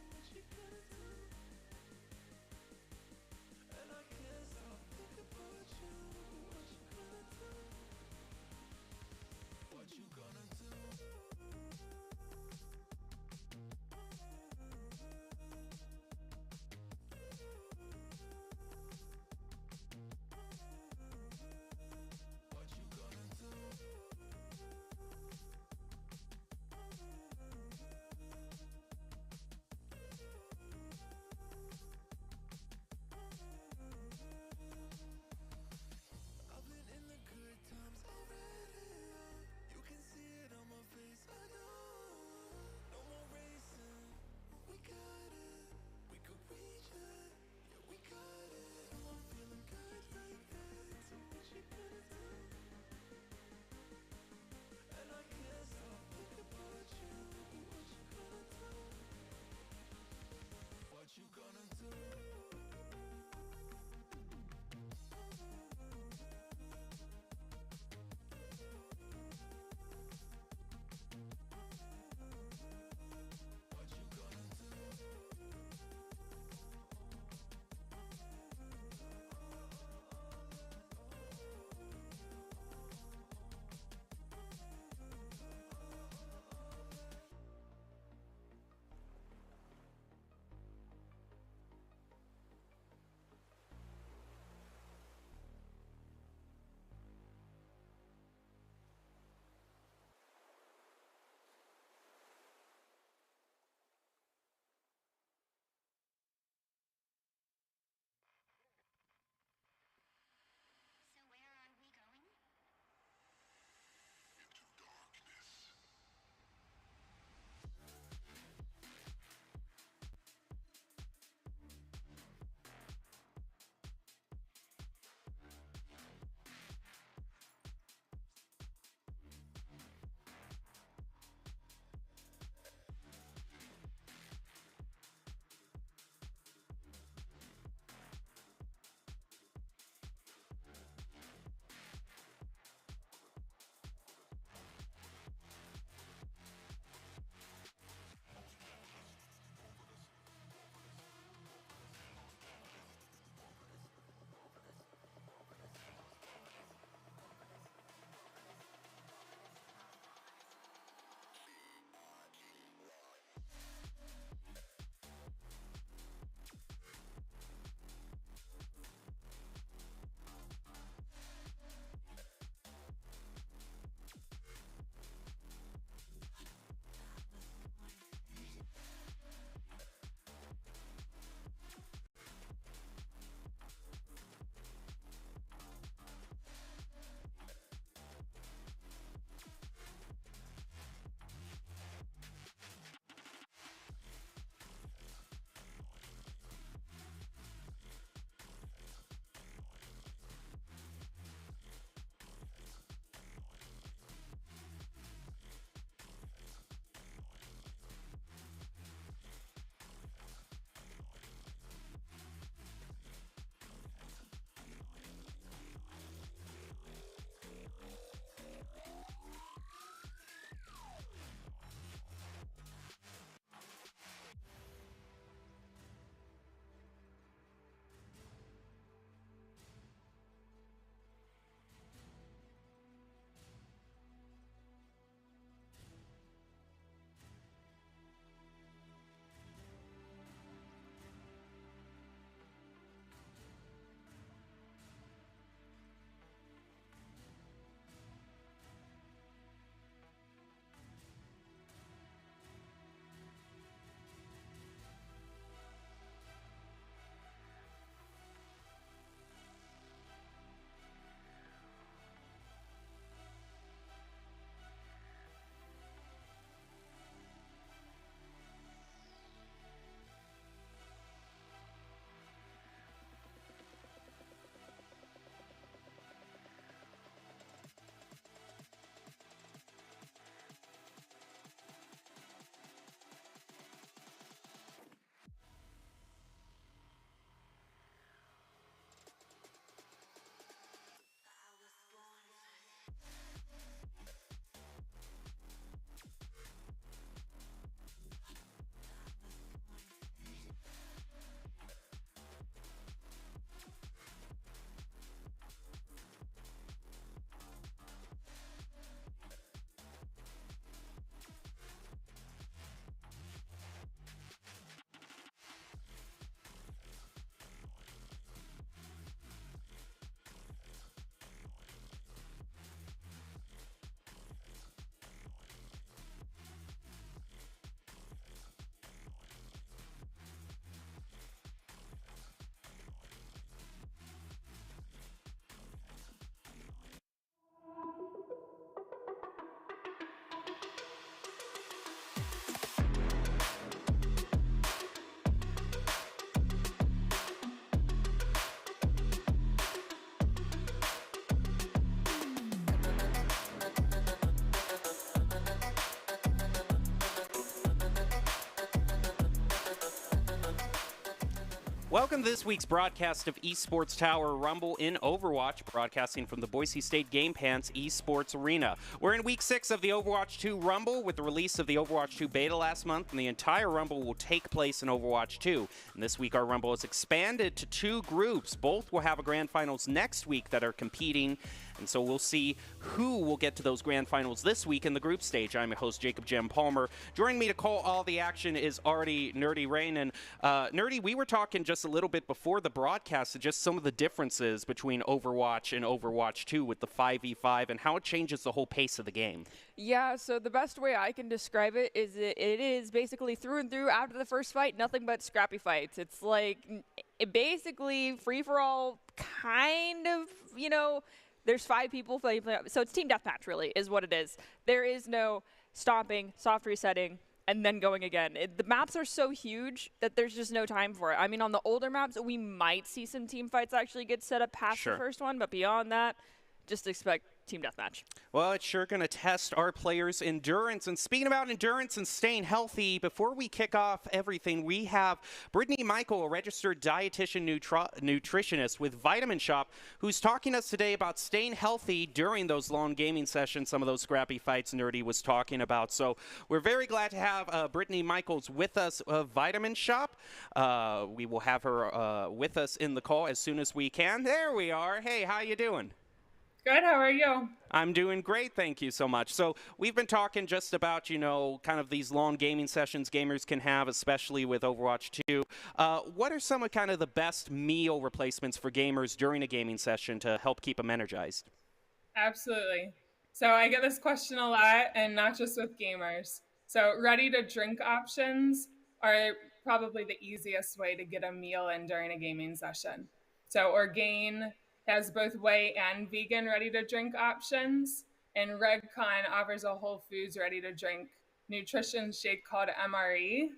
What you gonna do? And I can't stop thinking about you. What you gonna do? What you gonna do? What you gonna do? Welcome to this week's broadcast of Esports Tower Rumble in Overwatch, broadcasting from the Boise State Game Pants Esports Arena. We're in week 6 of the Overwatch 2 Rumble with the release of the Overwatch 2 beta last month, and the entire Rumble will take place in Overwatch 2. And this week our Rumble is expanded to 2 groups. Both will have a grand finals next week that are competing, and so we'll see who will get to those grand finals this week in the group stage. I'm your host, Jacob Jem Palmer. Joining me to call all the action is already Nerdy Rain. And Nerdy, we were talking just a little bit before the broadcast of just some of the differences between Overwatch and Overwatch 2 with the 5v5 and how it changes the whole pace of the game. Yeah, so the best way I can describe it is it is basically through and through after the first fight, nothing but scrappy fights. It's like basically free-for-all, kind of, there's 5 people playing, so it's team deathmatch really is what it is. There is no stomping, soft resetting, and then going again. The maps are so huge that there's just no time for it. I mean, on the older maps, we might see some team fights actually get set up past the first one, but beyond that, just expect team deathmatch. Well, it's sure going to test our players' endurance. And speaking about endurance and staying healthy, before we kick off everything, we have Brittany Michael, a registered dietitian nutritionist with Vitamin Shop, who's talking to us today about staying healthy during those long gaming sessions, some of those scrappy fights Nerdy was talking about. So we're very glad to have Brittany Michaels with us of Vitamin Shop. We will have her with us in the call as soon as we can. There we are. Hey, how you doing? Good, how are you? I'm doing great, thank you so much. So we've been talking just about, kind of these long gaming sessions gamers can have, especially with Overwatch 2. What are some of kind of the best meal replacements for gamers during a gaming session to help keep them energized? Absolutely. So I get this question a lot, and not just with gamers. So ready-to-drink options are probably the easiest way to get a meal in during a gaming session. So Orgain has both whey and vegan ready-to-drink options, and Redcon offers a Whole Foods ready-to-drink nutrition shake called MRE.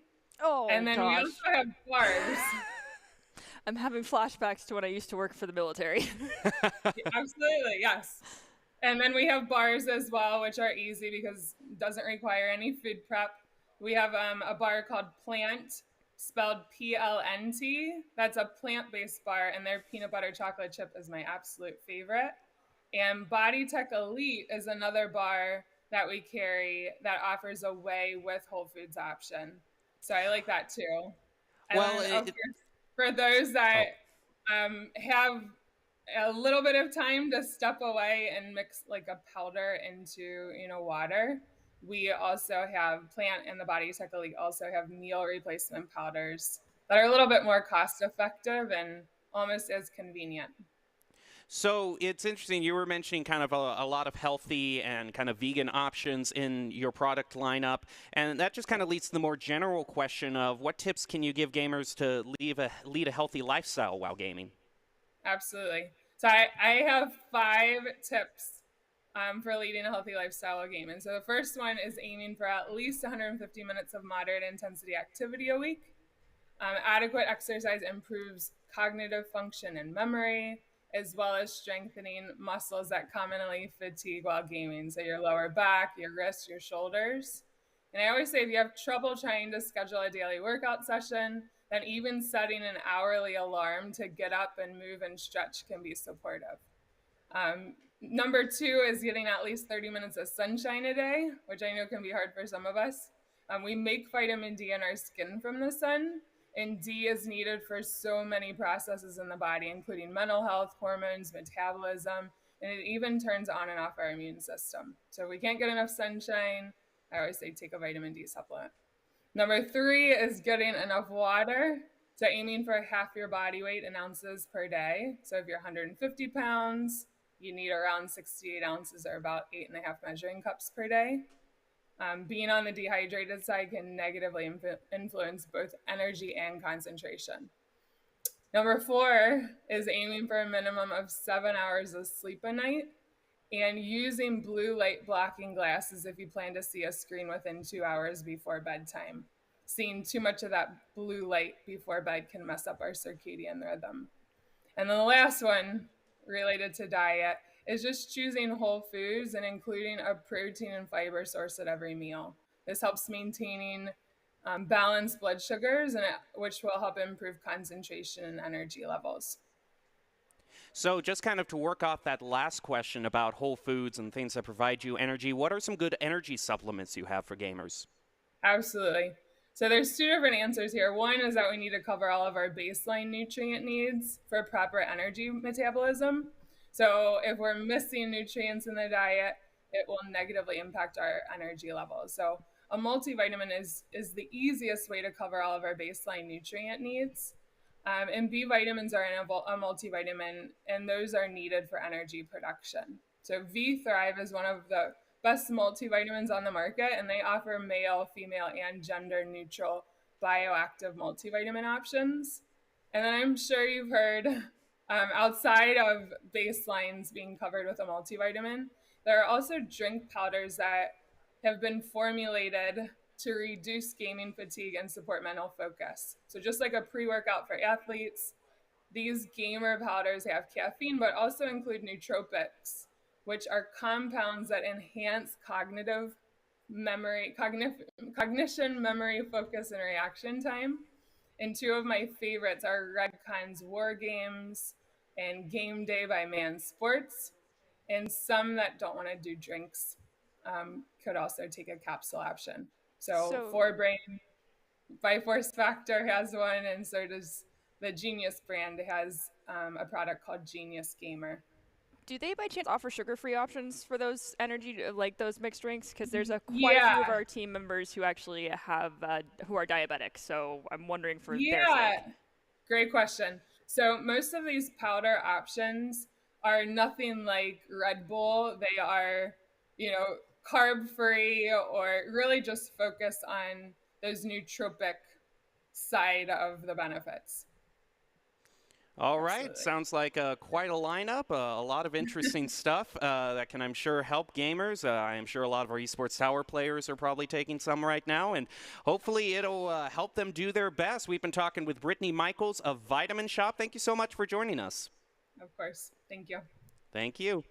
Oh, and then gosh. we also have bars. I'm having flashbacks to when I used to work for the military. Absolutely, yes. And then we have bars as well, which are easy because it doesn't require any food prep. We have a bar called Plant, spelled PLNT. That's a plant-based bar, and their peanut butter chocolate chip is my absolute favorite. And Body Tech Elite is another bar that we carry that offers a whey with Whole Foods option. So I like that too. And Well, then, of course, for those that have a little bit of time to step away and mix like a powder into water, we also have Plant and the Body Tech Elite also have meal replacement powders that are a little bit more cost effective and almost as convenient. So it's interesting, you were mentioning kind of a lot of healthy and kind of vegan options in your product lineup, and that just kind of leads to the more general question of what tips can you give gamers to lead a healthy lifestyle while gaming? Absolutely. So I have 5 tips for leading a healthy lifestyle while gaming. So the first one is aiming for at least 150 minutes of moderate intensity activity a week. Adequate exercise improves cognitive function and memory, as well as strengthening muscles that commonly fatigue while gaming. So your lower back, your wrists, your shoulders. And I always say if you have trouble trying to schedule a daily workout session, then even setting an hourly alarm to get up and move and stretch can be supportive. Number 2 is getting at least 30 minutes of sunshine a day, which I know can be hard for some of us. We make vitamin D in our skin from the sun, and D is needed for so many processes in the body, including mental health, hormones, metabolism, and it even turns on and off our immune system. So if we can't get enough sunshine, I always say take a vitamin D supplement. Number 3 is getting enough water. So aiming for half your body weight in ounces per day. So if you're 150 pounds, you need around 68 ounces or about 8.5 measuring cups per day. Being on the dehydrated side can negatively influence both energy and concentration. Number 4 is aiming for a minimum of 7 hours of sleep a night and using blue light blocking glasses if you plan to see a screen within 2 hours before bedtime. Seeing too much of that blue light before bed can mess up our circadian rhythm. And then the last one related to diet is just choosing whole foods and including a protein and fiber source at every meal. This helps maintaining balance blood sugars, which will help improve concentration and energy levels. So just kind of to work off that last question about whole foods and things that provide you energy, what are some good energy supplements you have for gamers? Absolutely. So there's two different answers here. One is that we need to cover all of our baseline nutrient needs for proper energy metabolism. So if we're missing nutrients in the diet, it will negatively impact our energy levels. So a multivitamin is the easiest way to cover all of our baseline nutrient needs. And B vitamins are in a multivitamin, and those are needed for energy production. So V Thrive is one of the best multivitamins on the market, and they offer male, female, and gender neutral bioactive multivitamin options. And then I'm sure you've heard outside of baselines being covered with a multivitamin, there are also drink powders that have been formulated to reduce gaming fatigue and support mental focus. So just like a pre-workout for athletes, these gamer powders have caffeine, but also include nootropics, which are compounds that enhance cognitive memory, cognition, memory, focus, and reaction time. And two of my favorites are Redcon's War Games and Game Day by Man Sports. And some that don't want to do drinks could also take a capsule option. So For Brain by Force Factor has one, and so does the Genius brand has a product called Genius Gamer. Do they by chance offer sugar-free options for those energy, like those mixed drinks? Because there's quite a few of our team members who actually have, who are diabetic. So I'm wondering for their sake. Great question. So most of these powder options are nothing like Red Bull. They are, carb-free or really just focused on those nootropic side of the benefits. All right. Absolutely. Sounds like quite a lineup, a lot of interesting stuff that can, I'm sure, help gamers. I am sure a lot of our Esports Tower players are probably taking some right now, and hopefully it'll help them do their best. We've been talking with Brittany Michaels of Vitamin Shop. Thank you so much for joining us. Of course. Thank you. Thank you.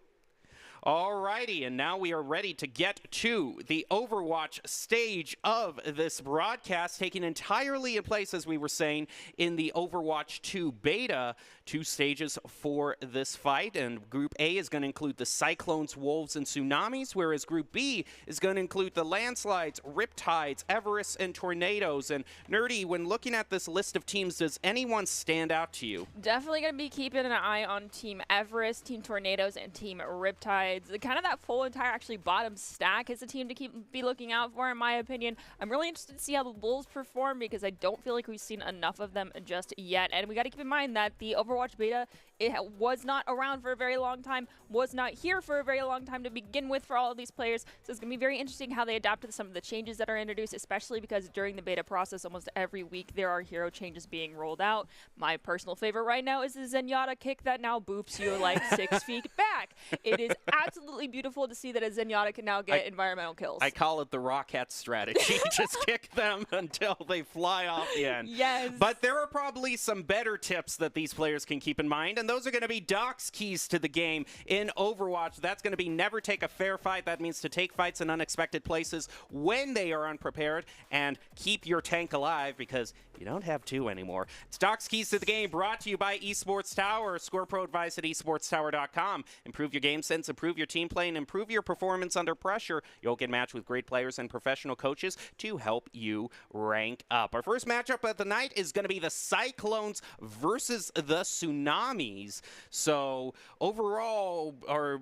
All righty, and now we are ready to get to the Overwatch stage of this broadcast, taking entirely in place, as we were saying, in the Overwatch 2 beta. 2 stages for this fight, and Group A is going to include the Cyclones, Wolves, and Tsunamis, whereas Group B is going to include the Landslides, Riptides, Everests, and Tornadoes. And Nerdy, when looking at this list of teams, does anyone stand out to you? Definitely going to be keeping an eye on Team Everest, Team Tornadoes, and Team Riptides. Kind of that full entire actually bottom stack is a team to be looking out for, in my opinion. I'm really interested to see how the Wolves perform because I don't feel like we've seen enough of them just yet. And we got to keep in mind that the Overwatch beta, it was not around for a very long time, was not here for a very long time to begin with for all of these players. So it's going to be very interesting how they adapt to some of the changes that are introduced, especially because during the beta process, almost every week there are hero changes being rolled out. My personal favorite right now is the Zenyatta kick that now boops you like 6 feet back. It is absolutely beautiful to see that a Zenyatta can now get environmental kills. I call it the Rocket strategy. Just kick them until they fly off the end. Yes. But there are probably some better tips that these players can keep in mind, and those are going to be Doc's keys to the game in Overwatch. That's going to be never take a fair fight. That means to take fights in unexpected places when they are unprepared, and keep your tank alive because you don't have 2 anymore. It's Doc's keys to the game, brought to you by Esports Tower. Score pro advice at esportstower.com. Improve your game sense, improve your team play, and improve your performance under pressure. You'll get matched with great players and professional coaches to help you rank up. Our first matchup of the night is going to be the Cyclones versus the Tsunamis. So overall,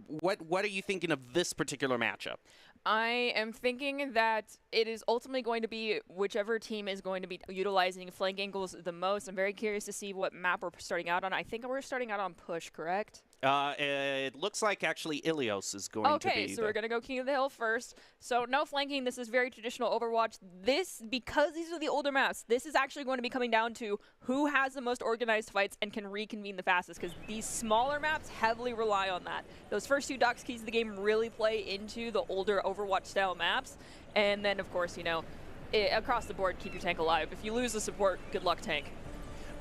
what are you thinking of this particular matchup? I am thinking that it is ultimately going to be whichever team is going to be utilizing flank angles the most. I'm very curious to see what map we're starting out on. I think we're starting out on push, correct? It looks like actually Ilios is going to be. Okay, so we're going to go King of the Hill first. So no flanking. This is very traditional Overwatch. Because these are the older maps, this is actually going to be coming down to who has the most organized fights and can reconvene the fastest, because these smaller maps heavily rely on that. Those first 2 Doc's keys of the game really play into the older Overwatch-style maps. And then, of course, across the board, keep your tank alive. If you lose the support, good luck, tank.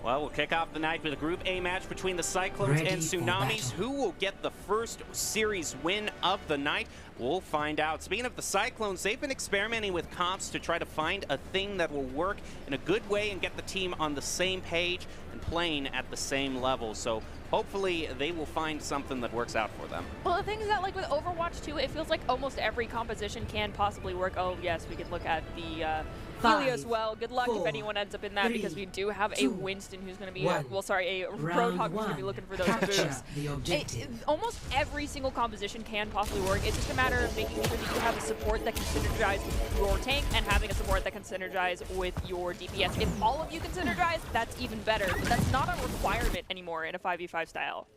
Well, we'll kick off the night with a Group A match between the Cyclones Ready and for Tsunamis. battle. Who will get the first series win of the night? We'll find out. Speaking of the Cyclones, they've been experimenting with comps to try to find a thing that will work in a good way and get the team on the same page and playing at the same level. So hopefully they will find something that works out for them. Well, the thing is that, like with Overwatch 2, it feels like almost every composition can possibly work. Oh, yes, we can look at the Helios. Well, good luck if 4, anyone ends up in that, because we do have a 2, Winston who's going to be, 1. well, sorry, a Round Roadhog who's going to be 1. looking for those Capture boosts. the objective. Almost every single composition can possibly work. It's just a matter of making sure that you have a support that can synergize with your tank and having a support that can synergize with your DPS. If all of you can synergize, that's even better, but that's not a requirement anymore in a 5v5 style.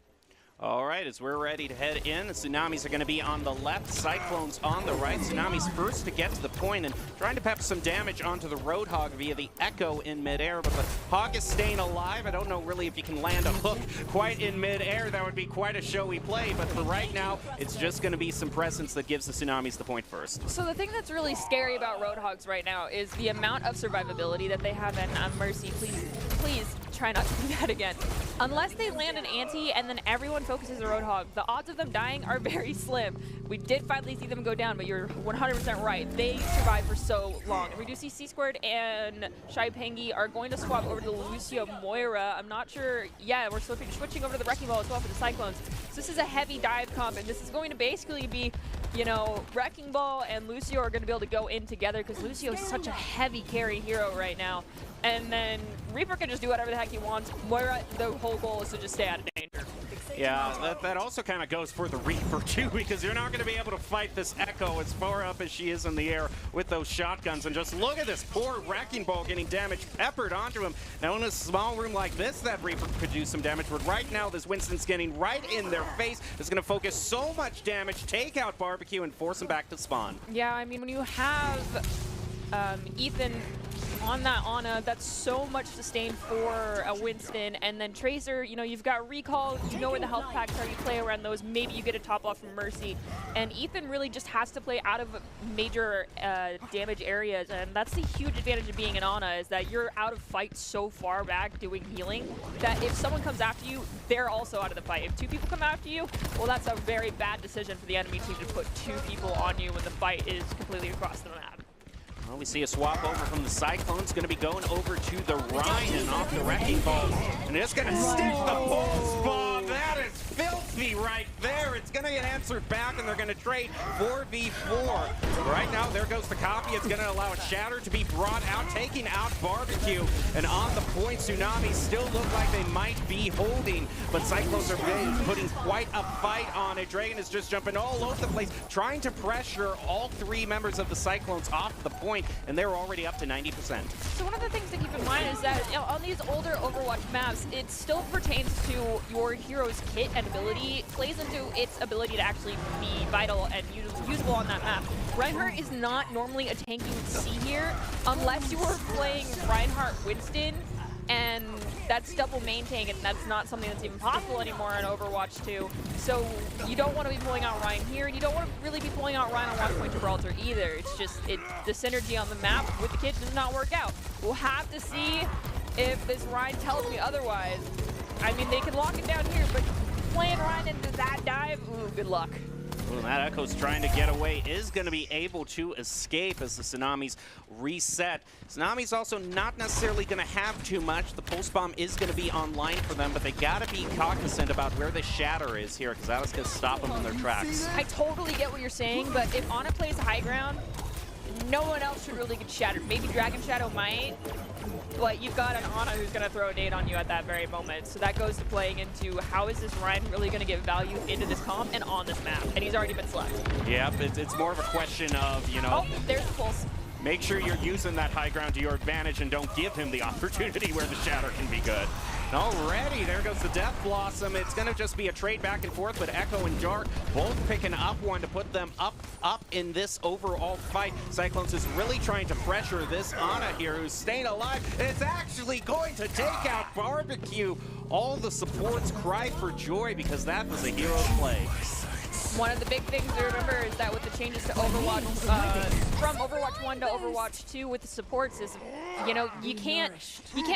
All right, as we're ready to head in, the Tsunamis are going to be on the left, Cyclones on the right. Tsunamis first to get to the point and trying to pep some damage onto the Roadhog via the Echo in midair, but the Hog is staying alive. I don't know really if you can land a hook quite in midair. That would be quite a showy play, but for right now, it's just going to be some presence that gives the Tsunamis the point first. So the thing that's really scary about Roadhogs right now is the amount of survivability that they have, and Mercy, please try not to do that again. Unless they land an anti and then everyone focuses on Roadhog, the odds of them dying are very slim. We did finally see them go down, but you're 100% right. They survived for so long. And we do see C-Squared and Shai Pengi are going to swap over to Lucio Moira. I'm not sure. Yeah, we're switching over to the Wrecking Ball as well for the Cyclones. So this is a heavy dive comp, and this is going to basically be, you know, Wrecking Ball and Lucio are going to be able to go in together because Lucio is such a heavy carry hero right now. And then Reaper can just do whatever the heck he wants. Moira, the whole goal is to just stay out of danger. Yeah, that also kind of goes for the Reaper too, because you're not going to be able to fight this Echo as far up as she is in the air with those shotguns. And just look at this poor Wrecking Ball getting damage peppered onto him. Now in a small room like this, that Reaper could do some damage, but right now this Winston's getting right in their face. It's going to focus so much damage, take out Barbecue, and force him back to spawn. Yeah, I mean, when you have Ethan on that Ana, that's so much sustain for a Winston, and then Tracer, you know, you've got Recall, you know where the health packs are, you play around those, maybe you get a top off from Mercy, and Ethan really just has to play out of major damage areas, and that's the huge advantage of being an Ana, is that you're out of fight so far back doing healing, that if someone comes after you, they're also out of the fight. If 2 people come after you, well, that's a very bad decision for the enemy team to put 2 people on you when the fight is completely across the map. Well, we see a swap over from the Cyclones, going to be going over to the Ryan off the Wrecking Ball. And it's going to stick the pulse bomb. That is filthy right there. It's going to get answered back, and they're going to trade 4v4. Right now, there goes the copy. It's going to allow a Shatter to be brought out, taking out Barbecue. And on the point, Tsunamis still look like they might be holding, but Cyclones are putting quite a fight on it. Dragon is just jumping all over the place, trying to pressure all 3 members of the Cyclones off the point, and they're already up to 90%. So one of the things to keep in mind is that, you know, on these older Overwatch maps, it still pertains to your hero's kit and ability, plays into its ability to actually be vital and usable on that map. Reinhardt is not normally a tank you would see here unless you were playing Reinhardt Winston, and that's double main tank, and that's not something that's even possible anymore in Overwatch 2. So you don't want to be pulling out Ryan here, and you don't want to really be pulling out Ryan on Watchpoint Gibraltar either. It's just, the synergy on the map with the kit does not work out. We'll have to see if this Ryan tells me otherwise. I mean, they can lock it down here, but playing Ryan into that dive, ooh, good luck. Well, that Echo's trying to get away, is going to be able to escape as the Tsunamis reset. Tsunamis also not necessarily going to have too much. The Pulse Bomb is going to be online for them, but they got to be cognizant about where the Shatter is here, because that was going to stop them in their tracks. I totally get what you're saying, but if Ana plays high ground, no one else should really get shattered. Maybe Dragon Shadow might, but you've got an Ana who's going to throw a nade on you at that very moment. So that goes to playing into how is this Ryan really going to get value into this comp and on this map. And he's already been slept. Yep, it's more of a question of, you know, oh, there's the pulse. Make sure you're using that high ground to your advantage and don't give him the opportunity where the Shatter can be good. Already, there goes the Death Blossom. It's going to just be a trade back and forth, but Echo and Dark both picking up one to put them up in this overall fight. Cyclones is really trying to pressure this Ana here, who's staying alive. It's actually going to take out Barbecue. All the supports cry for joy because that was a hero play. One of the big things to remember is that with the changes to Overwatch, from Overwatch 1 to Overwatch 2 with the supports is you know, you can't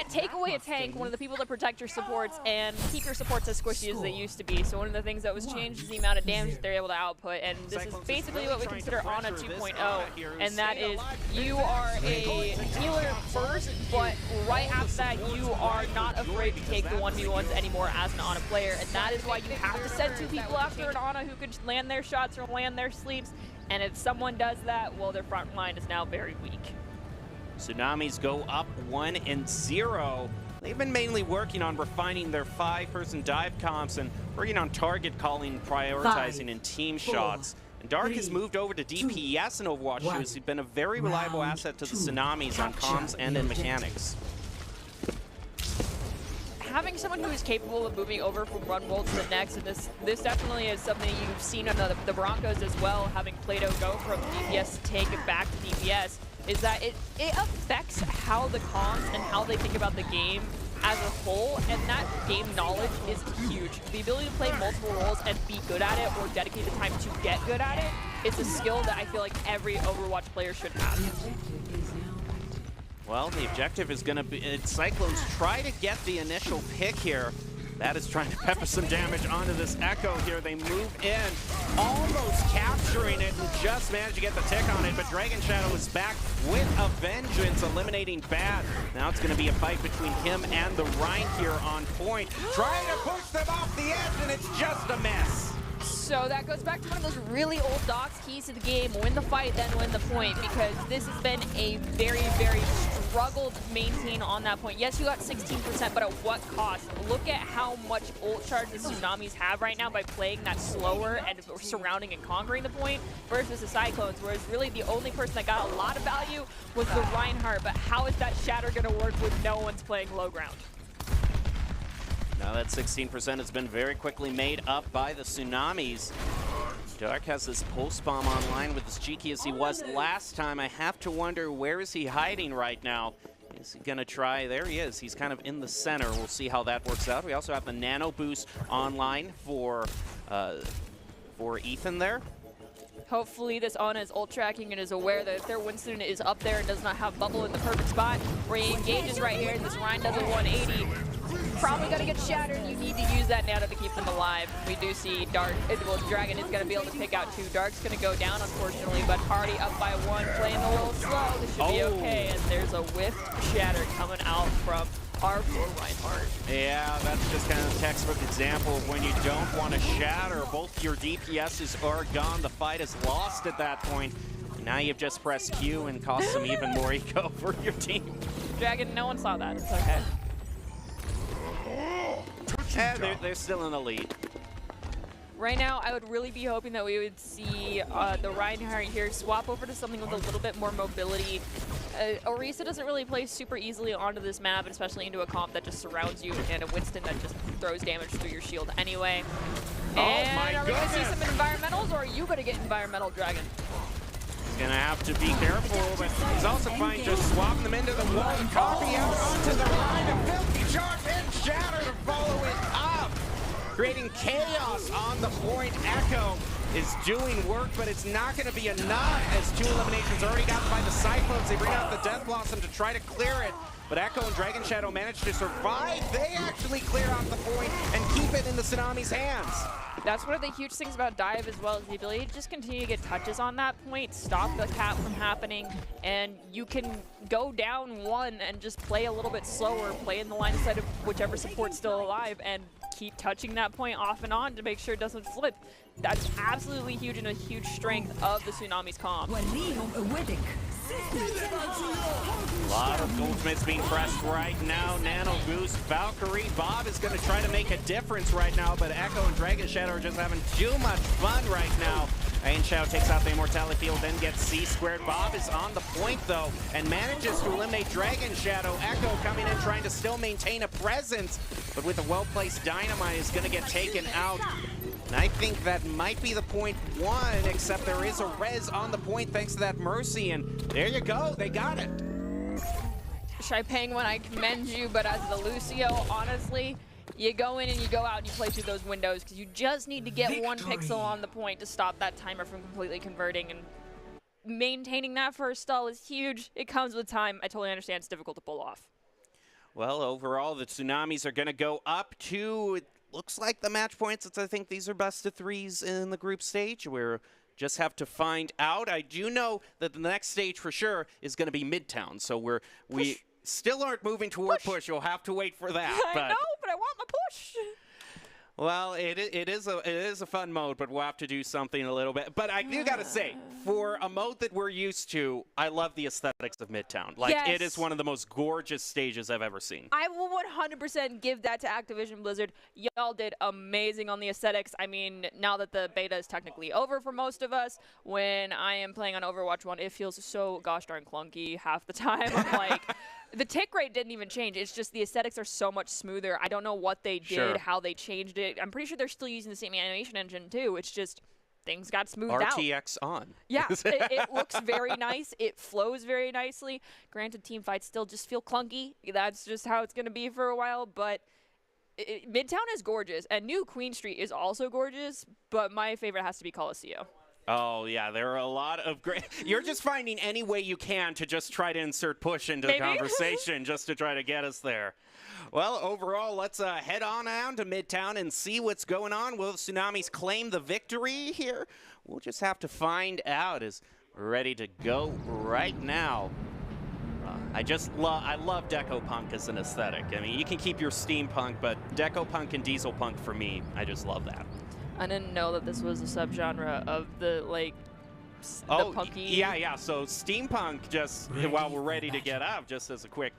take away a tank, one of the people that protect your supports, and keep your supports as squishy as they used to be. So one of the things that was changed is the amount of damage they're able to output, and this is basically what we consider Ana 2.0, and that is you are a healer first, but right after that you are not afraid to take the 1v1s anymore as an Ana player, and that is why you have to send 2 people after an Ana who can land their shots or land their sleeps, and if someone does that, well, their front line is now very weak. Tsunamis go up 1-0. They've been mainly working on refining their 5-person dive comps and working on target calling, prioritizing, and team shots. And Dark has moved over to DPS in Overwatch 2. He's been a very reliable asset to the Tsunamis on comms and in mechanics. Having someone who is capable of moving over from one role to the next, and this definitely is something you've seen on the Broncos as well, having Plato go from DPS to take it back to DPS, is that it affects how the comms and how they think about the game as a whole, and that game knowledge is huge. The ability to play multiple roles and be good at it or dedicate the time to get good at it, it's a skill that I feel like every Overwatch player should have. Well, the objective is going to be Cyclones try to get the initial pick here. That is trying to pepper some damage onto this Echo here. They move in, almost capturing it, and just managed to get the tick on it, but Dragon Shadow is back with a vengeance, eliminating Bad. Now it's going to be a fight between him and the Rhine here on point. Trying to push them off the edge, and it's just a miss. So that goes back to one of those really old docs keys to the game: win the fight, then win the point, because this has been a very, very struggled maintain on that point. Yes, you got 16%, but at what cost? Look at how much ult charge the Tsunamis have right now by playing that slower and surrounding and conquering the point versus the Cyclones, whereas really the only person that got a lot of value was the Reinhardt, but how is that Shatter going to work with no one's playing low ground? Now that 16% has been very quickly made up by the Tsunamis. Dark has this pulse bomb online with as cheeky as he was last time. I have to wonder, where is he hiding right now? Is he gonna try? There he is. He's kind of in the center. We'll see how that works out. We also have the nano boost online for Ethan there. Hopefully this Ana is ult tracking and is aware that if their Winston is up there and does not have bubble in the perfect spot, where he engages right here and this Rhine does a 180, probably gonna get shattered. You need to use that nano to keep them alive. We do see Dark, well, Dragon is gonna be able to pick out 2. Dark's gonna go down, unfortunately, but Hardy up by 1, playing a little slow. This should be okay, and there's a whiffed shatter coming out from our poor Reinhardt. Yeah, that's just kind of a textbook example of when you don't want to shatter. Both your DPSs are gone. The fight is lost at that point. Now you've just pressed Q and cost some even more eco for your team. Dragon, no one saw that. It's okay. Yeah, they're still in the lead. Right now, I would really be hoping that we would see the Reinhardt here swap over to something with a little bit more mobility. Orisa doesn't really play super easily onto this map, especially into a comp that just surrounds you, and a Winston that just throws damage through your shield anyway. And are we going to see some environmentals, or are you going to get environmental, Dragon? He's going to have to be careful, but he's also fine just swapping them into the wall and copy out onto the line. A filthy charge and shatter to follow it up, creating chaos on the point. Echo is doing work, but it's not going to be enough, as 2 eliminations already gotten by the Cyclones. They bring out the Death Blossom to try to clear it, but Echo and Dragon Shadow manage to survive. They actually clear out the point and keep it in the Tsunami's hands. That's one of the huge things about Dive as well, is the ability to just continue to get touches on that point, stop the cap from happening, and you can go down 1 and just play a little bit slower, play in the line of sight of whichever support's still alive, and keep touching that point off and on to make sure it doesn't flip. That's absolutely huge and a huge strength of the Tsunami's comp. A lot of ultimates being pressed right now. Nano boost, Valkyrie, Bob is going to try to make a difference right now, but Echo and Dragon Shadow are just having too much fun right now. Ain Shao takes out the Immortality Field, then gets C-squared. Bob is on the point, though, and manages to eliminate Dragon Shadow. Echo coming in, trying to still maintain a presence, but with a well-placed Dynamite is going to get taken out. And I think that might be the point 1, except there is a res on the point thanks to that Mercy, and there you go, they got it. Shai Penguin, I commend you, but as the Lucio, honestly, you go in and you go out and you play through those windows, because you just need to get 1 pixel on the point to stop that timer from completely converting. And maintaining that first stall is huge. It comes with time. I totally understand it's difficult to pull off. Well, overall, the Tsunamis are going to go up to, it looks like the match points. I think these are best of threes in the group stage. We're just have to find out. I do know that the next stage for sure is going to be Midtown. So we still aren't moving toward push. You'll have to wait for that. I know, but I want my push. Well, it is a fun mode, but we'll have to do something a little bit. But I do gotta say, for a mode that we're used to, I love the aesthetics of Midtown. Like, Yes. it is one of the most gorgeous stages I've ever seen. I will 100% give that to Activision Blizzard. Y'all did amazing on the aesthetics. I mean, now that the beta is technically over for most of us, when I am playing on Overwatch 1, it feels so gosh darn clunky half the time. I'm like, the tick rate didn't even change. It's just the aesthetics are so much smoother. I don't know what they did, Sure. how they changed it. I'm pretty sure they're still using the same animation engine too. It's just things got smoothed out. RTX on. Yeah, it looks very nice. It flows very nicely. Granted, team fights still just feel clunky. That's just how it's going to be for a while. But Midtown is gorgeous, and New Queen Street is also gorgeous. But my favorite has to be Coliseo. Oh, yeah, there are a lot of great... You're just finding any way you can to just try to insert push into the Maybe. conversation just to try to get us there. Well, overall, let's head on down to Midtown and see what's going on. Will the Tsunamis claim the victory here? We'll just have to find out as we're ready to go right now. I love Deco Punk as an aesthetic. I mean, you can keep your steampunk, but Deco Punk and Diesel Punk for me, I just love that. I didn't know that this was a subgenre of the, like, the punky. Yeah. So steampunk, just while we're ready to get up, just as a quick,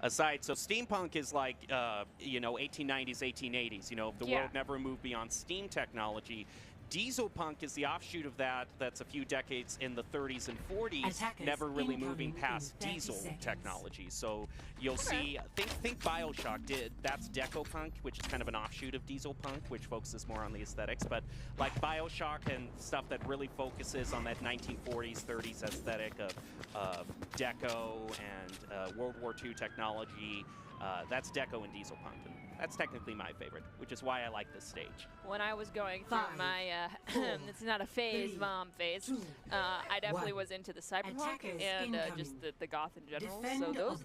aside. So steampunk is like, 1890s, 1880s. The world never moved beyond steam technology. Diesel punk is the offshoot of that. That's a few decades in the 30s and 40s, never really moving past diesel technology. So you'll see, think BioShock did. That's deco punk, which is kind of an offshoot of diesel punk, which focuses more on the aesthetics. But like BioShock and stuff that really focuses on that 1940s, 30s aesthetic of deco and World War II technology, that's deco and diesel punk. And that's technically my favorite, which is why I like this stage. When I was going through my, it's not a phase, mom phase, I definitely was into the cyberpunk and just the goth in general.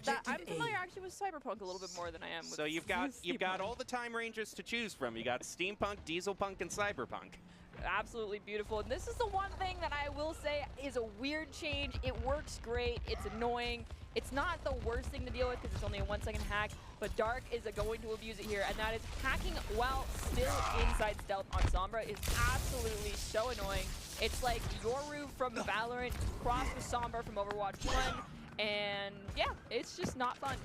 So I'm familiar actually with cyberpunk a little bit more than I am with So you've got all the time ranges to choose from. You got steampunk, diesel punk, and cyberpunk. Absolutely beautiful. And this is the one thing that I will say is a weird change. It works great. It's annoying. It's not the worst thing to deal with because it's only a 1-second hack, but Dark is going to abuse it here, and that is hacking while still inside stealth on Sombra is absolutely so annoying. It's like Yoru from Valorant crossed with Sombra from Overwatch 1, and yeah, it's just not fun.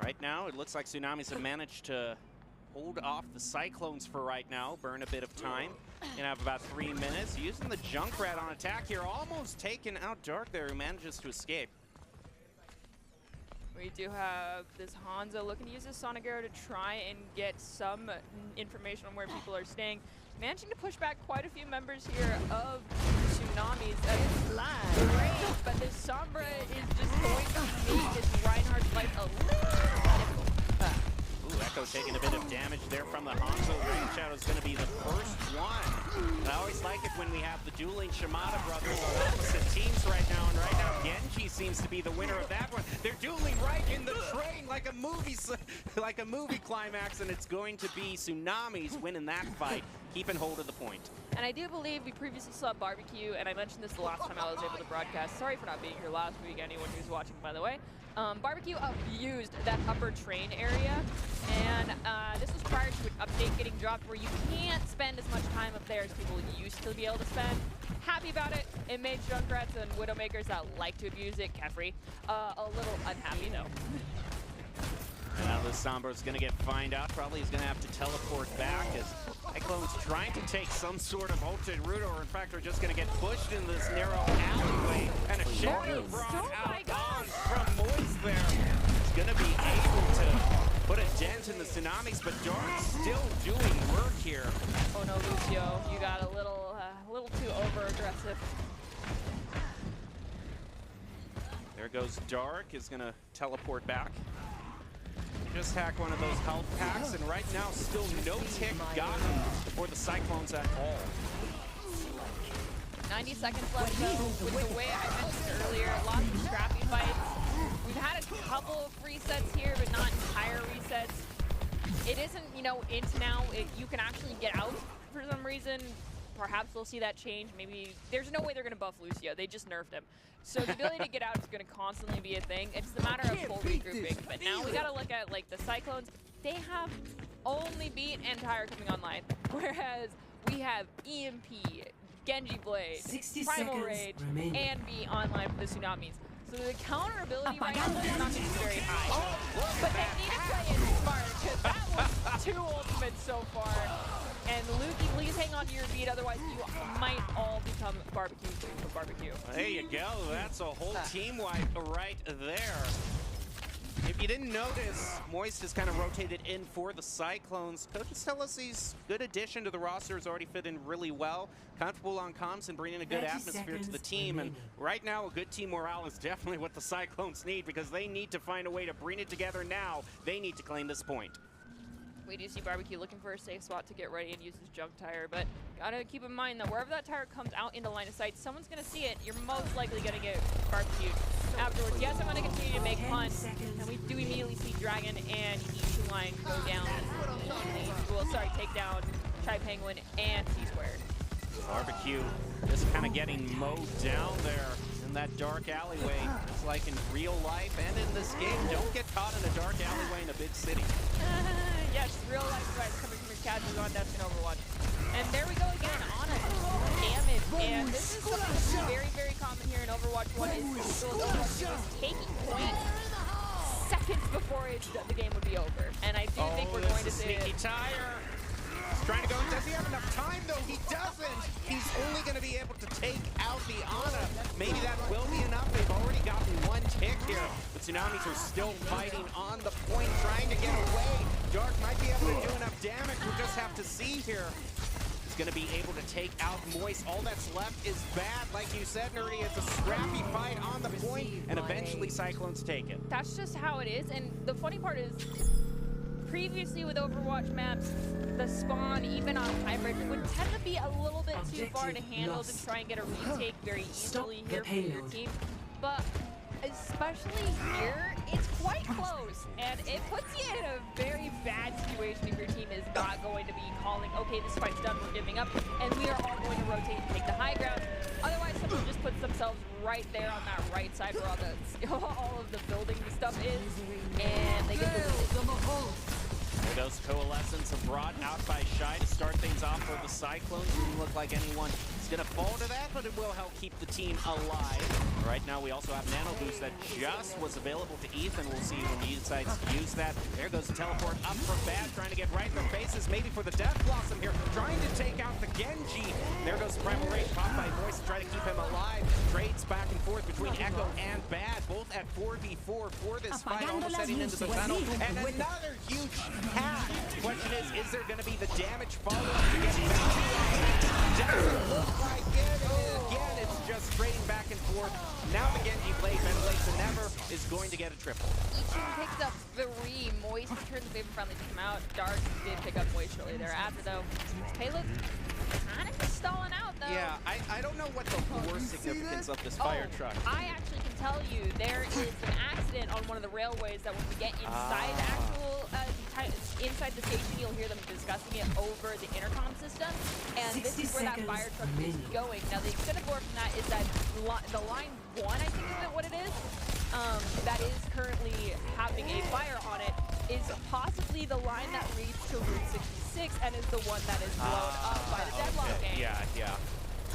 Right now, it looks like Tsunamis have managed to hold off the Cyclones for right now, burn a bit of time. Gonna have about 3 minutes. Using the Junkrat on attack here, almost taken out Dark there, who manages to escape. We do have this Hanzo looking to use his Sonic Arrow to try and get some information on where people are staying. Managing to push back quite a few members here of Tsunamis. That is great, but this Sombra is just going to make this Reinhardt fight a little difficult. Ooh, Echo taking a bit of damage there from the Hanzo. Rain Shadow is going to be the first one. And I always like it when we have the dueling Shimada brothers on opposite teams right now. And right now, Genji seems to be the winner of that one. They're dueling right in the train like a movie climax, and it's going to be Tsunamis winning that fight, keeping hold of the point. And I do believe we previously saw Barbecue, and I mentioned this the last time I was able to broadcast. Sorry for not being here last week, anyone who's watching, by the way. Barbecue abused that upper train area, and this was prior to an update getting dropped where you can't spend as much time up there as people used to be able to spend. Happy about it. It made Junkrats and Widowmakers that like to abuse it, Kefri, a little unhappy though. And now the Sombra's going to get fined out. Probably he's going to have to teleport back as Cyclone's trying to take some sort of ultimate route, or in fact are just going to get pushed into this narrow alleyway. And a shadow brought out on from Moist there. He's going to be able to put a dent in the Tsunamis, but Dark's still doing work here. Oh no, Lucio, you got a little too over-aggressive. There goes Dark, is going to teleport back. Just hack one of those health packs, and right now still no tick gotten for the Cyclones at all. 90 seconds left though, with the way I mentioned earlier, lots of scrappy fights. We've had a couple of resets here, but not entire resets. It isn't, you know, into now. You can actually get out for some reason. Perhaps we'll see that change. Maybe there's no way they're going to buff Lucio. They just nerfed him. So the ability to get out is going to constantly be a thing. It's a matter of full regrouping. But now we got to look at like the Cyclones. They have only beat Entire coming online, whereas we have EMP, Genji Blade, Primal Rage, and B online for the Tsunamis. So the counter ability right now is not very high. But they need to play it smart because that was 2 ultimates so far. And Lukey, please hang on to your beat, otherwise you might all become barbecue for barbecue. There you go. That's a whole team wipe right there. If you didn't notice, Moist has kind of rotated in for the Cyclones. Coaches tell us he's a good addition to the roster, has already fit in really well, comfortable on comms and bringing a good atmosphere to the team. And right now, a good team morale is definitely what the Cyclones need because they need to find a way to bring it together now. They need to claim this point. We do see Barbecue looking for a safe spot to get ready and use his jump tire, but gotta keep in mind that wherever that tire comes out into line of sight, someone's gonna see it. You're most likely gonna get barbecued afterwards. Yes, I'm gonna continue to make punts, and we do immediately see Dragon and Ishu line go down. Well, sorry, take down Tri Penguin and C-Squared. Barbecue just kind of getting mowed down there in that dark alleyway. It's like in real life and in this game. Don't get caught in a dark alleyway in a big city. Yes, real life threats coming from your casuals on desk in Overwatch. And there we go again, Ana damage. And this is something that's very, very common here in Overwatch 1 is taking point seconds before the game would be over. And I do think we're going to see sneaky tire. He's trying to go. Does he have enough time though? He doesn't. He's only going to be able to take out the Ana. Maybe that will be enough. They've already gotten 1 tick here. The Tsunamis are still fighting on the point, trying to get away. Dark might be able to do enough damage. We'll just have to see here. He's going to be able to take out Moist. All that's left is bad. Like you said, Nerdy, it's a scrappy fight on the point, and eventually Cyclones take it. That's just how it is. And the funny part is, previously with Overwatch maps, the spawn, even on Hybrid, would tend to be a little bit too far to handle to try and get a retake very easily here for your team. But especially here, it's quite close, and it puts you in a very bad situation if your team is not going to be calling, okay, this fight's done, we're giving up, and we are all going to rotate and take the high ground. Otherwise, someone just puts themselves right there on that right side where all of the building stuff is, and they get the lead. There goes Coalescence, brought out by Shy to start things off for the Cyclones. Doesn't look like anyone is going to fall to that, but it will help keep the team alive. Right now, we also have Nano Boost that just was available to Ethan. We'll see when he decides to use that. There goes the teleport up for Bad, trying to get right in their faces, maybe for the Death Blossom here, trying to take out the Genji. There goes the Primal Rage, popped by Moist to try to keep him alive. Trades back and forth between Echo and Bad, both at 4v4 for this fight, almost heading into the tunnel. And another huge hack. The question is there going to be the damage follow-up to get back? Doesn't look like it. Again, it's just trading back and forth. Now the Genji play ventilates and Never is going to get a triple. Each picks up 3. Moist turns the favor friendly to come out. Dark did pick up Moist shortly thereafter, though. Payload kind of stalling out, though. Yeah, I don't know what the worst significance of this fire truck. I actually can tell you there is an accident on one of the railways that when we get inside the actual inside the station, you'll hear them discussing it over the intercom system, and this is where that fire truck is going. Now, the extent of lore from that is that the line 1, I think is what it is, that is currently having a fire on it, is possibly the line that leads to Route 66 and is the one that is blown up by the deadlock gang. Yeah.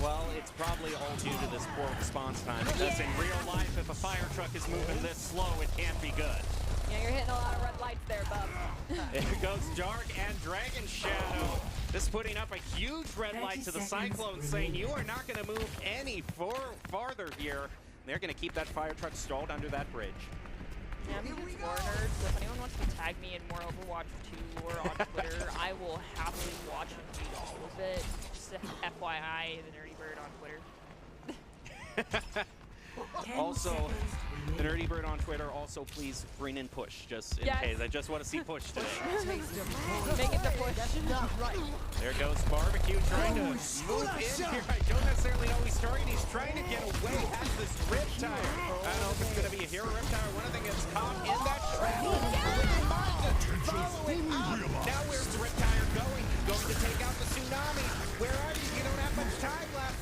Well, it's probably all due to this poor response time, because in real life, if a fire truck is moving this slow, it can't be good. Yeah, you're hitting a lot of red lights there, bub. There goes Dark and Dragon Shadow. This putting up a huge red light to the Cyclones, saying you are not going to move any farther here. They're going to keep that fire truck stalled under that bridge. Yeah, I'm just more nerds, so if anyone wants to tag me in more Overwatch 2 or on Twitter, I will happily watch and read all of it. Just FYI, the Nerdy Bird on Twitter. Also, the Nerdy Bird on Twitter, also please bring in push, just in case. I just want to see push today. Make it the push. There goes Barbecue trying to move in here. I don't necessarily know he's starting. He's trying to get away. Has this Riptire. I don't know if it's going to be a hero Riptire. One of them gets caught in that trap. Follow it up. Now where's the Riptire going? Going to take out the Tsunami. Where are you? You don't have much time left.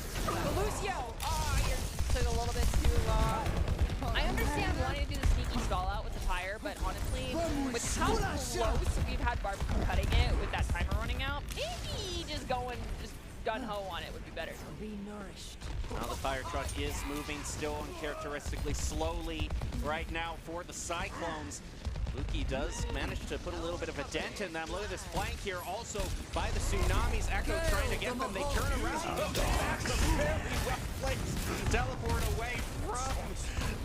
Lucio! Oh, you took a little bit too long. I understand wanting to do the sneaky stall out with the tire, but honestly, with how close we've had Barbecue cutting it with that timer running out, maybe just gun-ho on it would be better. Now the fire truck is moving still uncharacteristically slowly right now for the Cyclones. Luki does manage to put a little bit of a dent in them. Look at this flank here, also by the Tsunamis. Echo trying to get them. They turn around. That's a very well placed teleport away from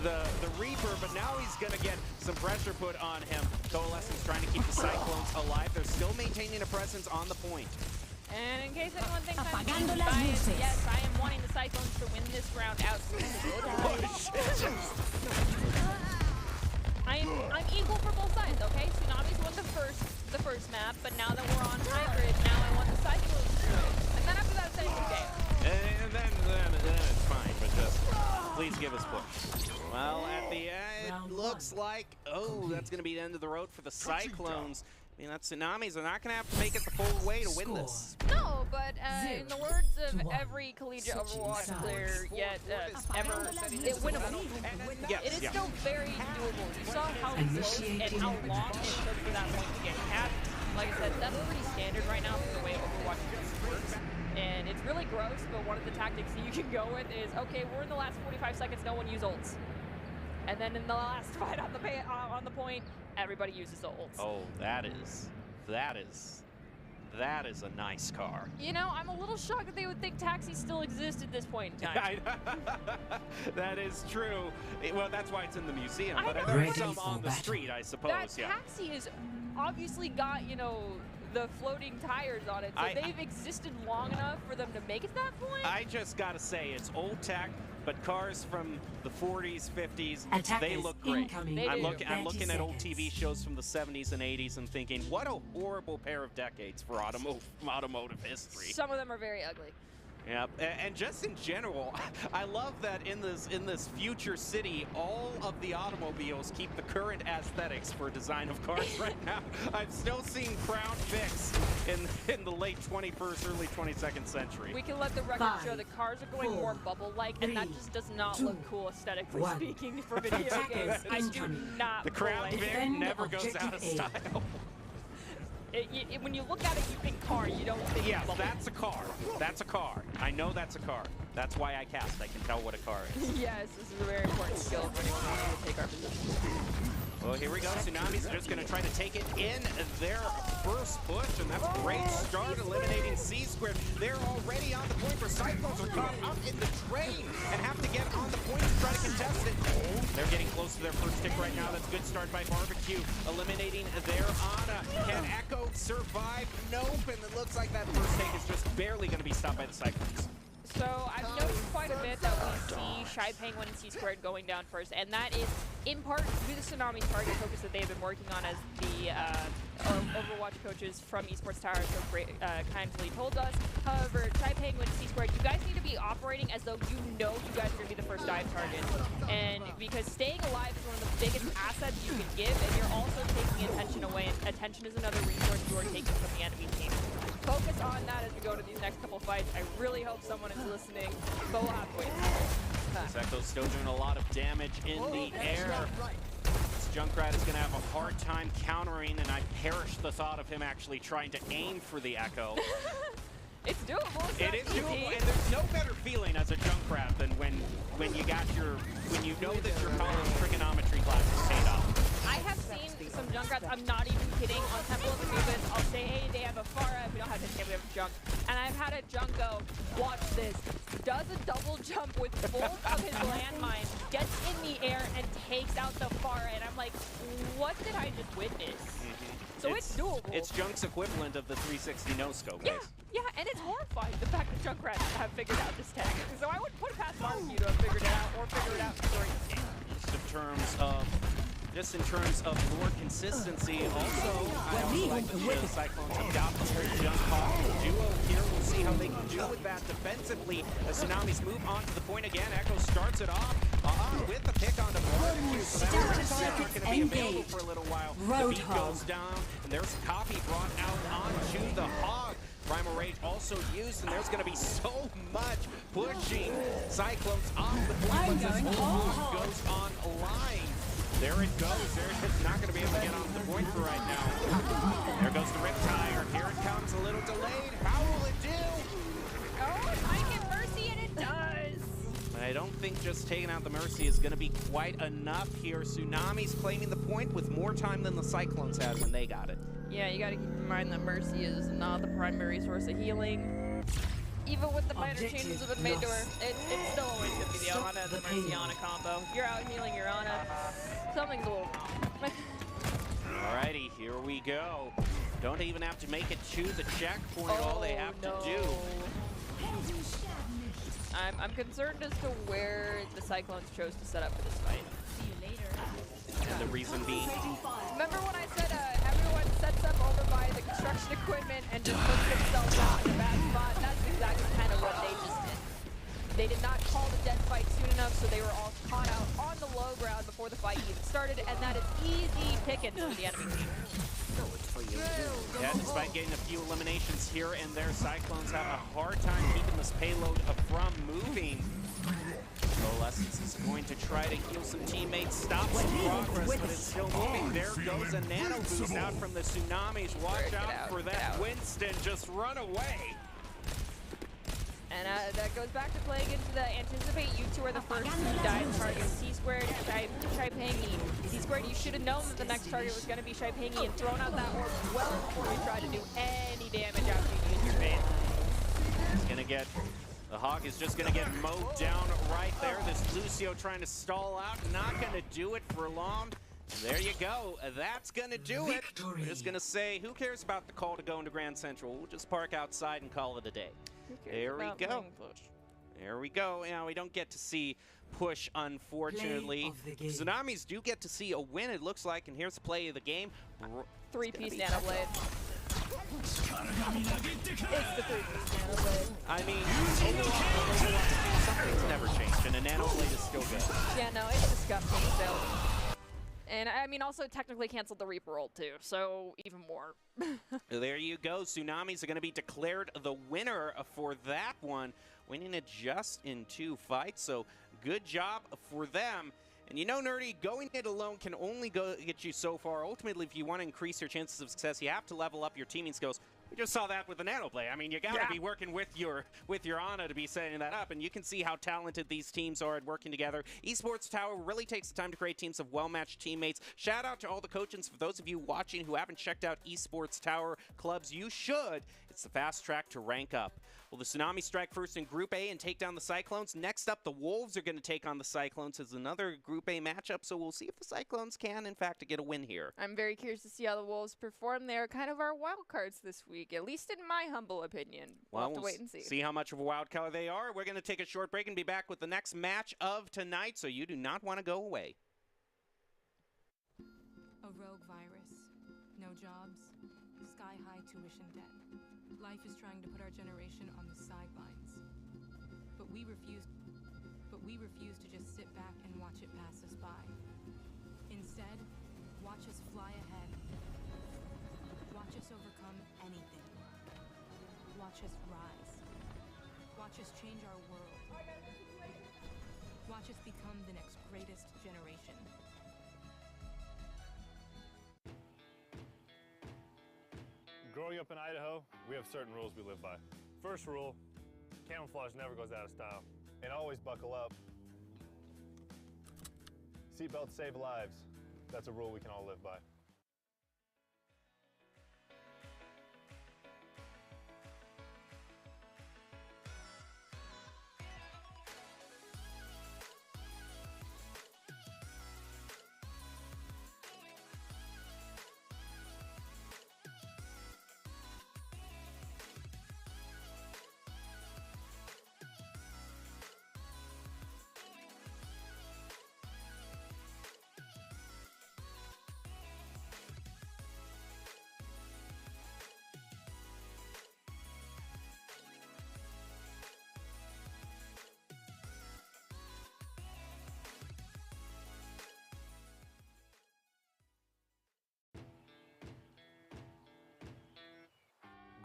the Reaper, but now he's going to get some pressure put on him. Coalescence trying to keep the Cyclones alive. They're still maintaining a presence on the point. And in case anyone thinks I'm being biased, yes, I am wanting the Cyclones to win this round out. I'm equal for both sides, okay? Tsunamis won the first map, but now that we're on hybrid, now I want the Cyclones to do it. And then after that, it's okay. And then it's fine, but just please give us push. Well, at the end, looks like, that's going to be the end of the road for the Cyclones. I mean, that Tsunamis are not going to have to make it the full way to win this. No, but in the words of every collegiate Overwatch player yet ever, it's winnable. It is still very doable. You saw how close and how long it took for that point to get capped. Like I said, that's pretty standard right now for the way Overwatch works. And it's really gross, but one of the tactics that you can go with is, okay, we're in the last 45 seconds, no one use ults. And then in the last fight on the point, everybody uses the ults. Oh, that is a nice car. You know, I'm a little shocked that they would think taxis still exist at this point in time. That is true. Well, that's why it's in the museum, but there are some on the street, I suppose. That taxi has obviously got, you know, the floating tires on it, so they've existed long enough for them to make it to that point. I just gotta say, it's old tech, but cars from the 40s, 50s, they look great. I'm looking at old TV shows from the 70s and 80s and thinking, what a horrible pair of decades for automotive history. Some of them are very ugly. Yeah, and just in general, I love that in this future city, all of the automobiles keep the current aesthetics for design of cars right now. I've still seen Crown Vics in the late 21st, early 22nd century. We can let the record show the cars are going more bubble-like, and that just does not look cool aesthetically speaking for video games. I do not. The Crown Vic never goes out of style. When you look at it, you think car, you don't think bubble. That's a car. That's a car. I know that's a car. That's why I cast. I can tell what a car is. Yes, this is a very important skill for anyone who wants to take our position. Well, here we go. Tsunamis are just going to try to take it in their first push, and that's a great start, eliminating C-Squared. They're already on the point where Cyclones are caught up in the train and have to get on the point to try to contest it. They're getting close to their first tick right now. That's a good start by Barbecue, eliminating their Ana. Can Echo survive? Nope, and it looks like that first take is just barely going to be stopped by the Cyclones. So I've noticed quite a bit that we see Shy Penguin and C-Squared going down first, and that is in part due to Tsunami's target focus that they've been working on, as the Overwatch coaches from Esports Tower so kindly told us. However, Shy Penguin and C-Squared, you guys need to be operating as though you know you guys are going to be the first dive target. And because staying alive is one of the biggest assets you can give, and you're also taking attention away, and attention is another resource you are taking from the enemy team. Focus on that as we go to these next couple fights. I really hope someone is listening. Go halfway. This Echo's still doing a lot of damage in the air. This Junkrat is going to have a hard time countering, and I perish the thought of him actually trying to aim for the Echo. It's doable. It is doable, and there's no better feeling as a Junkrat than when you know that your college trigonometry class is paid off. I have seen some Junkrats, I'm not even kidding, on Temple of Anubis, I'll say, hey, they have a Pharah, we don't have how can we have a junk? And I've had a junk go, watch this, does a double jump with both of his landmines, gets in the air and takes out the far end. I'm like, what did I just witness? So it's doable. It's Junk's equivalent of the 360 no-scope. Yeah, yeah, and it's horrifying, the fact that Junkrat have figured out this tech. So I wouldn't put it past Barbecue to have figured it out or figured it out during this game. Just in terms of lore consistency, also, I also like that the Cyclones have got the whole jump hog duo here. We'll see how they can do with that defensively. The Tsunamis move on to the point again. Echo starts it off with the pick on the Barbecue. So that's not going to be available for a little while. The beat goes down, and there's a copy brought out onto the Hog. Primal Rage also used, and there's going to be so much pushing Cyclones off the point once this whole move goes online. There it goes. They're just not going to be able to get off the point for right now. There goes the Riptire. Here it comes, a little delayed. How will it do? Oh, it might get Mercy, and it does. But I don't think just taking out the Mercy is going to be quite enough here. Tsunami's claiming the point with more time than the Cyclones had when they got it. Yeah, you got to keep in mind that Mercy is not the primary source of healing. Even with the minor changes that have been made to her, it's still always going to be the Ana, the Mercy-Ana combo. If you're out healing your Ana, something's a little wrong. Alrighty, here we go. Don't even have to make it to the checkpoint. All they have to do. I'm concerned as to where the Cyclones chose to set up for this fight. See you later. And the reason being, Remember when I said everyone sets up over by the construction equipment and just puts themselves out in a bad spot? That's exactly kind of what they just did. They did not call the dead fight soon enough, so they were all caught out on the low ground before the fight even started, and that is easy pickings for the enemy team. yeah, despite getting a few eliminations here and there, Cyclones have a hard time keeping this payload from moving. Lessons is going to try to heal some teammates, stop some progress, but it's still moving. There goes a nano boost out from the Tsunamis. Watch out for that. Winston, just run away. And that goes back to playing into the anticipate. You two are the first to die target. C-squared, Shaipangi. C-squared, you should have known that the next target was going to be Shaipangi and thrown out that orb well before you tried to do any damage after you used your base. He's going to get... The Hawk is just going to get mowed down right there. This Lucio trying to stall out, not going to do it for long. There you go. That's going to do it. We're just going to say, who cares about the call to go into Grand Central? We'll just park outside and call it a day. There we go. There we go. Now, we don't get to see push, unfortunately. Tsunamis do get to see a win, it looks like. And here's the play of the game. Three-piece Nano Blade. It's the three-piece Nano Blade. I mean, overall, something's never changed, and a Nano Blade is still good. Yeah, no, it's disgusting still. And I mean, also technically canceled the Reaper ult too, so even more. There you go. Tsunamis are going to be declared the winner for that one, winning it just in 2 fights. So good job for them. And you know, Nerdy, going it alone can only get you so far. Ultimately, if you want to increase your chances of success, you have to level up your teaming skills. We just saw that with the Nano Blade. I mean, you got to be working with your Ana to be setting that up, and you can see how talented these teams are at working together. Esports Tower really takes the time to create teams of well-matched teammates. Shout out to all the coaches. For those of you watching who haven't checked out Esports Tower clubs, you should. It's the fast track to rank up. Well, the Tsunami strike first in Group A and take down the Cyclones. Next up, the Wolves are going to take on the Cyclones as another Group A matchup, so we'll see if the Cyclones can, in fact, get a win here. I'm very curious to see how the Wolves perform. They're kind of our wild cards this week, at least in my humble opinion. We'll have to wait and see. See how much of a wild card they are. We're going to take a short break and be back with the next match of tonight, so you do not want to go away. A rogue virus, no jobs, sky-high tuition debt. Life is trying to put our generation on the sidelines. But we refuse to just sit back and watch it pass us by. Instead, watch us fly ahead. Watch us overcome anything. Watch us rise. Watch us change our world. Watch us become the next greatest generation. Growing up in Idaho, we have certain rules we live by. First rule, camouflage never goes out of style. And always buckle up. Seatbelts save lives. That's a rule we can all live by.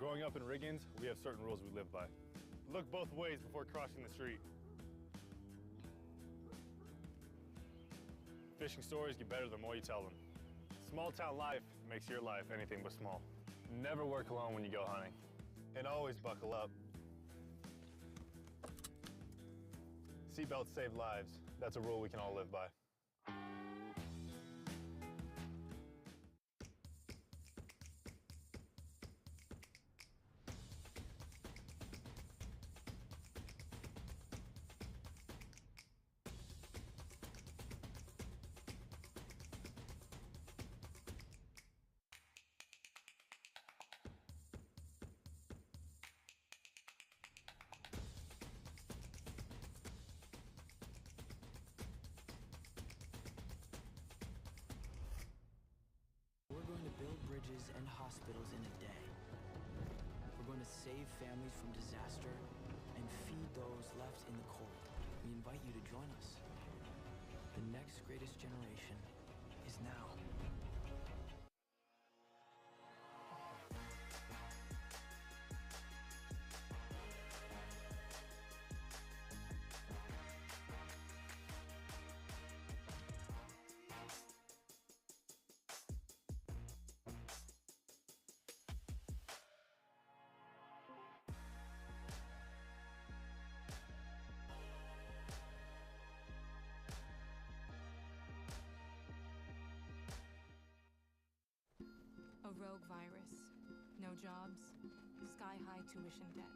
Growing up in Riggins, we have certain rules we live by. Look both ways before crossing the street. Fishing stories get better the more you tell them. Small town life makes your life anything but small. Never work alone when you go hunting. And always buckle up. Seatbelts save lives. That's a rule we can all live by. We're going to build bridges and hospitals in a day. We're going to save families from disaster and feed those left in the cold. We invite you to join us. The next greatest generation is now. A rogue virus. No jobs. Sky-high tuition debt.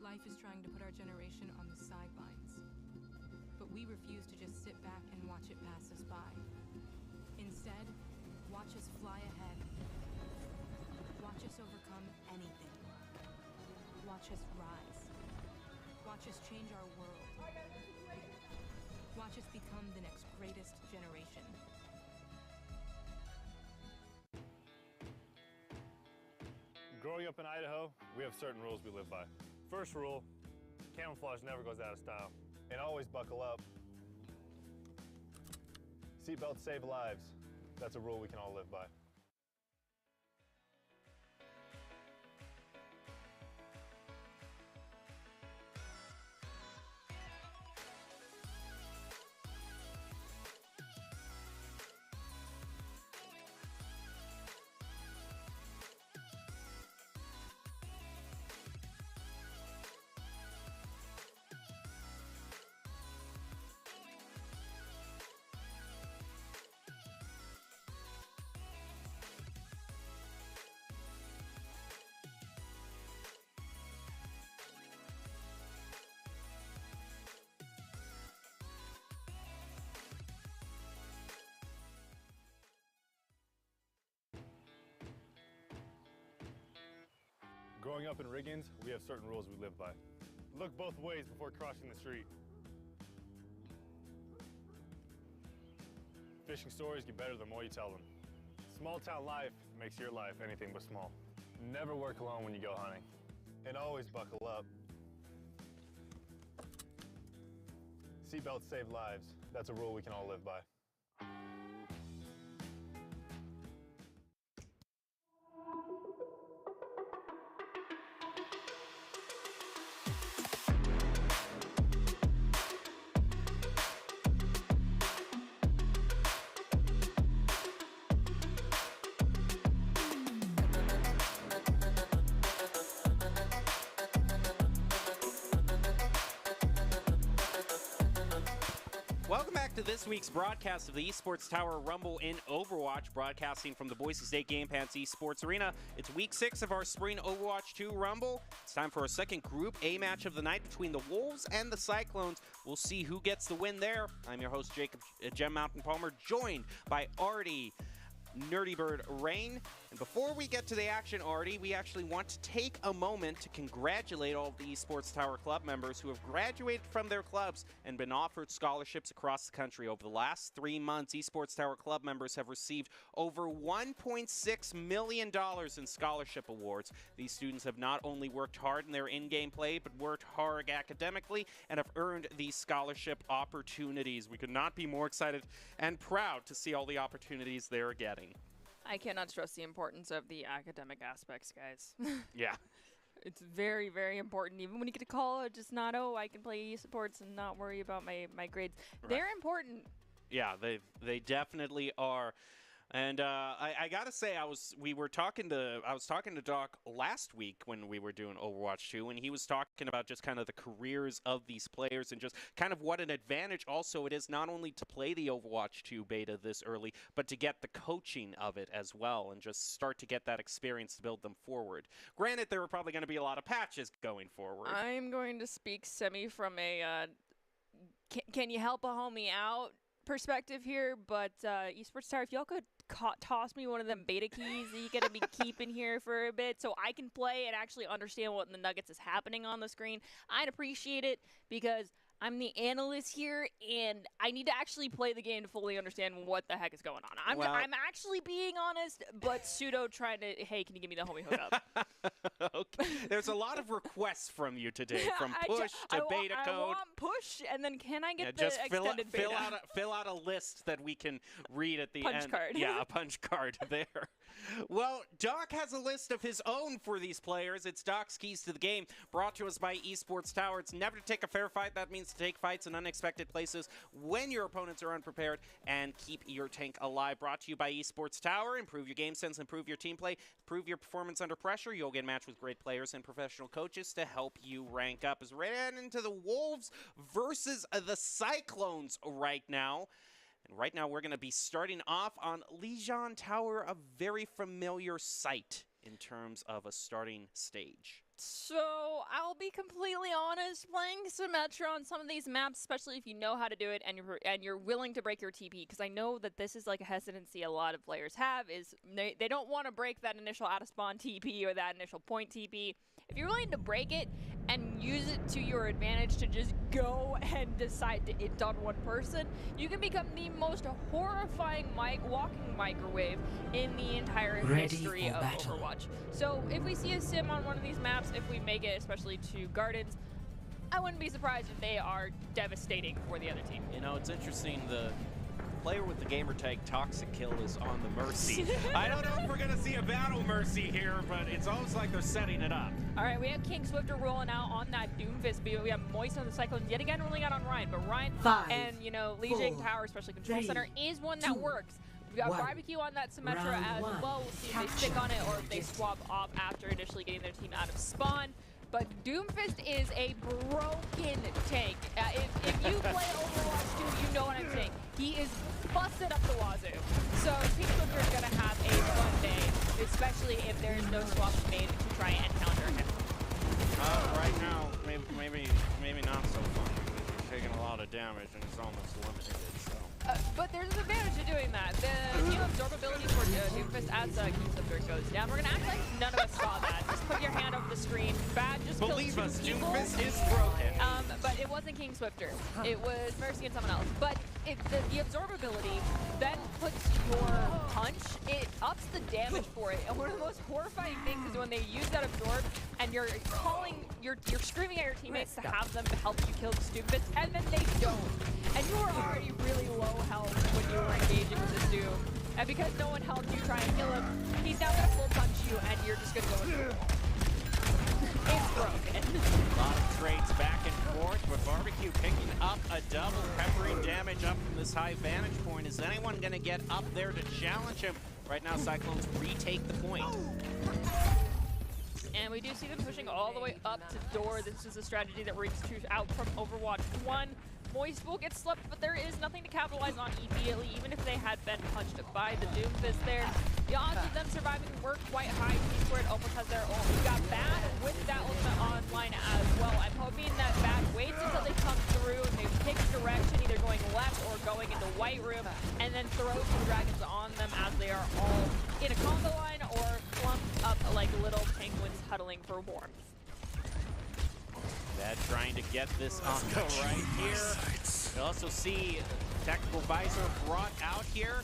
Life is trying to put our generation on the sidelines. But we refuse to just sit back and watch it pass us by. Instead, watch us fly ahead. Watch us overcome anything. Watch us rise. Watch us change our world. Watch us become the next greatest generation. Growing up in Idaho, we have certain rules we live by. First rule, camouflage never goes out of style. And always buckle up. Seatbelts save lives. That's a rule we can all live by. Growing up in Riggins, we have certain rules we live by. Look both ways before crossing the street. Fishing stories get better the more you tell them. Small town life makes your life anything but small. Never work alone when you go hunting. And always buckle up. Seatbelts save lives. That's a rule we can all live by. Welcome back to this week's broadcast of the Esports Tower Rumble in Overwatch, broadcasting from the Boise State Game Pants Esports Arena. It's week 6 of our spring Overwatch 2 Rumble. It's time for our second Group A match of the night between the Wolves and the Cyclones. We'll see who gets the win there. I'm your host, Jacob Gem Mountain Palmer, joined by Artie Nerdy Bird Rain. And before we get to the action, Artie, we actually want to take a moment to congratulate all of the Esports Tower Club members who have graduated from their clubs and been offered scholarships across the country. Over the last 3 months, Esports Tower Club members have received over $1.6 million in scholarship awards. These students have not only worked hard in their in-game play, but worked hard academically and have earned these scholarship opportunities. We could not be more excited and proud to see all the opportunities they're getting. I cannot stress the importance of the academic aspects, guys. Yeah. It's very, very important. Even when you get to college, it's not, oh, I can play esports and not worry about my grades. Right. They're important. Yeah, they definitely are. And I gotta say, I was talking to Doc last week when we were doing Overwatch 2, and he was talking about just kind of the careers of these players and just kind of what an advantage also it is not only to play the Overwatch 2 beta this early, but to get the coaching of it as well and just start to get that experience to build them forward. Granted, there are probably going to be a lot of patches going forward. I'm going to speak semi from a can you help a homie out perspective here, but Esports Tower, if y'all could toss me one of them beta keys that you're going to be keeping here for a bit so I can play and actually understand what in the Nuggets is happening on the screen, I'd appreciate it, because I'm the analyst here, and I need to actually play the game to fully understand what the heck is going on. I'm actually being honest, but pseudo trying to, hey, can you give me the homie hookup? Okay. There's a lot of requests from you today, from push to beta code. I want push, and then can I get the just extended beta? Fill out a list that we can read at the punch end. Card. Yeah, a punch card there. Well, Doc has a list of his own for these players. It's Doc's Keys to the Game, brought to us by Esports Tower. It's never to take a fair fight. That means to take fights in unexpected places when your opponents are unprepared and keep your tank alive. Brought to you by Esports Tower. Improve your game sense, improve your team play, improve your performance under pressure. You'll get matched with great players and professional coaches to help you rank up. As we ran into the Wolves versus the Cyclones right now. And right now we're going to be starting off on Lijiang Tower, a very familiar sight in terms of a starting stage. So, I'll be completely honest, playing Symmetra on some of these maps, especially if you know how to do it and you're willing to break your TP, because I know that this is like a hesitancy a lot of players have, is they don't want to break that initial out-of-spawn TP or that initial point TP. If you're willing to break it and use it to your advantage to just go and decide to int on one person, you can become the most horrifying walking microwave in the entire history of Overwatch. So if we see a sim on one of these maps, if we make it especially to Gardens, I wouldn't be surprised if they are devastating for the other team. You know, it's interesting, the player with the gamer tag Toxic Kill is on the Mercy. I don't know if we're going to see a battle Mercy here, but it's almost like they're setting it up. All right, we have King Swifter rolling out on that Doomfist, but we have Moist on the Cyclones yet again rolling out on Ryan. But Ryan and, you know, Lijiang Tower, especially Control Center, is one that works. We got Barbecue on that Symmetra as well. We'll see if they stick on it or if they swap off after initially getting their team out of spawn. But Doomfist is a broken tank. If you play Overwatch 2, you know what I'm saying. He is busted up the wazoo. So King Swifter is going to have a fun day, especially if there is no swap made to try and counter him. Right now, maybe not so fun. He's taking a lot of damage and he's almost limited. So. But there's an advantage to doing that. The heal absorbability for Doomfist as King Swifter goes down. We're going to act like none of us saw that. Just put your hand over the screen. Bad just believe killed us, two people. Doomfist is broken. But it wasn't King Swifter. It was Mercy and someone else. But the absorbability then puts your punch, it ups the damage for it. And one of the most horrifying things is when they use that absorb and you're screaming at your teammates to have them help you kill the Doomfist, and then they don't. And you were already really low health when you were engaging with this Doom. And because no one helped you try and kill him, he's now gonna full punch you and you're just gonna go into the wall. It's broken. A lot of trades back and forth, but Barbecue picking up a double, peppering damage up from this high vantage point. Is anyone going to get up there to challenge him? Right now, Cyclones retake the point. And we do see them pushing all the way up to door. This is a strategy that rings true out from Overwatch 1. Moist will get slept, but there is nothing to capitalize on immediately, even if they had been punched by the Doomfist there. The odds of them surviving were quite high. T-Squared almost has their ult. We got Bad with that ultimate online as well. I'm hoping that Bad waits until they come through and they pick direction, either going left or going into White Room, and then throws some dragons on them as they are all in a conga line or clumped up like little penguins huddling for warmth. Bad trying to get this on the right here. You also see Tactical Visor brought out here.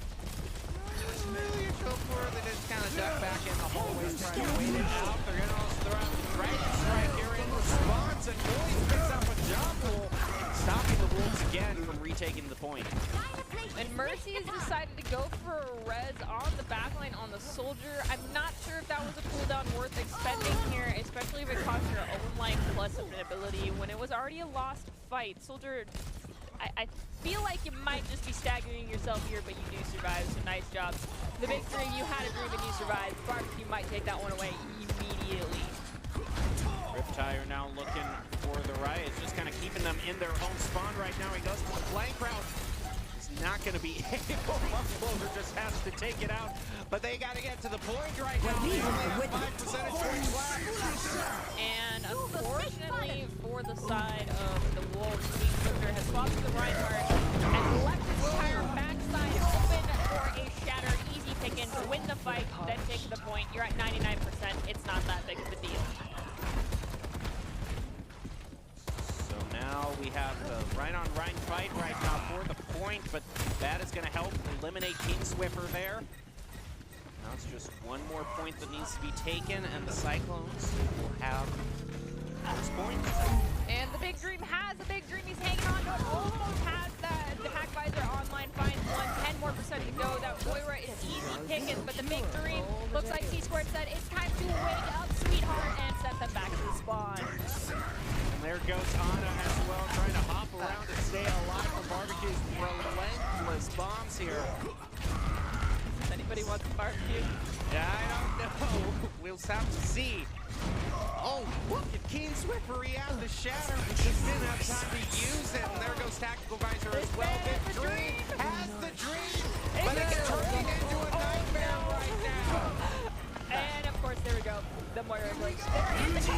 Familiar chauffeur that just kind of duck back in the hallways trying to wait it out. They're going to also throw out the Dragon Strike here in response, and Moist picks up a double, stopping the Wolves again from retaking the point. And Mercy has decided to go for a res on the backline on the Soldier. I'm not sure if that was a cooldown worth expending here, especially if it caught passive ability when it was already a lost fight. Soldier, I feel like you might just be staggering yourself here, but you do survive, so nice job. The big dream, you had a dream and you survived. Barbecue might take that one away immediately. Riptire now looking for the Riots, just kind of keeping them in their own spawn right now. He goes for the flank route. He's not going to be able. Muffler just has to take it out, but they got to get to the point right now. They only have 5 percentage points left. And unfortunately for the side of the Wolves, Team Swifter has swapped to the Reinhardt and left his entire backside open for a Shatter easy pick-in to win the fight, then take the point. You're at 99%. It's not that big of a deal. So now we have the Rhine-on-Rhine fight right now for the point, but that is going to help eliminate King Swiffer there. Now it's just one more point that needs to be taken, and the Cyclones will have this point. And the Big Dream has a Big Dream. He's hanging on to it. Almost has the Hack Visor online finds 10 more percent to go. That Moira is easy pickings, but the Big Dream looks like C-Squared said it's time to wake up, sweetheart, and set them back to the spawn. And there goes Ana as well, trying to hop around and stay alive from Barbecue's relentless bombs here. Does anybody want some barbecue? Yeah, I don't know. We'll have to see. Oh, look at Keen Swiffer. He has the Shatter, but just didn't have time to use it. And there goes Tactical Visor as well. Big Dream has the dream, but it's turning into a nightmare right now. And of course, there we go. The Moira breaks. There is a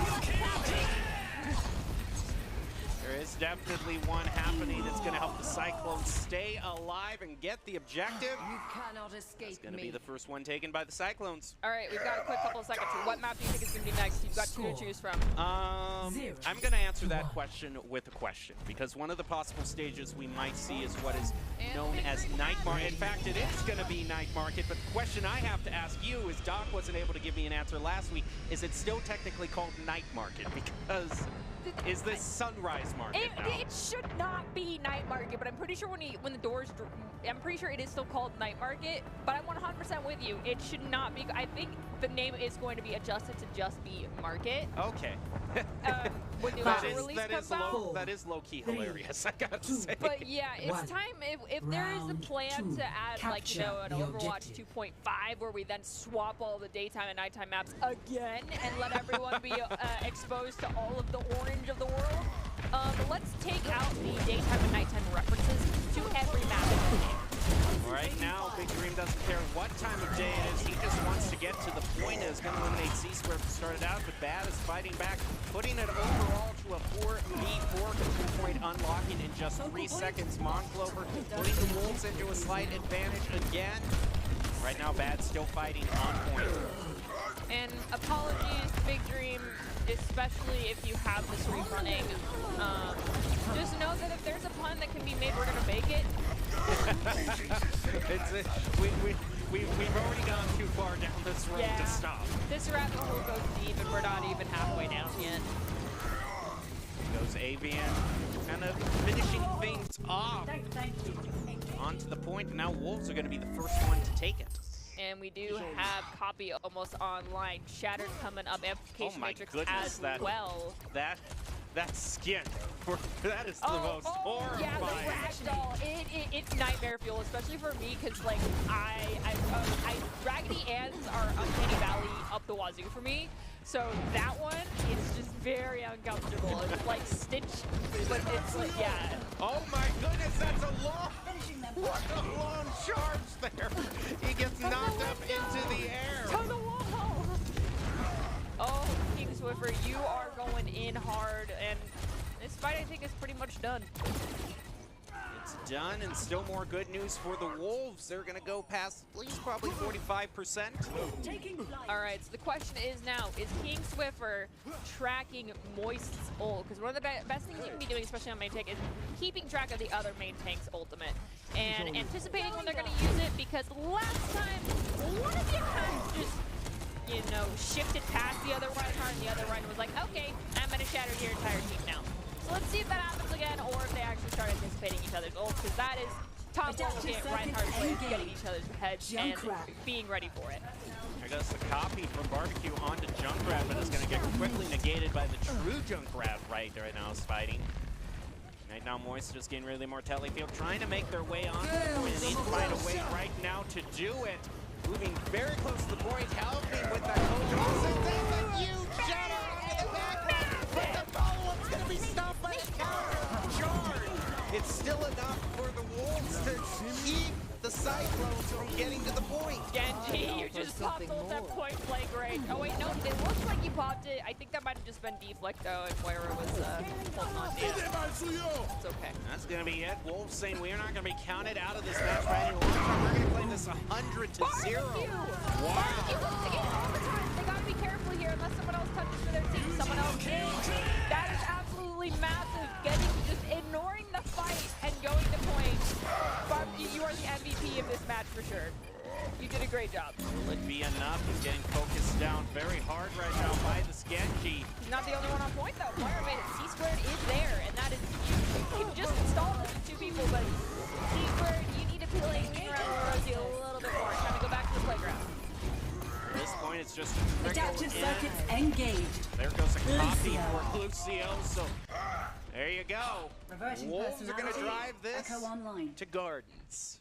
There is definitely one happening that's going to help the Cyclones stay alive and get the objective. You cannot escape It's going to be the first one taken by the Cyclones. All right, we've got a quick couple of seconds. What map do you think is going to be next? You've got two to choose from. I'm going to answer that question with a question, because one of the possible stages we might see is what is known as Night Market. In fact, it is going to be Night Market, but the question I have to ask you is, Doc wasn't able to give me an answer last week, is it still technically called Night Market? Because is this Sunrise Market now? It should not be Night Market, but I'm pretty sure when the doors, I'm pretty sure it is still called Night Market, but I'm 100% with you. It should not be. I think the name is going to be adjusted to just be Market. Okay. When the that official release comes out. That is low-key hilarious, I gotta say. But yeah, it's time, if there is a plan to add, like, you know, an Overwatch 2.5 where we then swap all the daytime and nighttime maps again and let everyone be exposed to all of the orange of the world, let's take out the daytime and nighttime references to every map in the game. Right now, Big Dream doesn't care what time of day it is. He just wants to get to the point. Is going to eliminate C-Square to start it out, but Bad is fighting back, putting it overall to a 4v4 control point, unlocking in just 3 seconds. Monclover putting the Wolves into a slight advantage again. Right now, Bad still fighting on point. And apologies, Big Dream, especially if you have this rerunning. Just know that if there's a pun that can be made, we're going to make it. We've already gone too far down this road to stop. This rabbit hole goes deep, and we're not even halfway down yet. Goes Avian, kind of finishing things off. Onto the point, and now Wolves are going to be the first one to take it. And we do have Copy almost online. Shattered coming up, Amplification Matrix as well. That skin, that is the most horrifying. Yeah, the ragdoll, it's nightmare fuel, especially for me, because like Raggedy Anns are Uncanny Valley up the wazoo for me. So that one is just very uncomfortable. It's like Stitch, but it's like, yeah. Oh my goodness, that's a long, what a long charge there. He gets knocked up into the air. To the wall. Oh, King Swiffer, you are going in hard, and this fight I think is pretty much done. It's done, and still more good news for the Wolves. They're going to go past at least probably 45%. All right, so the question is now, is King Swiffer tracking Moist's ult? Because one of the best things you can be doing, especially on main tank, is keeping track of the other main tank's ultimate and anticipating when they're going to use it, because last time, one of you kind of just, you know, shifted past the other Reinhardt, and the other Reinhardt was like, okay, I'm going to shatter your entire team now. So let's see if that happens again, or if they actually start anticipating each other's ults, because that is top level game, Reinhardt players getting each other's heads and being ready for it. There goes the copy from Barbecue onto Junkrat, but it's going to get quickly negated by the true Junkrat right now is fighting. Right now, Moist just getting really more telefield, trying to make their way on. They need to find a way right now to do it. Moving very close to the point, helping with that that's a huge shot out of the back. But the follow-up's going to be stopped by the counter. Jarred. It's still enough for the Wolves to keep the Cyclones from getting to the point. Genji, you just popped ult at point blank range. Oh wait, no, it looks like you popped it. I think that might have just been deflecto and Moira was holding on to it. It's okay. That's going to be it. Wolves saying we are not going to be counted out of this match by any long time. We're going to play this 100-0. Wow. Barbecue looks to get it all the time. They got to be careful here unless someone else touches for their team. Someone else did. That is absolutely massive. Just ignoring the fight and going to point. Barbecue, you are the MVP of this match for sure. You did a great job. Will it be enough? He's getting focused down very hard right now by the Genji. He's not the only one on point though. Moira made it. C-squared is there, and that is huge. You can just install this with 2 people, but C-squared, you need to play around Rosie a little bit more. Trying to go back to the playground. At this point, it's just a trickle Adaptive in. circuits engaged. There goes a copy for Lucio. So there you go. Reverting Wolves are going to personality. drive this Echo online. to Gardens.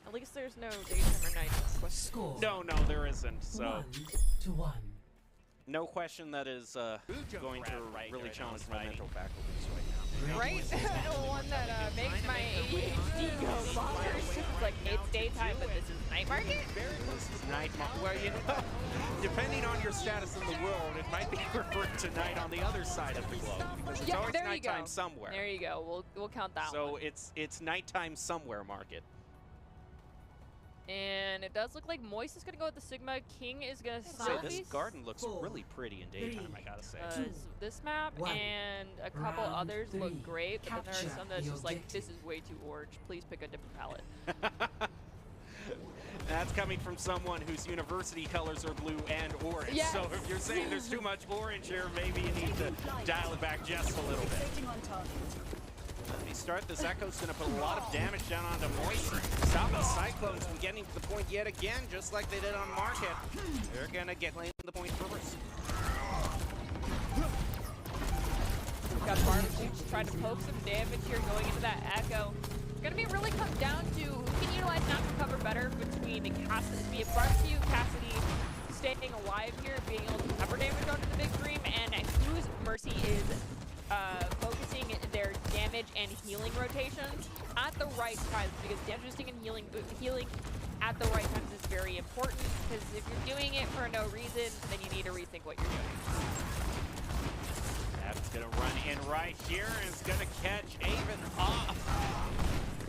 At least there's no daytime or night question. Score. No, there isn't. So 1-1. no question that is going to really challenge my mental faculties right now. Right? The one that makes my ADHD go bonkers. It's like, it's daytime, but this is night market? This is night market. Well, you know, depending on your status in the world, it might be referred to night on the other side of the globe. Because it's always there you nighttime go. somewhere. There you go. We'll count that So one. it's nighttime somewhere market. And it does look like Moist is going to go with the Sigma. King is going to So this selfies. garden looks really pretty in daytime, I gotta say. This map and a couple others look great, but then there are some that's just like, this is way too orange. Please pick a different palette. That's coming from someone whose university colors are blue and orange. Yes. So if you're saying there's too much orange here, maybe you need to dial it back just a little bit. Let me start. This Echo's going to put a lot of damage down onto Moist. Stop the Cyclones from getting to the point yet again, just like they did on Market. They're going to get claim the point first. We've got Barbecue just trying to poke some damage here going into that Echo. It's going to be really come down to who can utilize natural cover better between Cassidy, Barbecue, Cassidy staying alive here, being able to cover damage onto the big Dream, and whose Mercy is focusing their damage and healing rotations at the right times, because damage boosting and healing at the right times is very important, because if you're doing it for no reason, then you need to rethink what you're doing. That's going to run in right here, and it's going to catch Avon off.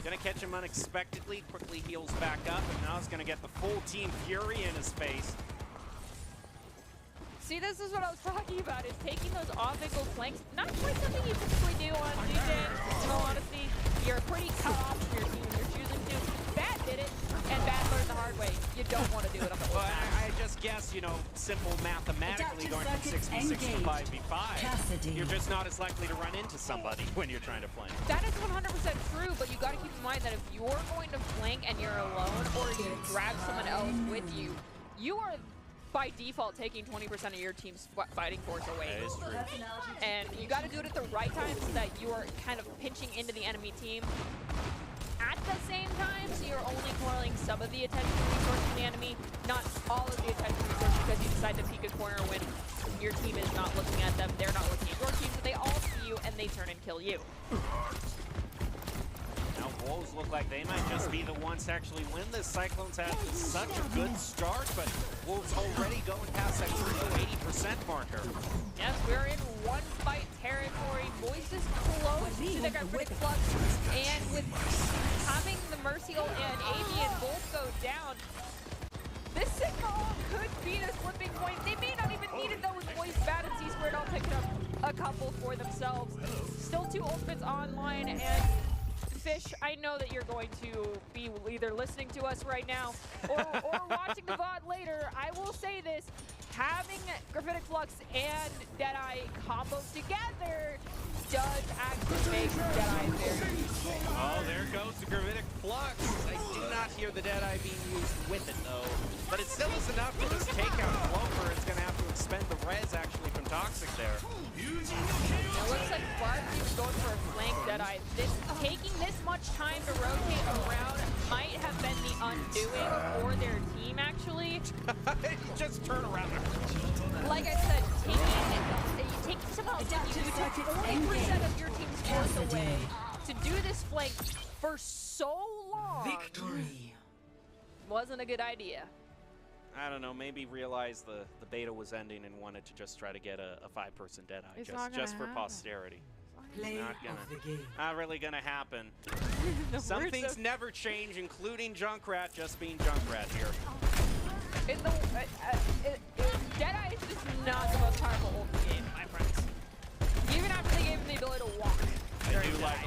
Going to catch him unexpectedly, quickly heals back up, and now it's going to get the full Team Fury in his face. See, this is what I was talking about, is taking those off-angle flanks. Not quite something you typically do on G-Gen, in all honesty. You're pretty cut off from your team when you're choosing to. Bad did it, and Bad learned the hard way. You don't want to do it on the Well, I just guess, you know, simple mathematically going from 6v6 to 5v5, you're just not as likely to run into somebody when you're trying to flank. That is 100% true, but you got to keep in mind that if you're going to flank and you're alone, or you grab someone else with you, you are by default taking 20% of your team's fighting force away. That is true. And you got to do it at the right time so that you are kind of pinching into the enemy team. At the same time, so you're only cornering some of the attention resource from the enemy, not all of the attention resource, because you decide to peek a corner when your team is not looking at them, they're not looking at your team, so they all see you and they turn and kill you. Now Wolves look like they might just be the ones to actually win this. Cyclones had such a good start, but Wolves already going past that crucial 80% marker. Yes, we're in one fight territory. Moist is close to the Gravitic Flux, and with having the Mercy ult and Avian both go down, this Sigma ult could be the flipping point. They may not even need it though, with Moist, Bad, and C-Squared all picking up a couple for themselves. Still 2 ultimates online, and Fish, I know that you're going to be either listening to us right now or watching the VOD later. I will say this, having Graphitic Flux and Deadeye combo together does actually make Deadeye very useful. Oh, there goes the Gravitic Flux. I do not hear the Deadeye being used with it, though. But it still is enough to just take out Clover. It's going to have to expend the res, actually, from Toxic there. It looks like Barkeep's going for a flank Deadeye. Taking this much time to rotate around might have been the undoing for their team, actually. Just turn around. Like I said, taking somehow you took 40% of your team's force away to do this flank for so long. Victory. Wasn't a good idea. I don't know, maybe realized the beta was ending and wanted to just try to get a 5-person Deadeye It's not just for gonna posterity. Play Not of the game. Not really gonna happen. The Some words things of- never change, including Junkrat just being Junkrat here. Deadeye is just not the most powerful ult in the game, my friends. Even after they gave him the ability to walk. I do like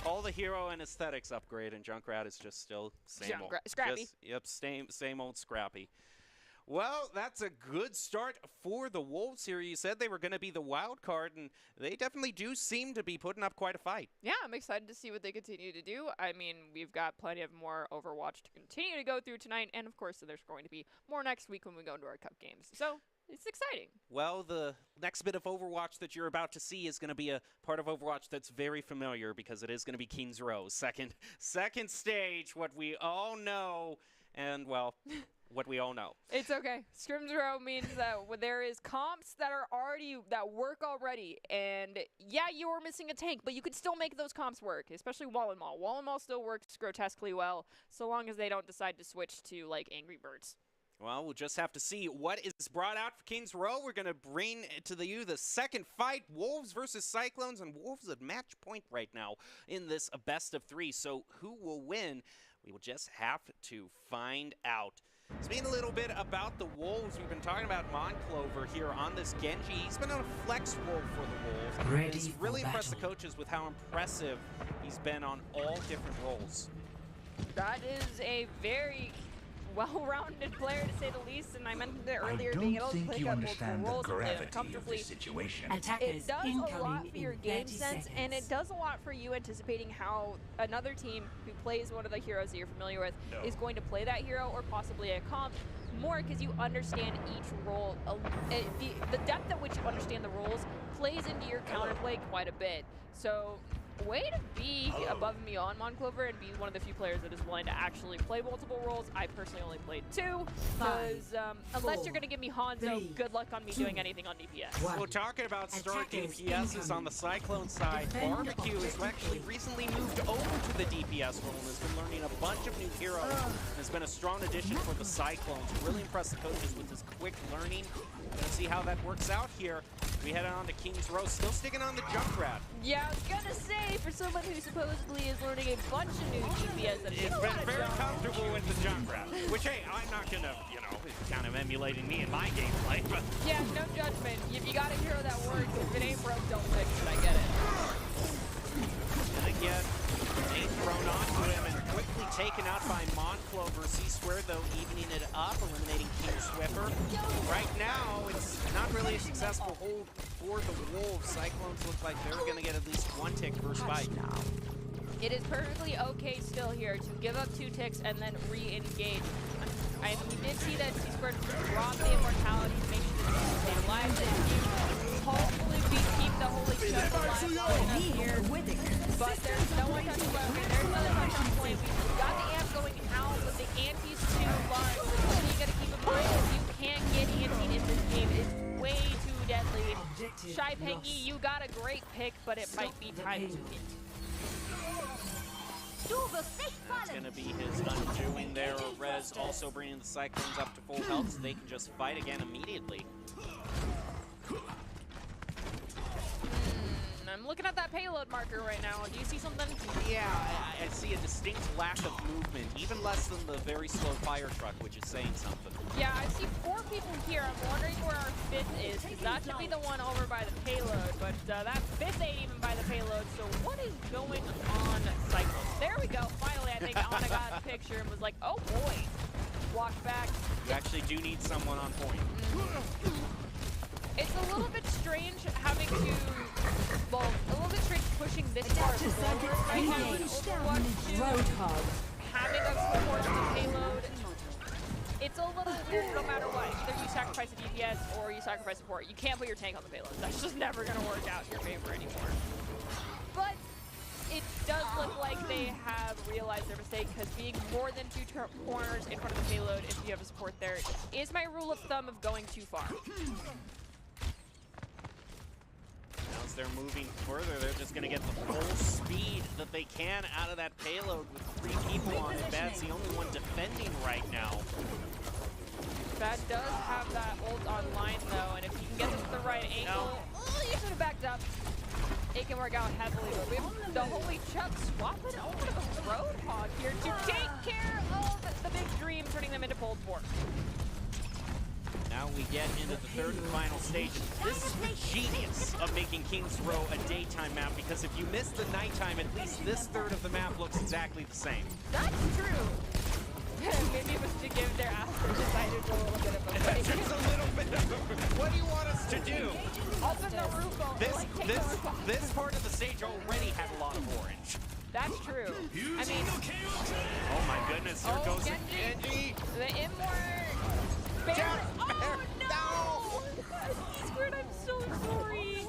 all the hero and aesthetics upgrade, and Junkrat is just still same old. Scrappy. Just, yep, same old Scrappy. Well, that's a good start for the Wolves here. You said they were going to be the wild card, and they definitely do seem to be putting up quite a fight. Yeah, I'm excited to see what they continue to do. I mean, we've got plenty of more Overwatch to continue to go through tonight, and of course, there's going to be more next week when we go into our Cup games. So, it's exciting. Well, the next bit of Overwatch that you're about to see is going to be a part of Overwatch that's very familiar because it is going to be King's Row. Second stage, what we all know, and, well, what we all know. It's okay. Scrims Row means that there is comps that work already, and yeah, you are missing a tank, but you can still make those comps work, especially Wall and Maul. Wall and Maul still works grotesquely well, so long as they don't decide to switch to, like, Angry Birds. Well, we'll just have to see what is brought out for King's Row. We're going to bring to you the second fight, Wolves versus Cyclones, and Wolves at match point right now in this best of 3. So who will win? We will just have to find out. Speaking a little bit about the Wolves, we've been talking about Monclover here on this Genji. He's been on a flex role for the Wolves. Ready He's for really impressed the battle. coaches with how impressive he's been on all different roles. That is a very well-rounded player, to say the least, and I mentioned it earlier, being able to pick up multiple roles and play them comfortably. Attackers It does a lot incoming for your in game 30 sense, and it seconds. does a lot for you anticipating how another team who plays one of the heroes that you're familiar with is going to play that hero, or possibly a comp, more because you understand each role. The depth at which you understand the roles plays into your counterplay quite a bit. So, way to be above and beyond Monclover and be one of the few players that is willing to actually play multiple roles. I personally only played 2, because unless you're going to give me Hanzo, 3, good luck on me doing anything on DPS. Well, talking about star Attackers DPSs on the Cyclone side, Defend Barbecue has actually recently moved over to the DPS role and has been learning a bunch of new heroes and has been a strong addition for the Cyclones. Really impressed the coaches with his quick learning. We'll see how that works out here. We head on to King's Row, still sticking on the Junkrat. Yeah, I was gonna say, for someone who supposedly is learning a bunch of new DPS, that It's been very comfortable with the Junkrat, which, hey, I'm not gonna, it's kind of emulating me in my gameplay, but Yeah, no judgment. If you got a hero that works, if it ain't broke, don't fix it. I get it. gonna get a thrown onto him and quickly taken out by Monclover. C-Squared, though, evening it up, eliminating King Swiffer. Right now, it's not really a successful hold for the Wolves. Cyclones look like they're gonna get at least 1 tick first fight. It is perfectly okay still here to give up 2 ticks and then re-engage. We did see that C-Squared drop the immortality to make sure that he stay alive. Hopefully we keep the Holy Chest alive long enough here. But there's no one touching left. There's another touch on point. We've got the amp going out, but the anti's too large. What you gotta keep in mind is you can't get anti in this game. It's way too deadly. Shy Pengy, you got a great pick, but it might be time to hit. That's going to be his undoing there. Rez also bringing the Cyclones up to full health so they can just fight again immediately. I'm looking at that payload marker right now. Do you see something? Yeah, I see a distinct lack of movement, even less than the very slow fire truck, which is saying something. Yeah, I see 4 people here. I'm wondering where our 5th is, because that should be the one over by the payload, but that 5th ain't even by the payload, so what is going on, Cyclones? There we go. Finally, I think Anna got a picture and was like, oh boy. Walked back. You actually do need someone on point. It's a little bit strange having to, well, a little bit forward right now in Overwatch 2. Having a support the payload, it's a little weird no matter what. Either you sacrifice a DPS or you sacrifice support. You can't put your tank on the payload. That's just never going to work out in your favor anymore. But it does look like they have realized their mistake, because being more than 2 corners in front of the payload, if you have a support there, is my rule of thumb of going too far. As they're moving further, they're just going to get the full speed that they can out of that payload with 3 people on it. Bad's the only one defending right now. Bad does have that ult online though, and if you can get them to the right angle, you should have backed up. It can work out heavily, but we have the Holy Chuck swapping over to the Roadhog here to take care of the big dream, turning them into pulled pork. Now we get into the 3rd and final stage. This is the genius of making Kings Row a daytime map, because if you miss the nighttime, at least this third of the map looks exactly the same. That's true. Maybe it was to give their after-decided a little bit of a break. Just a little bit of a, what do you want us to do? Open the roof over, This part of the stage already had a lot of orange. That's true. I mean, oh my goodness, here goes Genji. The inward. Oh no! Squared, I'm so sorry.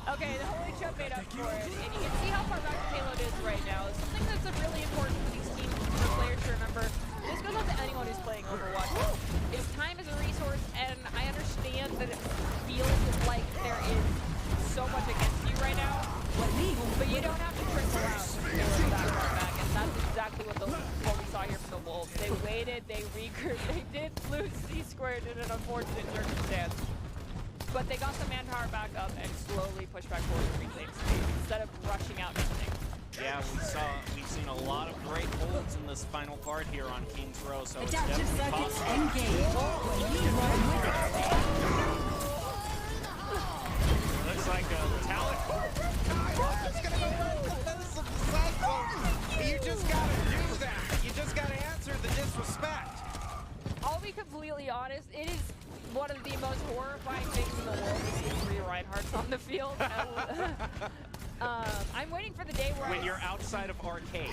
Okay, the Holy Chuck made up for it, and you can see how far back the payload is right now. Something that's really important for these teams, for players to remember. This goes out to anyone who's playing Overwatch. Is time is a resource, and I understand that it feels like there is so much against you right now, but you don't have to trickle out that far back, and that's exactly what we saw here from the Wolves. They waited, they regrouped, they did lose C-squared in an unfortunate circumstance, but they got the manpower back up and slowly pushed back forward to reclaim space instead of rushing out everything. Yeah, we've seen a lot of great holds in this final part here on Kings Row, so it's Adaptive definitely circuits possible. engaged. Looks like a talent. It's gonna go right to the middle of the cycle. You just gotta do that. You just gotta answer the disrespect. I'll be completely honest, it is one of the most horrifying things in the world to see 3 Reinhardts on the field. I'm waiting for the day where when you're outside of arcade.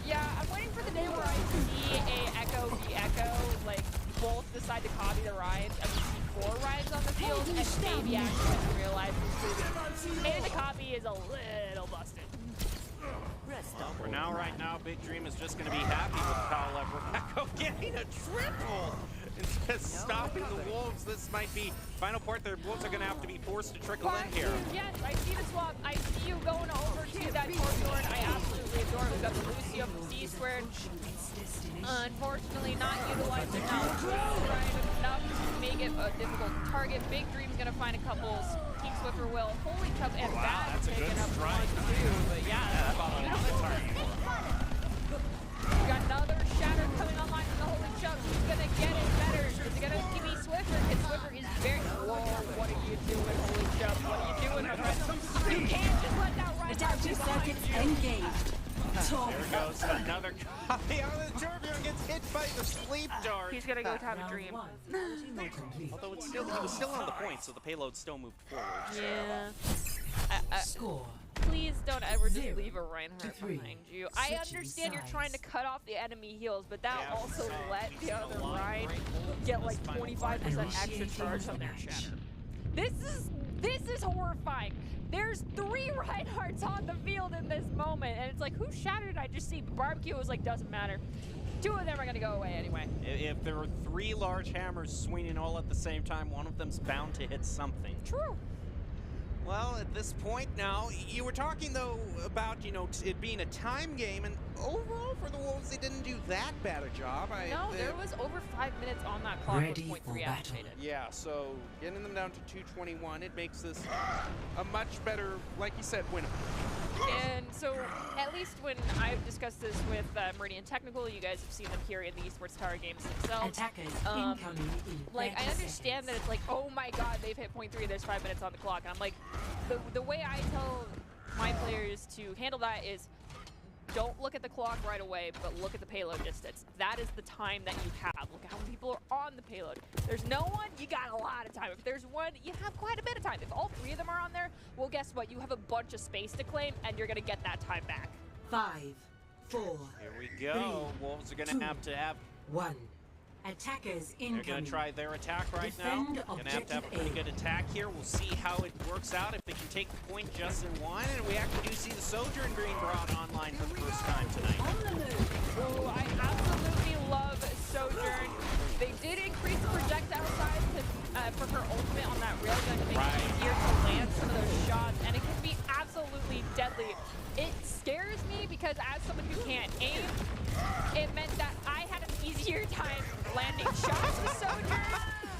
Yeah, I'm waiting for the day where I see a Echo v Echo, like, both decide to copy the rides, and we see 4 rides on the field, and maybe actually realize maybe the copy is a little busted. Well, for now, right now, Big Dream is just going to be happy with Kyle Echo getting a triple. Instead of stopping the Wolves, this might be final part. The Wolves are going to have to be forced to trickle in here. Yes, I see the swap. I see you going over to that Torbjorn. I absolutely adore it. We've got the Lucio from C-squared. Unfortunately, not utilizing enough to make it a difficult target. Big Dream's going to find a couple. King Swiffer will. Holy Cup and Bad that's a taking good up strike. 1, 2. But yeah, that's we got another shatter coming online from the Holy Chuck. He's gonna get it better. Is it gonna be Swiffer? And Swiffer is very. Whoa, what are you doing, Holy Chuck? What are you doing, my friend? You can't just let that right Adaptive circuits engaged. There goes another copy. The Torbjorn gets hit by the sleep dart. He's gonna go have a dream. Although he was still on the point, so the payload still moved forward. Yeah. Score. Please don't ever just 0 leave a Reinhardt to 3. behind you. I Switching understand you're sides. trying to cut off the enemy heals, but that Yeah, also let we've the seen a other lot of Rhine great holds get in like this final 25% part. extra Initiating charge on their match. shatter. This is horrifying. There's 3 Reinhardts on the field in this moment, and it's like, who shattered? I just see barbecue was like, doesn't matter. 2 of them are gonna go away anyway. If there are 3 large hammers swinging all at the same time, one of them's bound to hit something. True. Well, at this point now, you were talking though about, it being a time game, and overall for the Wolves, they didn't do that bad a job. No, there was over 5 minutes on that clock Ready with for 0.3 battle. activated. Yeah, so getting them down to 221, it makes this a much better, like you said, winnable. And so, at least when I've discussed this with Meridian Technical, you guys have seen them here in the Esports Tower games themselves. Attackers incoming in Like, I 30 understand that it's like, oh my god, they've hit 0.3, there's 5 minutes on the clock. And I'm like, the way I tell my players to handle that is, don't look at the clock right away, but look at the payload distance. That is the time that you have. Look at how many people are on the payload. If there's no one, you got a lot of time. If there's one, you have quite a bit of time. If all 3 of them are on there, well, guess what? You have a bunch of space to claim, and you're gonna get that time back. 5, 4, Here we go. Wolves are going to have 1. Attackers They're incoming. going to try their attack right Defend now. Going to have a objective pretty A. good attack here. We'll see how it works out, if they can take the point just in one. And we actually do see the Sojourn being brought online for the first time tonight. Oh, I absolutely love Sojourn. They did increase the projectile size for her ultimate on that railgun to make it easier to land some of those shots, and it can be absolutely deadly. It scares me because as someone who can't aim, it meant that I had an easier time landing shots with Sojourn,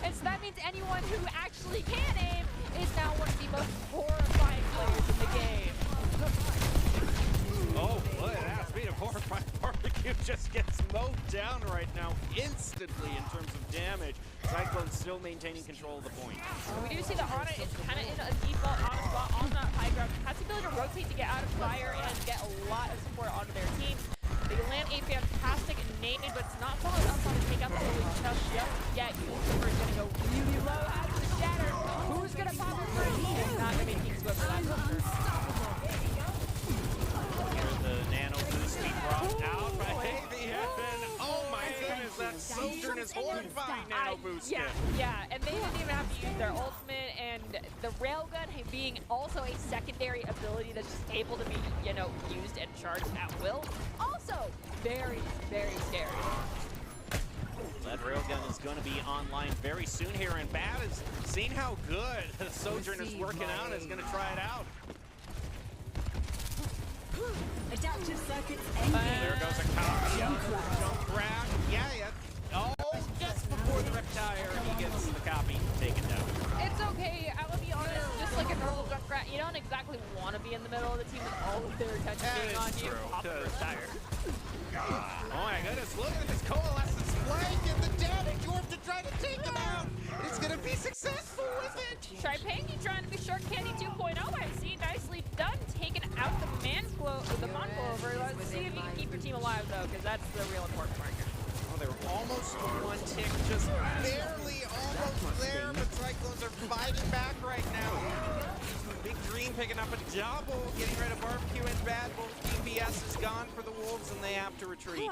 and so that means anyone who actually can aim is now one of the most horrifying players in the game. Oh, look at that. Speed of horrifying barbecue just gets mowed down right now instantly in terms of damage. Cyclone still maintaining control of the point. We do see that Ana is kind of in a default Ana spot on that high ground. Has the ability to rotate to get out of fire and get a lot of support onto their team. They land a fantastic nade, but it's not followed up on to take out the early touch just yet. Swiffer is going to go really low out of the shatter. Who's going to pop it first? It's not going to be King Swiffer, that's for sure. Here the nano boost being brought out by Havy, and then, oh my goodness, that Sojourn is horrifying nano boost. Yeah, and they didn't even have to use their ultimate, and the railgun being also a secondary ability that's just able to be, you know, used and charged at will. Also, very, very scary. That railgun is going to be online very soon here, and Bad has seen how good the Sojourn is working out and is going to try it out. Adaptive circuits There engaged. goes a copy. Jump grab. Yeah. Oh, just before the Reptire, he gets the copy taken down. It's okay, I will be honest, just like a normal Junkrat, you don't exactly want to be in the middle of the team with all of their attention being on you. Pop the Reptire. Oh my goodness, look at this coalescence flank and the damage. Yorp to try to take him out. He's going to be successful with it. Tripangi trying to be Shark Candy 2.0, I see. Nicely done, taking out the Monclover. Let's see if you can keep your team alive, though, because that's the real important part here. Oh, they were almost one tick, just barely almost there, but Cyclones are fighting back right now. Big Dream picking up a double, getting rid of Barbecue and Bad. Both DPS is gone for the Wolves, and they have to retreat.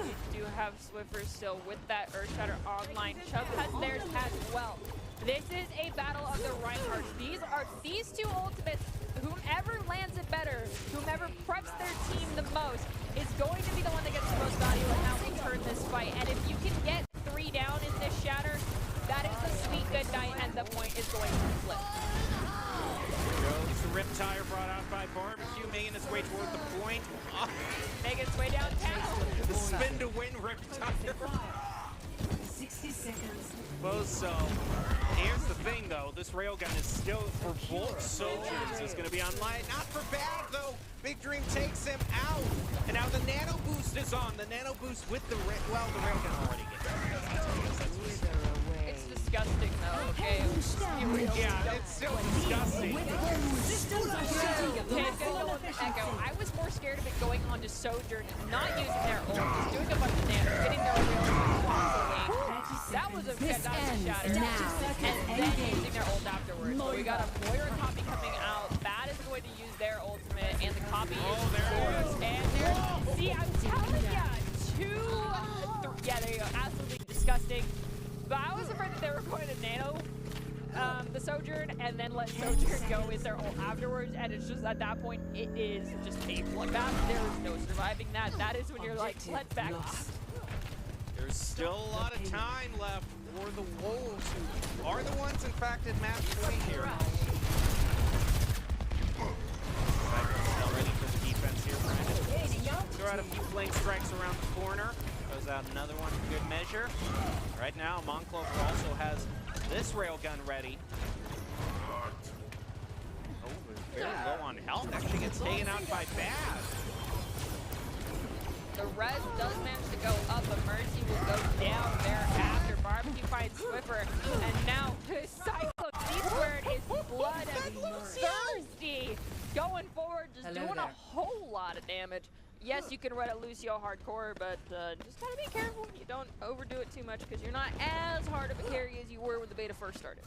We do have Swiffer still with that Earthshatter online. Chubb has theirs as well. This is a battle of the Reinhardts. These two ultimates, whomever lands it better, whomever preps their team the most, is going to be the one that gets the most value and how we turn this fight. And if you can get 3 down in this shatter, that is the sweet good night, and the point is going to flip. Goes the Riptire brought out by Barbecue, making its way toward the point. Oh, Making its way downtown. the spin to win Riptire. 60 seconds. Well, so here's the thing, though. This railgun is still for both Sojourns. Is going to be online. Not for Bad, though. Big Dream takes him out. And now the nano boost is on. The nano boost with the railgun already gets it. It's disgusting, though, okay? Let's just be real. Yeah, it's still disgusting. Okay, good going with Echo. I was more scared of it going on to Sojourn, not using their ult, just doing a bunch of damage, getting their railgun away. That was a fantastic shatter. And then using their ult afterwards. So we got a Moira copy coming out. Bad is going to use their ultimate, and the copy is forced. And there's, see, I'm telling ya, yeah, there you go. Absolutely disgusting. But I was afraid that they were going to nano the Sojourn and then let Sojourn go with their ult afterwards, and it's just at that point it is just a bloodbath. There is no surviving that. That is when you're like, let's back off. There's still a lot of time left for the Wolves, who are the ones, in fact, at match point here. Now ready for the defense here, Brandon. Throw out a few flank strikes around the corner. Goes out another one for good measure. Right now, Monclover also has this railgun ready. Oh, very low on health. Actually gets taken out by Bad. The res does manage to go up, but Mercy will go down there after Barbecue finds Swiffer. And now the Cyclone C-squared is blood and thirsty. Going forward, just doing a whole lot of damage. Yes, you can run at Lucio hardcore, but just gotta be careful. You don't overdo it too much because you're not as hard of a carry as you were when the beta first started.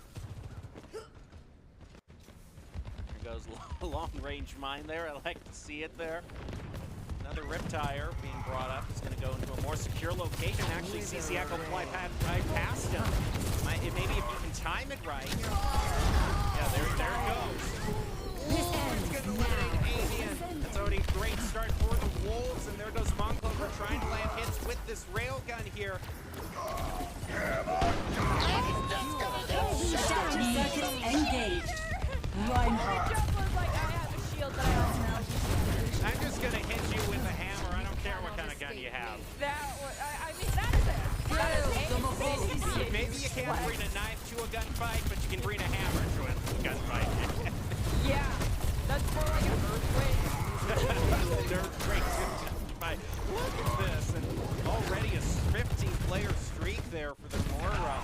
goes long-range mine there. I like to see it there. Another Riptire being brought up. He's going to go into a more secure location. Actually, CC Echo fly right past him. Maybe if you can time it right. Yeah, there it goes. He's going to eliminate Avian. That's already a great start for the Wolves. And there goes Monclover trying to land hits with this railgun here. Engaged. Reinhardt. I'm just going to hit you with a hammer. I don't care what kind of gun you have. I mean, that is it. That is Maybe you can't bring a knife to a gunfight, but you can bring a hammer to a gunfight. Yeah, that's more like an earthquake. An earthquake to a gunfight. Look at this. And already a 15-player streak there for the Mora.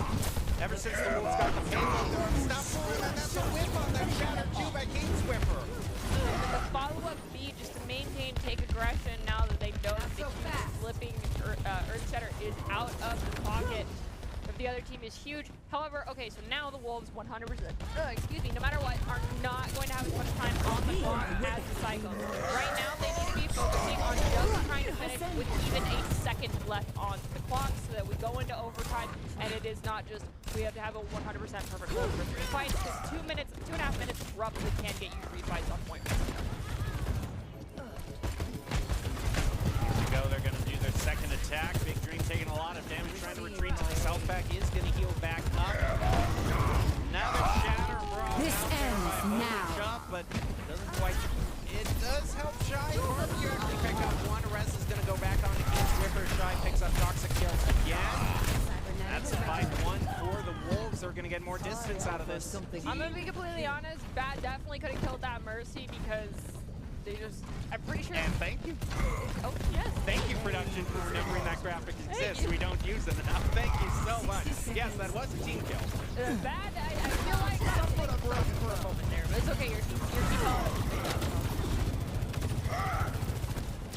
Ever since the Wolves got the payload, they're unstoppable. And that's a whip on that Shatter 2 by King Swiffer. The follow-up B just to maintain take aggression now that they know that they keep slipping. Earthshatter is out of the pocket of the other team is huge. However, okay, so now the Wolves 100%, excuse me, no matter what, are not going to have as much time on the clock as the Cyclones. Right now, they need to be focusing on just trying to finish with even a second left on the clock so that we go into overtime and it is not just we have to have a 100% perfect roll for 3 fights because 2.5 minutes roughly can get you 3 fights on point. Go, they're going to do their second attack. Big Dream taking a lot of damage, trying to retreat to the south back. Is going to heal back up. Another Shatter brought This ends now. Shot, but it doesn't quite. It does help Shy. Barbecue actually pick up one. Rez is going to go back on to King Swiffer. Shy picks up Toxic Kill again. That's a 5-1 for the Wolves. They're going to get more distance out of this. I'm going to be completely honest. Bat definitely could have killed that Mercy because they just, I'm pretty sure. And thank you. Oh, yes. Thank you, production, for remembering that graphic exists. We don't use it enough. Thank you so much. Yes, that was a team kill. Bad, I feel like something broke for a moment there, but it's okay. Your team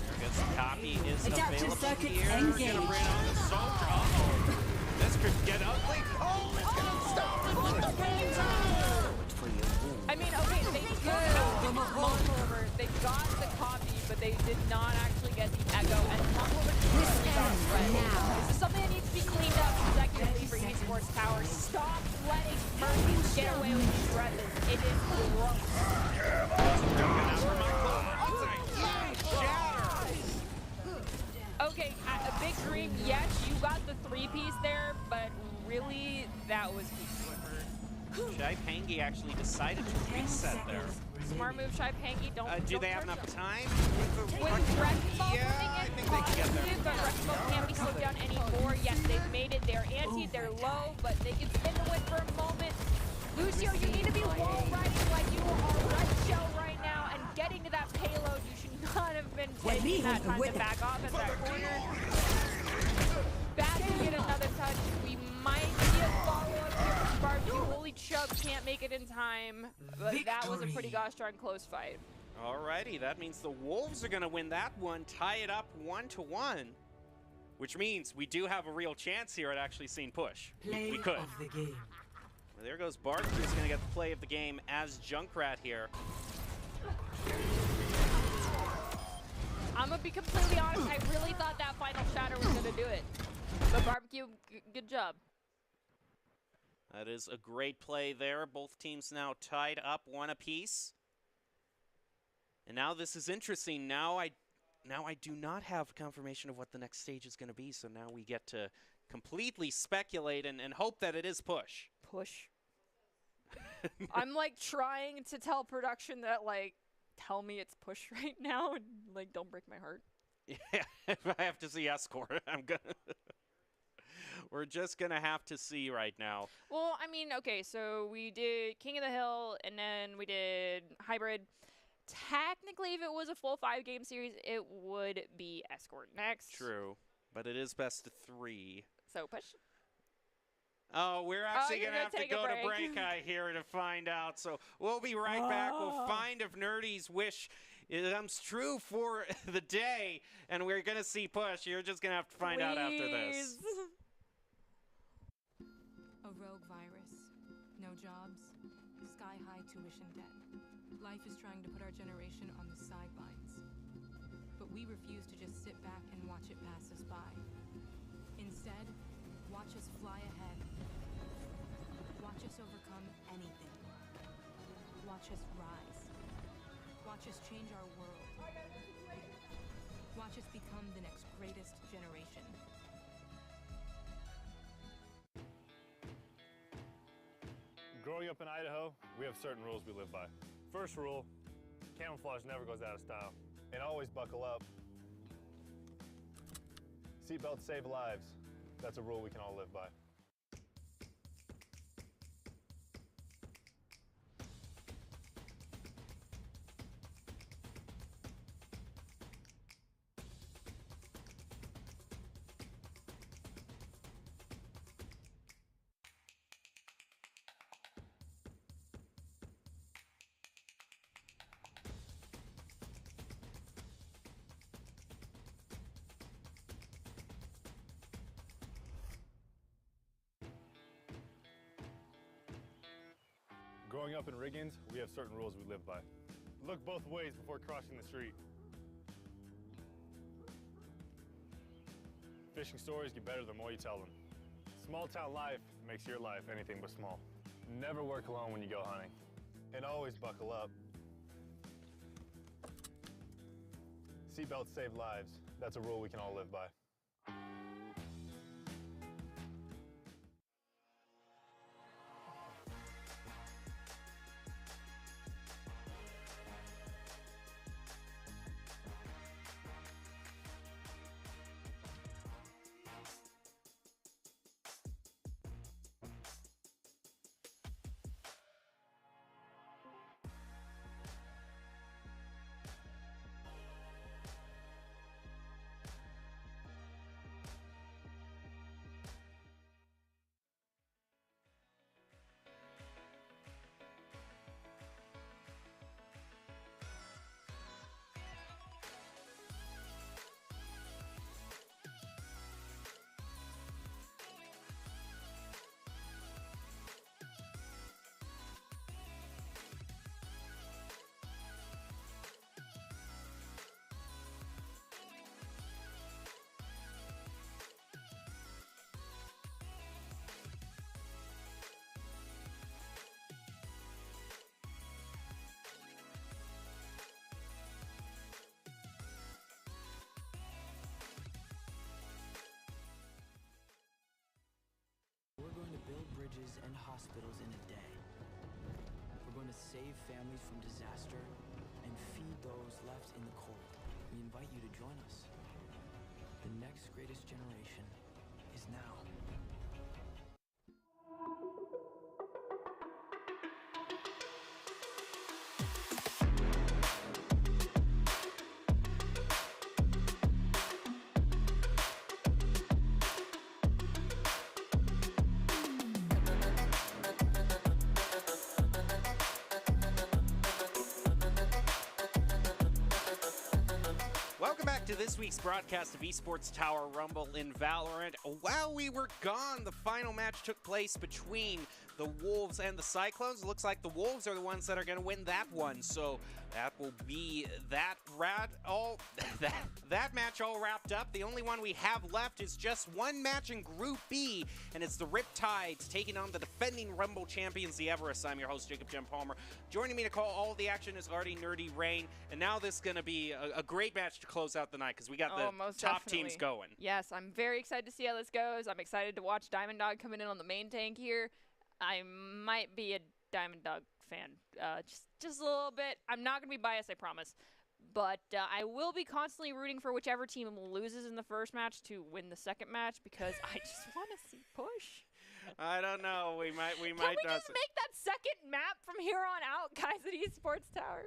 There goes the copy is Adaptive available circuits here. We're engaged. going to bring on the soldier. Uh-oh. This could get ugly. Oh, it's going to stop it. I mean, okay, they got the copy, but they did not actually get the echo, and this is something that needs to be cleaned up consecutively for Esports Tower. Stop letting Mercy get away with these reses. It is gross. Okay, a Big Dream, yes, you got the 3-piece there, but really, that was King Swiffer. Shy Pangy actually decided to reset there. Smart move, Shy Pangy. Do they have enough time? With Wrecking Ball Yeah, I think they can get there. but Wrecking Ball can't be slowed down anymore. Yes, they've made it. They're anti, they're low, but they can spin the win for a moment. Lucio, you need to be wall riding like you are Red Shell right now, and getting to that payload. You should not have been taking that time to back off at that corner. Bad to get another touch. We might see a follow-up here from Barbecue. Holy Chub can't make it in time, but that was a pretty gosh darn close fight. Alrighty, that means the Wolves are going to win that one, tie it up 1-1, which means we do have a real chance here at actually seeing push. We could. Of the game. Well, there goes Barbecue, who's going to get the play of the game as Junkrat here. I'm gonna be completely honest, I really thought that final Shatter was gonna do it. But Barbecue, good job. That is a great play there. Both teams now tied up 1 apiece. And now this is interesting. Now I do not have confirmation of what the next stage is gonna be, so now we get to completely speculate and hope that it is push. Push. I'm like trying to tell production that like, tell me it's push right now and like don't break my heart. Yeah, if I have to see Escort, I'm gonna we're just gonna have to see right now. Well, I mean, okay, so we did King of the Hill and then we did Hybrid. Technically, if it was a full 5-game series, it would be Escort next. True, but it is best of 3. So push. Oh, we're actually you're going to have to take a go to break. break, I hear, to find out. So we'll be right back. We'll find if Nerdy's wish comes true for the day, and we're going to see push. You're just going to have to find out after this. A rogue virus. No jobs. Sky-high tuition debt. Life trying to put our generation on the sidelines. But we refuse to just sit back and watch it pass us by. Instead, watch us fly ahead. Watch us overcome anything. Watch us rise. Watch us change our world. Watch us become the next greatest generation. Growing up in Idaho, we have certain rules we live by. First rule, camouflage never goes out of style. And always buckle up. Seatbelts save lives. That's a rule we can all live by. Growing up in Riggins, we have certain rules we live by. Look both ways before crossing the street. Fishing stories get better the more you tell them. Small town life makes your life anything but small. Never work alone when you go hunting. And always buckle up. Seatbelts save lives. That's a rule we can all live by. We're going to build bridges and hospitals in a day. We're going to save families from disaster and feed those left in the cold. We invite you to join us. The next greatest generation is now. Welcome back to this week's broadcast of Esports Tower Rumble in Valorant. While we were gone, the final match took place between the Wolves and the Cyclones. It looks like the Wolves are the ones that are going to win that one, so that will be that match all wrapped up. The only one we have left is just one match in Group B, and it's the Riptides taking on the defending Rumble champions, the Everest. I'm your host, Jacob Jem Palmer. Joining me to call all of the action is Artie Nerdy Rain, and now this is going to be a great match to close out the night because we got the most top definitely. teams going. Yes, I'm very excited to see how this goes. I'm excited to watch Diamond Dog coming in on the main tank here. I might be a Diamond Dog fan, just a little bit. I'm not going to be biased, I promise. But I will be constantly rooting for whichever team loses in the first match to win the second match because I just want to see push. I don't know. We might. Can we just make that second map from here on out, guys, at Esports Tower?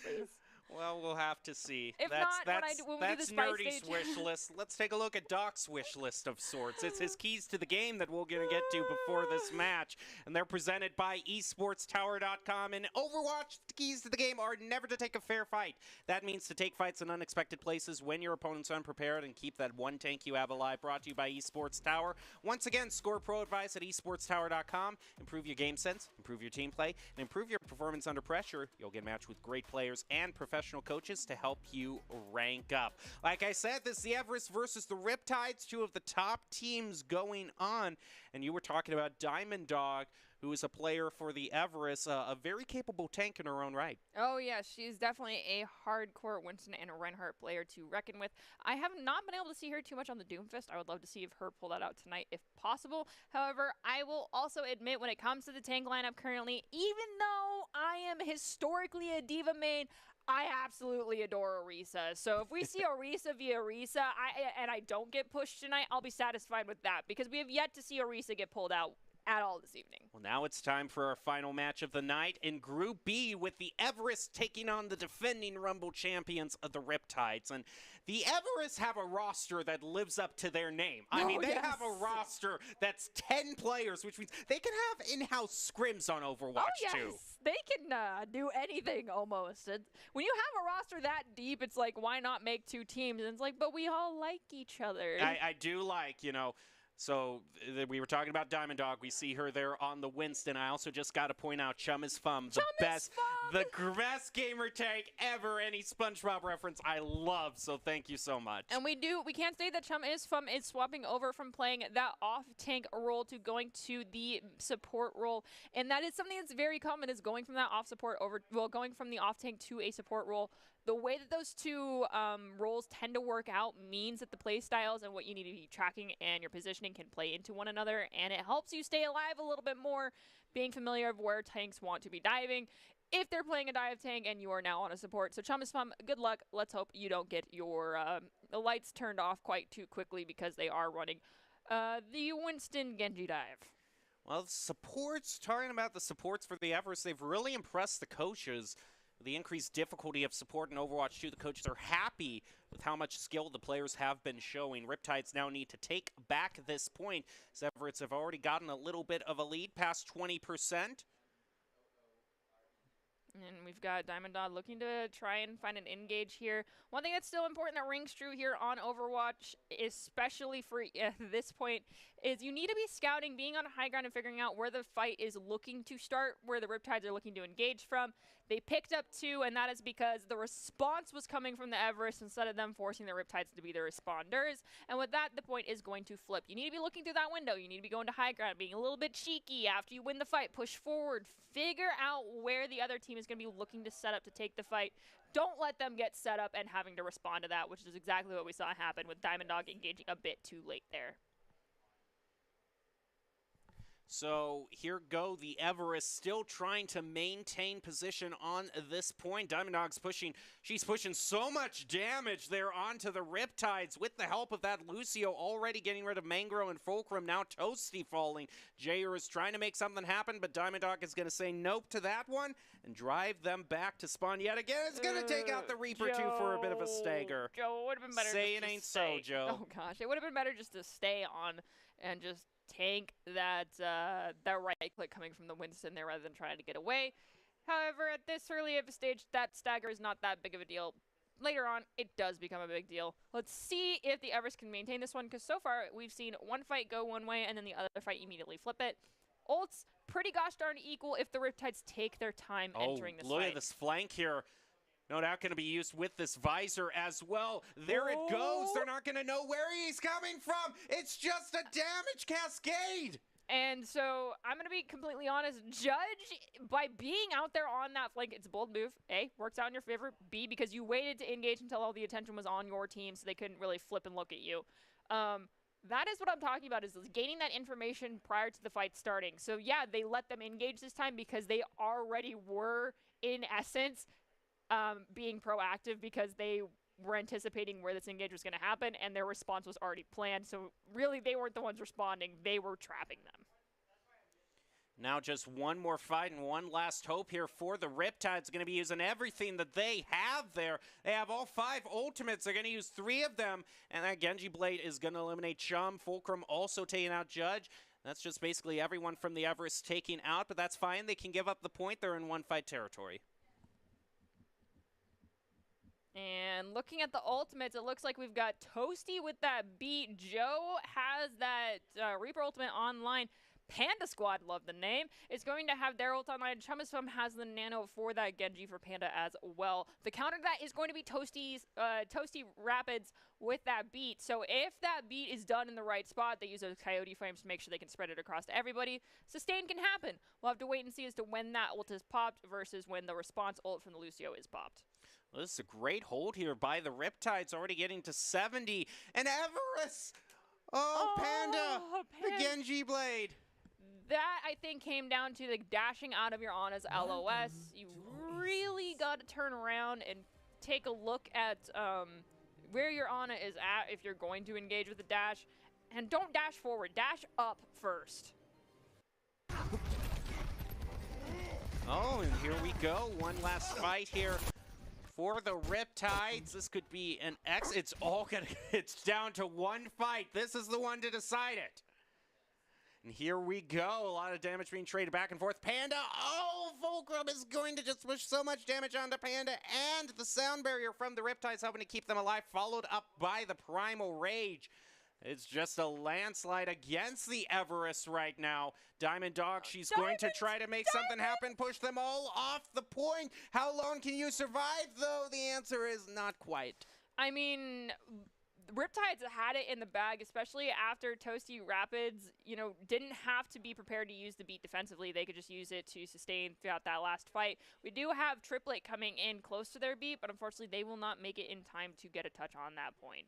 Please. Well, we'll have to see. If that's not, when we do the spice Nerdy's stage. wish list. Let's take a look at Doc's wish list of sorts. It's his keys to the game that we're going to get to before this match. And they're presented by esportstower.com. And Overwatch, the keys to the game are never to take a fair fight. That means to take fights in unexpected places when your opponent's unprepared and keep that one tank you have alive. Brought to you by Esports Tower. Once again, score pro advice at esportstower.com. Improve your game sense, improve your team play, and improve your performance under pressure. You'll get matched with great players and professional coaches to help you rank up. Like I said, this is the Everest versus the Riptides, two of the top teams going on. And you were talking about Diamond Dog, who is a player for the Everest, a very capable tank in her own right. Oh, yeah, she's definitely a hardcore Winston and Reinhardt player to reckon with. I have not been able to see her too much on the Doomfist. I would love to see her pull that out tonight if possible. However, I will also admit when it comes to the tank lineup currently, even though I am historically a diva main, I absolutely adore Orisa. So if we see Orisa via Orisa and I don't get pushed tonight, I'll be satisfied with that because we have yet to see Orisa get pulled out at all this evening. Well, now it's time for our final match of the night in Group B with the Everest taking on the defending Rumble champions of the Riptides. And the Everest have a roster that lives up to their name. I mean, they have a roster that's 10 players, which means they can have in-house scrims on Overwatch, too. They can do anything almost. When you have a roster that deep, it's like, why not make two teams? And it's like, but we all like each other. I do like, So we were talking about Diamond Dog. We see her there on the Winston. I also just got to point out Chum is Fum, the best gamer tank ever. Any SpongeBob reference I love, so thank you so much. And we can't say that Chum is Fum is swapping over from playing that off-tank role to going to the support role. And that is something that's very common, is going from that going from the off-tank to a support role. The way that those two roles tend to work out means that the play styles and what you need to be tracking and your positioning can play into one another, and it helps you stay alive a little bit more, being familiar of where tanks want to be diving if they're playing a dive tank and you are now on a support. So Chum is Fun, good luck. Let's hope you don't get your lights turned off quite too quickly because they are running the Winston Genji dive. Well, talking about the supports for the Everest, they've really impressed the coaches. The increased difficulty of support in Overwatch 2, the coaches are happy with how much skill the players have been showing. Riptides now need to take back this point. Everett's have already gotten a little bit of a lead, past 20%. And we've got Diamond Dog looking to try and find an engage here. One thing that's still important that rings true here on Overwatch, especially for this point, is you need to be scouting, being on high ground and figuring out where the fight is looking to start, where the Riptides are looking to engage from. They picked up 2, and that is because the response was coming from the Everest instead of them forcing the Riptides to be the responders. And with that, the point is going to flip. You need to be looking through that window. You need to be going to high ground, being a little bit cheeky after you win the fight. Push forward. Figure out where the other team is going to be looking to set up to take the fight. Don't let them get set up and having to respond to that, which is exactly what we saw happen with Diamond Dog engaging a bit too late there. So here go the Everest, still trying to maintain position on this point. Diamond Dog's pushing. She's pushing so much damage there onto the Riptides with the help of that Lucio already getting rid of Mangro and Fulcrum. Now Toasty falling. Jair is trying to make something happen, but Diamond Dog is going to say nope to that one and drive them back to spawn yet again. It's going to take out the Reaper too for a bit of a stagger. Joe, it would have been better Say just it to ain't stay. so, Joe. Oh gosh, it would have been better just to stay on and just tank that right click coming from the Winston there rather than trying to get away. However, at this early of a stage, that stagger is not that big of a deal. Later on, it does become a big deal. Let's see if the Everest can maintain this one, because so far we've seen one fight go one way and then the other fight immediately flip it. Ults pretty gosh darn equal if the Riptides take their time entering this fight. Look at this flank here. No doubt going to be used with this visor as well. There it goes. They're not going to know where he's coming from. It's just a damage cascade. And so I'm going to be completely honest. Judge, by being out there on that flank, it's a bold move. A, works out in your favor. B, because you waited to engage until all the attention was on your team so they couldn't really flip and look at you. That is what I'm talking about, is gaining that information prior to the fight starting. So yeah, they let them engage this time because they already were, in essence, being proactive because they were anticipating where this engage was going to happen, and their response was already planned. So really, they weren't the ones responding. They were trapping them. Now just one more fight and one last hope here for the Riptides. Going to be using everything that they have there. They have all 5 ultimates. They're going to use 3 of them. And that Genji Blade is going to eliminate Chum. Fulcrum also taking out Judge. That's just basically everyone from the Everest taking out, but that's fine. They can give up the point. They're in one-fight territory. And looking at the ultimates, it looks like we've got Toasty with that beat. Joe has that Reaper ultimate online. Panda Squad, love the name, is going to have their ult online. Chumisfum has the nano for that Genji for Panda as well. The counter to that is going to be Toasty Rapids with that beat. So if that beat is done in the right spot, they use those Coyote frames to make sure they can spread it across to everybody. Sustain can happen. We'll have to wait and see as to when that ult is popped versus when the response ult from the Lucio is popped. Well, this is a great hold here by the Riptides, already getting to 70. And Everest! Oh, Panda! The Genji Blade! That, I think, came down to the dashing out of your Ana's LOS. You really got to turn around and take a look at where your Ana is at if you're going to engage with the dash. And don't dash forward. Dash up first. Oh, and here we go. One last fight here for the Riptides. This could be an It's all gonna. It's down to one fight. This is the one to decide it. And here we go. A lot of damage being traded back and forth. Panda. Oh, Fulcrum is going to just push so much damage onto Panda. And the sound barrier from the Riptides helping to keep them alive, followed up by the Primal Rage. It's just a landslide against the Everest right now. Diamond Dog, she's going to try to make something happen, push them all off the point. How long can you survive, though? The answer is not quite. I mean, Riptides had it in the bag, especially after Toasty Rapids, you know, didn't have to be prepared to use the beat defensively. They could just use it to sustain throughout that last fight. We do have Triplet coming in close to their beat, but unfortunately they will not make it in time to get a touch on that point.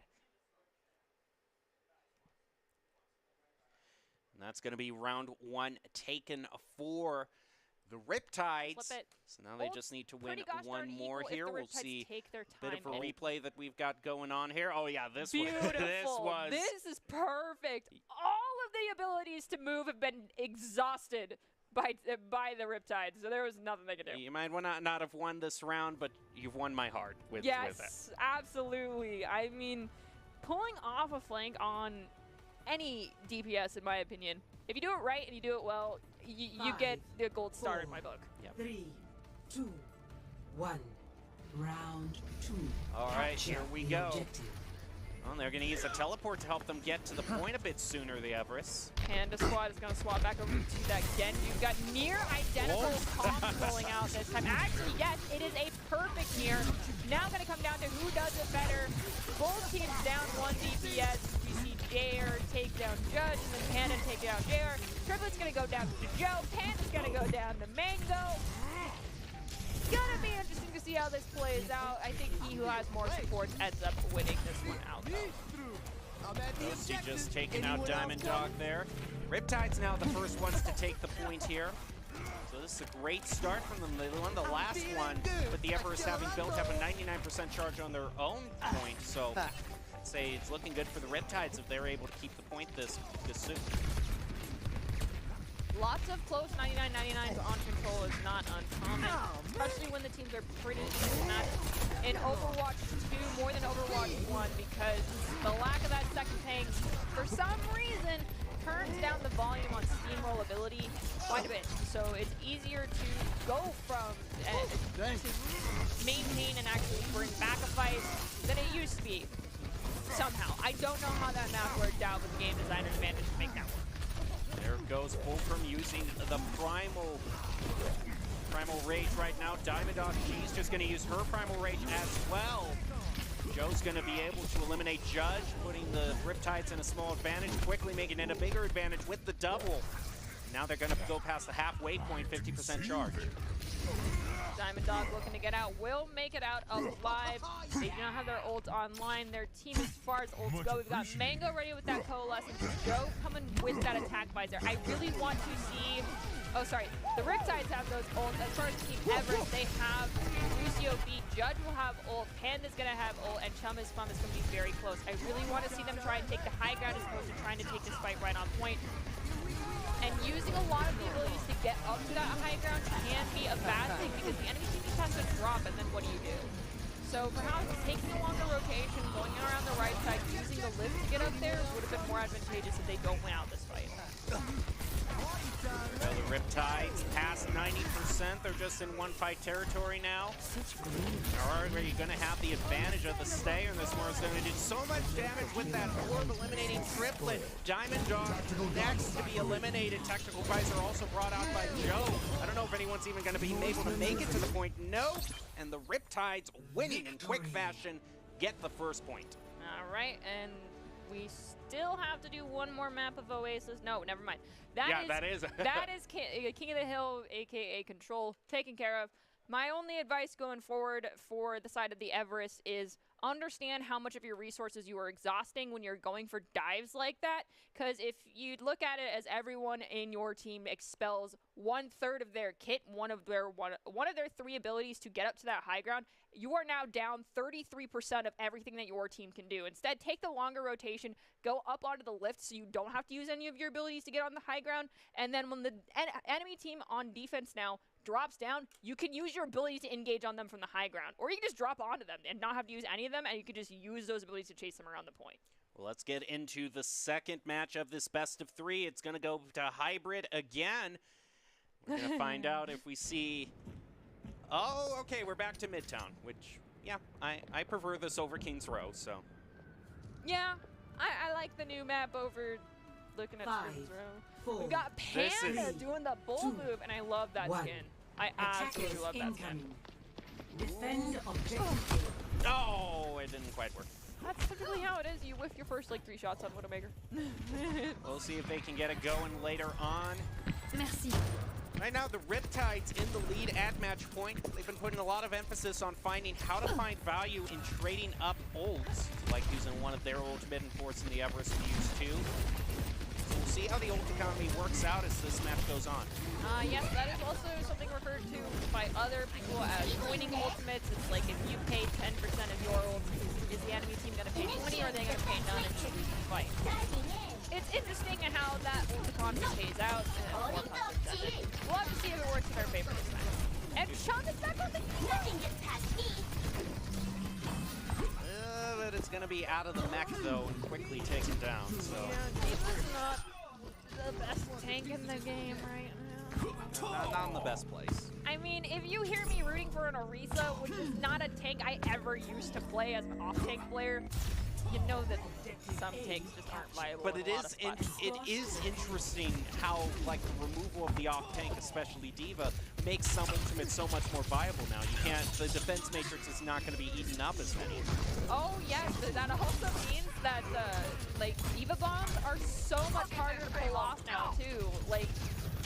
And that's going to be round 1 taken for the Riptides. So now they just need to win one more here. We'll see a bit of a replay that we've got going on here. Oh, yeah, this was. This is perfect. All of the abilities to move have been exhausted by the Riptides, so there was nothing they could do. You might not have won this round, but you've won my heart with it. Yes, absolutely. I mean, pulling off a flank on any DPS, in my opinion, if you do it right and you do it well, you get the gold star in my book. Yep. 3, 2, 1. Round 2. All right, here we go. Well, they're going to use a teleport to help them get to the point a bit sooner, the Everest. Panda Squad is going to swap back over to that Genji. You've got near identical comps rolling out this time. Actually, yes, it is a perfect near. Now going to come down to who does it better. Both teams down 1 DPS. We see JR take down Judge, and then Panda take down JR. Triplet's going to go down to Joe. Panda's going to go down to Mango. Gonna be interesting to see how this plays out. I think he who has more supports ends up winning this one out, though. Toasty just taking out Diamond Dog there. Riptide's now the first ones to take the point here. So this is a great start from them. They won the last one, but the Everest having built up a 99% charge on their own point. So I'd say it's looking good for the Riptides if they're able to keep the point this soon. Lots of close 99-99s on control is not uncommon, especially when the teams are pretty even matched in Overwatch 2 more than Overwatch 1, because the lack of that second tank, for some reason, turns down the volume on steamroll ability quite a bit. So it's easier to go from to maintain and actually bring back a fight than it used to be. Somehow. I don't know how that math worked out, but the game designers managed to make that work. There goes Fulcrum using the Primal Rage right now. Diamond Dog, she's just going to use her Primal Rage as well. Joe's going to be able to eliminate Judge, putting the Riptides in a small advantage, quickly making it a bigger advantage with the double. Now they're going to go past the halfway point, 50% charge. Diamond Dog looking to get out, will make it out alive. They do not have their ult online. Their team, as far as ults go, we've got Mango ready with that Coalescence. Joe coming with that attack visor. I really want to see... Oh, sorry. The Riptides have those ults. As far as Team Everest, they have Lucio beat. Judge will have ult. Panda's going to have ult. And Chumisfum is going to be very close. I really want to see them try and take the high ground as opposed to trying to take this fight right on point. and using a lot of the abilities to get up to that high ground can be a bad thing because the enemy team just has to drop, and then what do you do? So perhaps taking a longer rotation, going around the right side, using the lift to get up there would have been more advantageous if they don't win out this fight. Well, the Riptides past 90%. They're just in one fight territory now. Are you going to have the advantage of the stay, and this Morris going to do so much damage with that orb eliminating triplet. Diamond Dog next to be eliminated. Technical Visor also brought out by Joe. I don't know if anyone's even going to be able to make it to the point. Nope. And the Riptides winning in quick fashion get the first point. All right, and we still have to do one more map of Oasis. No, never mind. That is King of the Hill, aka Control, taken care of. My only advice going forward for the side of the Everest is understand how much of your resources you are exhausting when you're going for dives like that. Because if you look at it as everyone in your team expels 1/3 of their kit, one of their 3 abilities to get up to that high ground, you are now down 33% of everything that your team can do. Instead, take the longer rotation, go up onto the lift so you don't have to use any of your abilities to get on the high ground, and then when the enemy team on defense now drops down, you can use your ability to engage on them from the high ground. Or you can just drop onto them and not have to use any of them, and you can just use those abilities to chase them around the point. Well, let's get into the second match of this best of 3. It's going to go to hybrid again. We're going to find out if we see... Oh, okay, we're back to Midtown, which, yeah, I prefer this over King's Row, so... Yeah, I like the new map over looking at 5, Springs Row. 4, We've got Panda doing the bull 2, move, and I love that 1. skin. I absolutely love that skin. incoming. Defend objective. Oh, it didn't quite work. That's typically how it is. You whiff your first, like, 3 shots on Widowmaker. We'll see if they can get it going later on. Merci. Right now, the Riptides in the lead at match point. They've been putting a lot of emphasis on finding how to find value in trading up ults, like using one of their ultimate and forcing the Everest to use 2. So we'll see how the ult economy works out as this match goes on. Yes, that is also something referred to by other people as joining ultimates. It's like if you pay 10% of your ults, is the enemy team going to pay 20 or are they going to pay none and you lose the fight? It's interesting how that ult economy pays out. We'll have to see if it works in our favor this time. And Sean is back on the Nothing gets past me. But it's going to be out of the mech, though, and quickly taken down. So Diva's not the best tank in the game right now. not in the best place. I mean, if you hear me rooting for an Orisa, which is not a tank I ever used to play as an off-tank player, you know that some tanks just aren't viable. But in a lot of spots. it is interesting how, like, the removal of the off-tank, especially D.Va, makes some ultimates so much more viable now. You can't, the defense matrix is not going to be eating up as many. Oh yes, that also means that like D.Va bombs are so much harder to pull off now too. Like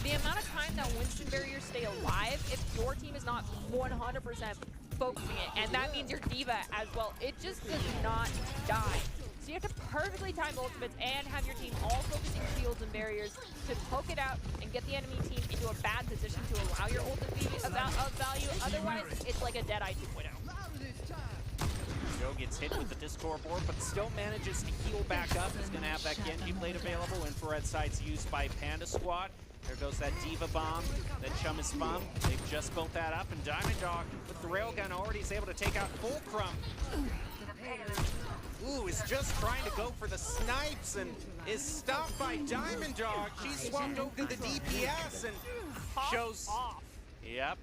the amount of time that Winston barriers stay alive if your team is not 100% focusing it, and that means your D.Va as well, it just does not die. So you have to perfectly time ultimates and have your team all focusing shields and barriers to poke it out and get the enemy team into a bad position to allow your ult to be of value. Otherwise, it's like a Deadeye 2.0. Joe gets hit with the Discord board, but still manages to heal back up. He's going to have that Genji blade available. Infrared sights used by Panda Squad. There goes that D.Va bomb, that Chum is bum. They've just built that up, and Diamond Dog with the railgun already is able to take out Fulcrum. Ooh, is just trying to go for the snipes and is stopped by Diamond Dog. She's swapped over to the DPS and shows off. Yep.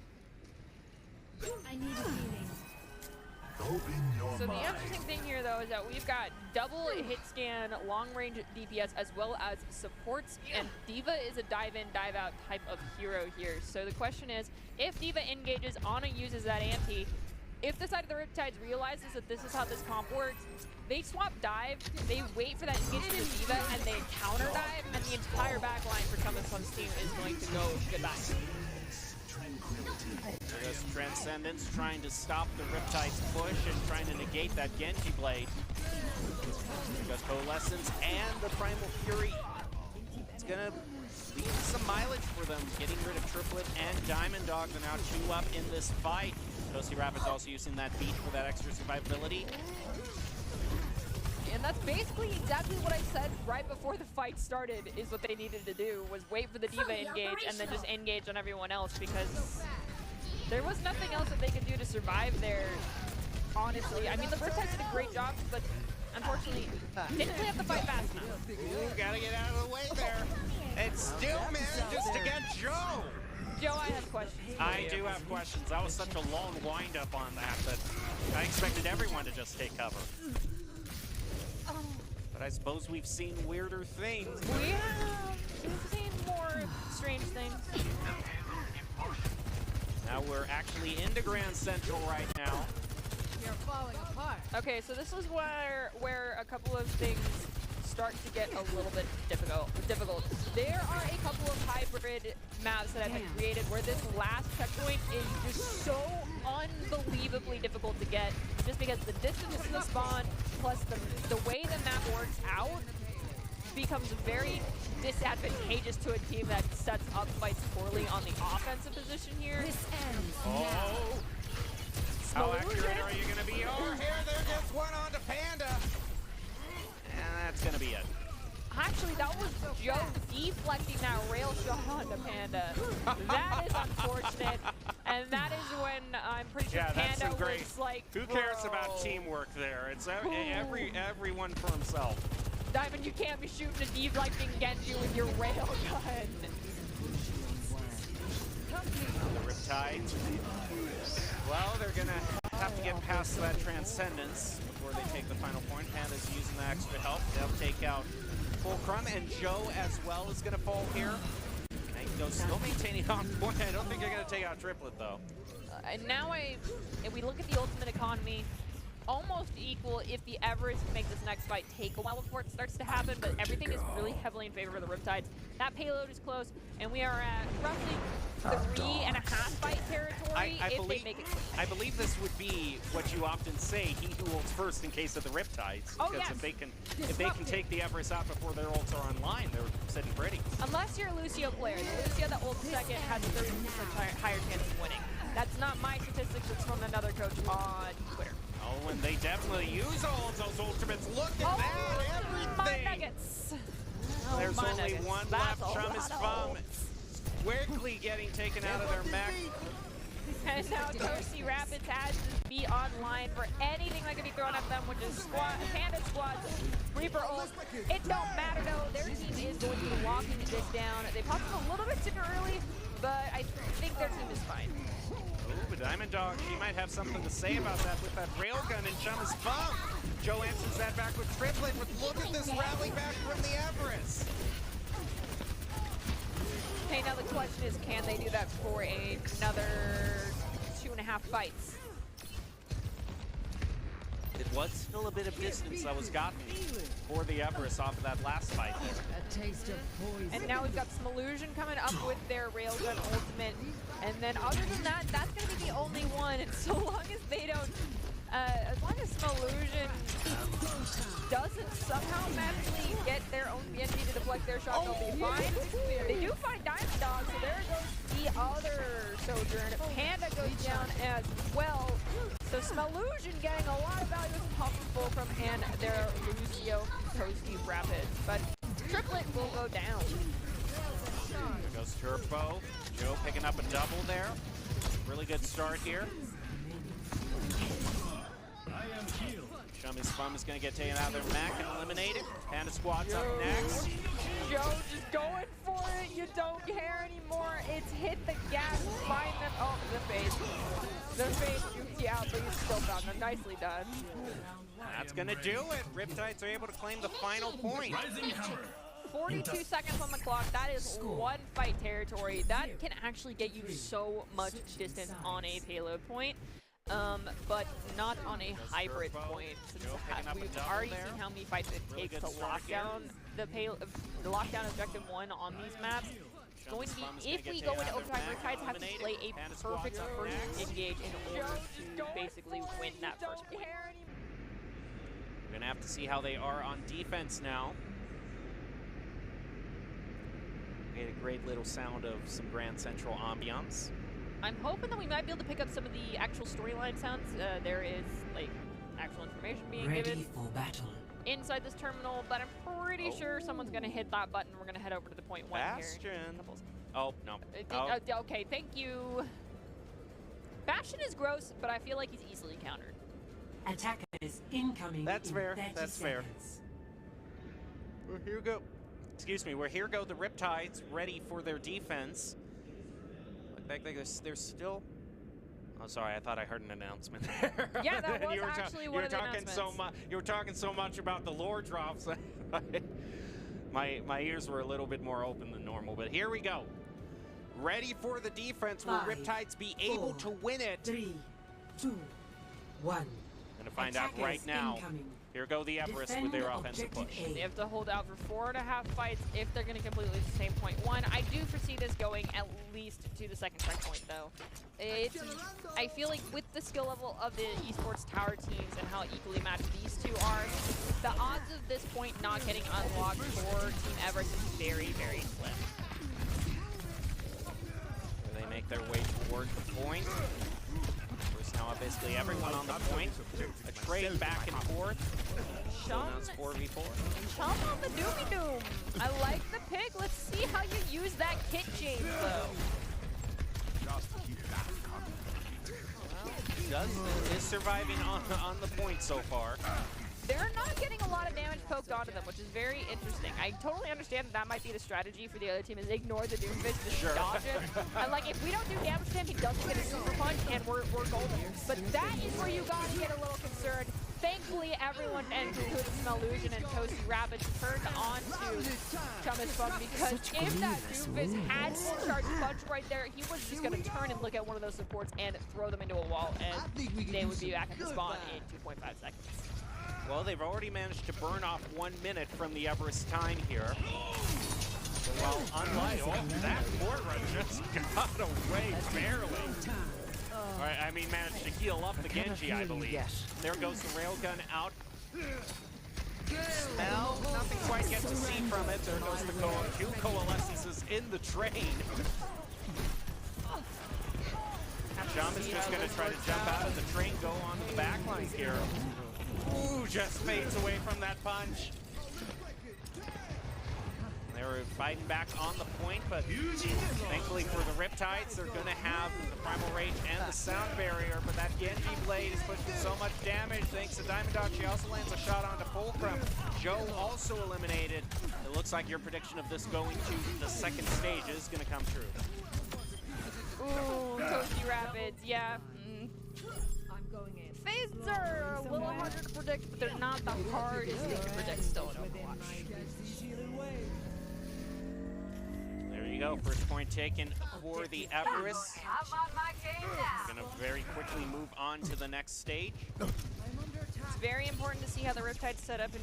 I need a healing. So the interesting thing here, though, is that we've got double hit scan, long-range DPS, as well as supports, and D.Va is a dive-in, dive-out type of hero here. So the question is, if D.Va engages, Ana uses that anti. If the side of the Riptides realizes that this is how this comp works, they swap dive, they wait for that engagement of D.Va, and they counter dive, and the entire backline for Chum's team is going to go goodbye. There goes Transcendence trying to stop the Riptide's push and trying to negate that Genji blade. There goes Coalescence and the Primal Fury. It's gonna leave some mileage for them, getting rid of Triplet and Diamond Dog. They're now 2 up in this fight. Toasty Rapids also using that beat for that extra survivability. And that's basically exactly what I said right before the fight started, is what they needed to do, was wait for the D.Va engage and then just engage on everyone else, because there was nothing else that they could do to survive there, honestly. I mean, the Riptides did a great job, but unfortunately, didn't play up the fight fast enough. Ooh, gotta get out of the way there. And still manages to get Joe. Joe, I have questions for I you. do have questions. That was such a long wind-up on that I expected everyone to just take cover. But I suppose we've seen weirder things. We've seen more strange things. Now we're actually into Grand Central right now. You're falling apart. Okay, so this is where a couple of things start to get a little bit difficult. There are a couple of hybrid maps that have been created where this last checkpoint is just so unbelievably difficult to get, just because the distance to the spawn plus the way the map works out becomes very disadvantageous to a team that sets up fights poorly on the offensive position here. This ends Oh! How accurate are you going to be? Oh, here there gets one onto Panda. And that's going to be it. Actually, that was Joe deflecting that rail shot onto Panda. That is unfortunate, and that is when I'm pretty sure Panda was like, who cares about teamwork there? It's everyone for himself. Diamond, you can't be shooting a deflecting Genji with your rail gun. The Riptides. Well, they're going to have to get past that Transcendence before they take the final point. Panda's using the extra help. They'll take out Fulcrum, and Joe as well is going to fall here. Mango still maintaining on point. I don't think they're going to take out Triplet, though. And now if we look at the ultimate economy, almost equal if the Everest make this next fight take a while before it starts to happen, but everything is really heavily in favor of the Riptides. That payload is close, and we are at roughly 3.5 fight territory if they make it quickly. I believe this would be what you often say, he who ults first in case of the Riptides. Oh, because yes. if they can take the Everest out before their ults are online, they're sitting pretty. Unless you're a Lucio player. The Lucio that ults second has a 30% higher chance of winning. That's not my statistics, it's from another coach on Twitter. Oh, and they definitely use all of those ultimates. Look at that, everything! My nuggets. There's my only nuggets. one That's left. a Chum is lot of Bum quickly getting taken out of their mech. And now Toasty Rapids has to be online for anything that can be thrown at them, which is Panda Squad's Reaper ult. It don't matter though, their team is going to be walking this down. They popped it a little bit too early, but I think their team is fine. Ooh, but Diamond Dog, she might have something to say about that with that railgun and Chum is Bum. Joe answers that back with Triplet, but look at this rally back from the Everest. Okay, now the question is, can they do that for another 2.5 fights? It was still a bit of distance that was gotten for the Everest off of that last fight. a taste of poison. And now we've got Smillusion coming up with their Railgun ultimate. And then other than that, that's going to be the only one. And so long as they don't, as long as Smillusion doesn't somehow magically get their own BNG to deflect their shot, they'll be fine. They do find Diamond Dog, so there goes the other Sojourn. Panda goes down as well. So Smillusion getting a lot of value with Puff and Fulcrum and their Lucio Toasty Rapids. But Triplet will go down. There goes Turbo. Joe picking up a double there. Really good start here. Shummy's Fum is going to get taken out of their mech and eliminated. Panda Squad's up next. Joe just going for it. You don't care anymore. It's hit the gas. Find them. Oh, the face. The face jukes you out, but you still found them. Nicely done. That's going to do it. Riptides are able to claim the final point. 42 seconds on the clock. That is one fight territory. That can actually get you so much distance on a payload point. But not on a hybrid point, since we've already seen how many fights it takes to lock down the lockdown objective 1 on these maps. Going to be, if we go into overtime, Riptides have to play a perfect first engage in order to basically win that first point. We're going to have to see how they are on defense now. We had a great little sound of some Grand Central ambiance. I'm hoping that we might be able to pick up some of the actual storyline sounds. There is like actual information being given. For battle. inside this terminal, but I'm pretty sure someone's gonna hit that button. We're gonna head over to the point one here. Bastion. Oh, no. Okay, thank you. Bastion is gross, but I feel like he's easily countered. Attackers incoming. That's in fair. 30 That's fair. seconds. Well, here go. Excuse me. Well, here go the Riptides, ready for their defense. Look back, they're still. Oh, sorry. I thought I heard an announcement there. Yeah, that was you were actually one of the announcements. You were talking so much about the lore drops. my ears were a little bit more open than normal. But here we go. Ready for the defense. Will 5, Riptides be able 4, to win it? 3, 2, 1. Gonna find out right now. Here go the Everest with their offensive push. They have to hold out for 4.5 fights if they're going to completely sustain point one. I do foresee this going at least to the second checkpoint, though. I feel like with the skill level of the esports tower teams and how equally matched these two are, the odds of this point not getting unlocked for Team Everest is very, very slim. They make their way toward the point. There's now basically everyone on the point. A trade back and forth. So now it's 4v4. Chum on the Doomy Doom. I like the pick. Let's see how you use that kit change, though. Is surviving on the point so far. They're not getting a lot of damage poked onto them, which is very interesting. I totally understand that might be the strategy for the other team is ignore the Doomfish, just dodge it. And like, if we don't do damage to him, he doesn't get a super punch, and we're golden. But that is where you gotta get a little concerned. Thankfully, everyone, and including Smellusion and Toasty Rabbit, turned on to Chumm's Fun, because if that Doomfish had full charge punch right there, he was just gonna turn and look at one of those supports and throw them into a wall, and they would be back at the spawn in 2.5 seconds. Well, they've already managed to burn off 1 minute from the Everest time here. Well, unlike that Moira just got away barely. All right, I mean, managed to heal up the Genji, I believe. There goes the railgun out. Smell, nothing quite yet to see from it. There goes the two coalescences in the train. Jum is just going to try to jump out of the train, go onto the back line here. Ooh, just fades away from that punch. They were fighting back on the point, but thankfully for the Riptides, they're going to have the Primal Rage and the Sound Barrier, but that Genji Blade is pushing so much damage thanks to Diamond Dog. She also lands a shot onto Fulcrum. Joe also eliminated. It looks like your prediction of this going to the second stage is going to come true. Ooh, Toasty Rapids, yeah. Phases are a little harder to predict, but they're not the hardest thing to predict still in Overwatch. There you go, first point taken for the Everest. Gonna very quickly move on to the next stage. It's very important to see how the Riptides set up and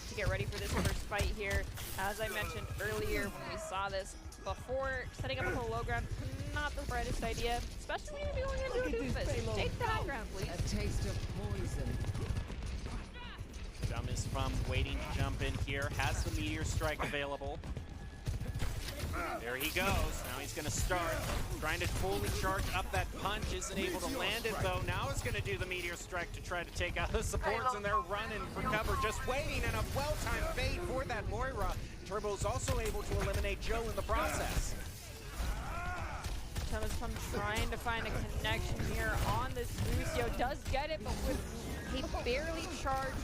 to get ready for this first fight here. As I mentioned earlier when we saw this, before setting up a low ground, not the brightest idea, especially when you're going into a Doomfist. Take the high ground, please. A taste of poison. Jum is from waiting to jump in here, has the Meteor Strike available. There he goes. Now he's going to start trying to fully charge up that punch. Isn't able to land it, though. Now he's going to do the Meteor Strike to try to take out the supports, and they're running for cover, just waiting, and a well-timed fade for that Moira. Turbo's also able to eliminate Joe in the process. Thomas from trying to find a connection here on this Lucio. Does get it, but with a barely charged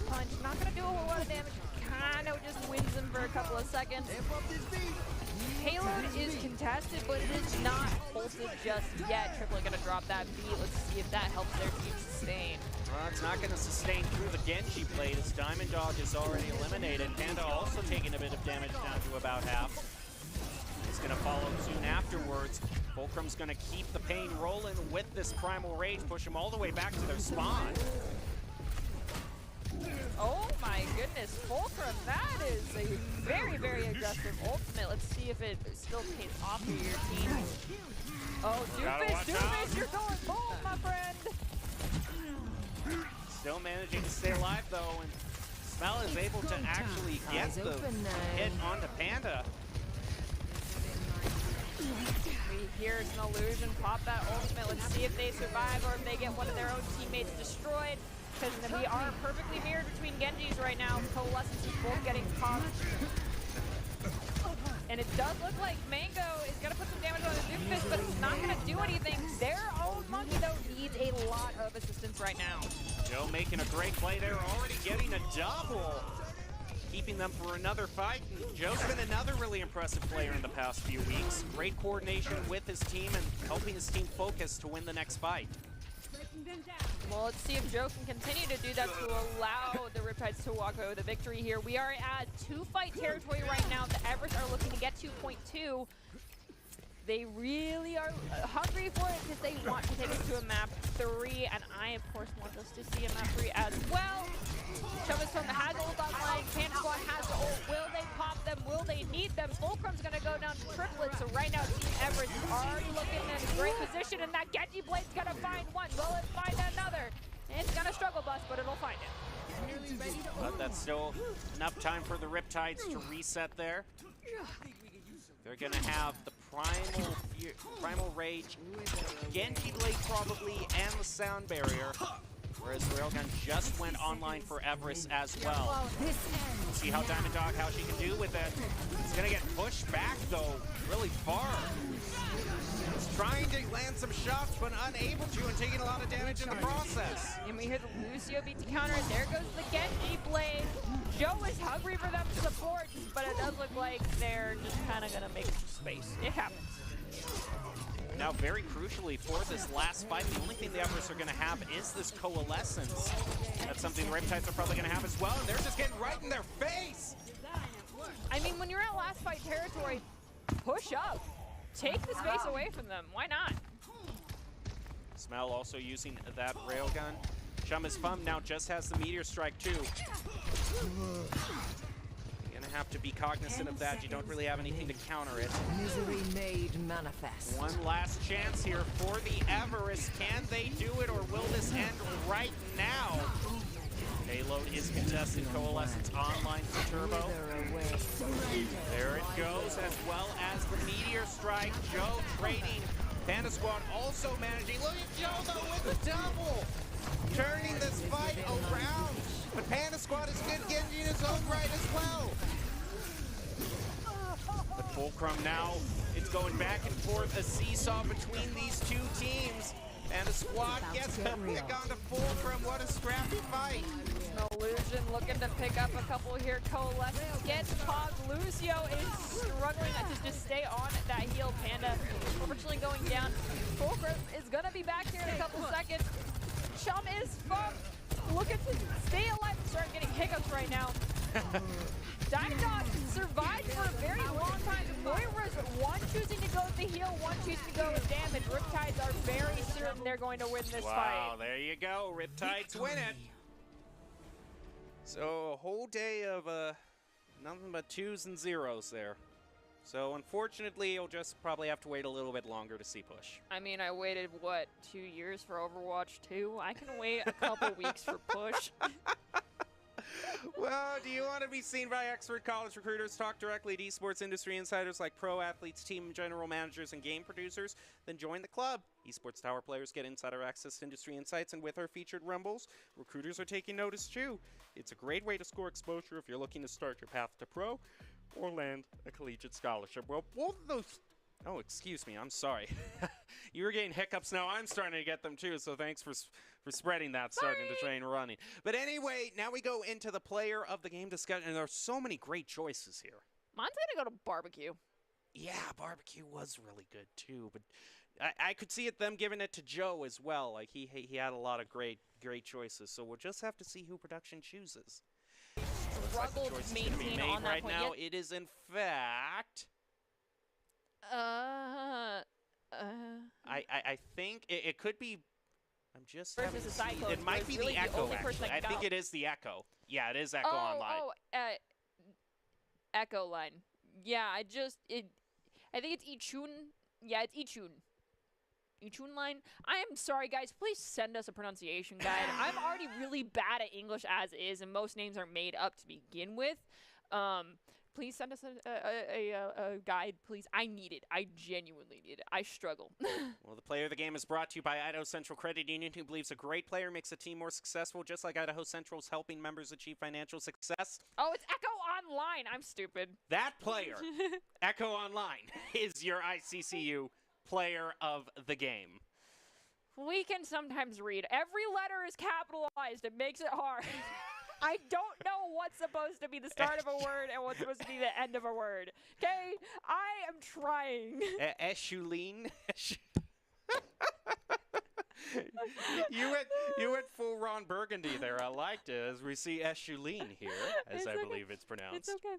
punch, not going to do a whole lot of damage. Kind of just wins him for a couple of seconds. Payload is contested, but it is not bolted just yet. Triple going to drop that beat. Let's see if that helps their team sustain. Well, it's not going to sustain through the Genji blade as Diamond Dog is already eliminated. Panda also taking a bit of damage down to about half. He's going to follow soon afterwards. Fulcrum's going to keep the pain rolling with this Primal Rage, push him all the way back to their spawn. Oh my goodness, Fulcrum, that is a very, very aggressive ultimate. Let's see if it still pays off for your team. Oh, Doomfist, you're going bold, my friend. Still managing to stay alive, though, and Smell is able to actually get the hit onto Panda. Here's an illusion, pop that ultimate. Let's see if they survive or if they get one of their own teammates destroyed. Because we are perfectly mirrored between Genjis right now. Coalescence is both getting popped. And it does look like Mango is going to put some damage on his Nuke Fist, but it's not going to do anything. Their own monkey, though, needs a lot of assistance right now. Joe making a great play there, already getting a double. Keeping them for another fight. And Joe's been another really impressive player in the past few weeks. Great coordination with his team and helping his team focus to win the next fight. Well, let's see if Joe can continue to do that to allow the Riptides to walk away with a victory here. We are at 2-fight territory right now. The Everest are looking to get 2.2. They really are hungry for it because they want to take us to a map 3, and I, of course, want us to see a map 3 as well. Chubbistom has ult online, Panda Squad has the ult. Will they pop them? Will they need them? Fulcrum's going to go down to triplet, so right now Team Everest is already looking in a great position, and that Genji Blade's going to find one. Will it find another? It's going to struggle bus, but it'll find it. But that's still enough time for the Riptides to reset there. They're going to have the Primal Rage, Genji Blade probably, and the Sound Barrier. Whereas Railgun just went online for Everest as well. See how Diamond Dog, how she can do with it. It's going to get pushed back, though, really far. He's trying to land some shots, but unable to, and taking a lot of damage in the process. And we hear the Lucio beat to counter, and there goes the Genji Blade. Joe is hungry for them to support, but it does look like they're just kind of going to make some space. It happens. Now, very crucially for this last fight, the only thing the Everest are going to have is this Coalescence. That's something the Riptides are probably going to have as well, and they're just getting right in their face. I mean, when you're at last fight territory, push up. Take the space away from them. Why not? Smell also using that railgun. Chum is Fum now just has the Meteor Strike too. You're gonna have to be cognizant of that. You don't really have anything to counter it. Misery made manifest. One last chance here for the Everest. Can they do it, or will this end right now? Payload is contested. Coalescence online for Turbo. There it goes, as well as the Meteor Strike. Joe trading. Panda Squad also managing. Look at Joe though with the double. Turning this fight around. But Panda Squad is good Genji in his own right as well. But Fulcrum now, it's going back and forth, a seesaw between these two teams. And the squad gets a pick onto Fulcrum. What a scrappy fight. Illusion looking to pick up a couple here. Coalescence gets popped. Lucio is struggling to just stay on that heel. Panda unfortunately going down. Fulcrum is going to be back here in a couple seconds. Chum is Fum looking to stay alive and start getting hiccups right now. Diamond Dog survived for a very long time. Moira's one choosing to go with the heal, one choosing to go with damage. Riptides are very certain they're going to win this fight. Wow, there you go. Riptides win it. So a whole day of nothing but 2s and 0s there. So unfortunately, you'll just probably have to wait a little bit longer to see Push. I mean, I waited, what, 2 years for Overwatch 2? I can wait a couple weeks for Push. Well, do you want to be seen by expert college recruiters, talk directly to esports industry insiders like pro athletes, team general managers, and game producers? Then join the club. Esports Tower players get insider access to industry insights, and with our featured rumbles, recruiters are taking notice too. It's a great way to score exposure if you're looking to start your path to pro or land a collegiate scholarship. Well, both of those... Oh, excuse me. I'm sorry. You were getting hiccups now. I'm starting to get them too, so thanks for spreading that, starting the train running. But anyway, now we go into the player of the game discussion, and there are so many great choices here. Mine's going to go to Barbecue. Yeah, Barbecue was really good too, but I could see them giving it to Joe as well. Like he had a lot of great choices, so we'll just have to see who production chooses. Struggled Like to maintain on that right point. now. It is in fact... I think it could be. I'm just versus a Cyclone. It might be really the Echo. Actually, I think it is the Echo. Yeah, it is Echo online. Echo line. Yeah, I think it's Ichun. Yeah, it's Ichun. Ichun line. I am sorry, guys. Please send us a pronunciation guide. I'm already really bad at English as is, and most names are made up to begin with. Please send us a guide, please. I need it. I genuinely need it. I struggle. Well, the player of the game is brought to you by Idaho Central Credit Union, who believes a great player makes a team more successful, just like Idaho Central's helping members achieve financial success. Oh, it's Echo Online. I'm stupid. That player, Echo Online, is your ICCU player of the game. We can sometimes read. Every letter is capitalized. It makes it hard. I don't know what's supposed to be the start of a word and what's supposed to be the end of a word. Okay? I am trying. Eschuline. You went full Ron Burgundy there. I liked it, as we see Eschuline here, as I believe it's pronounced. It's okay.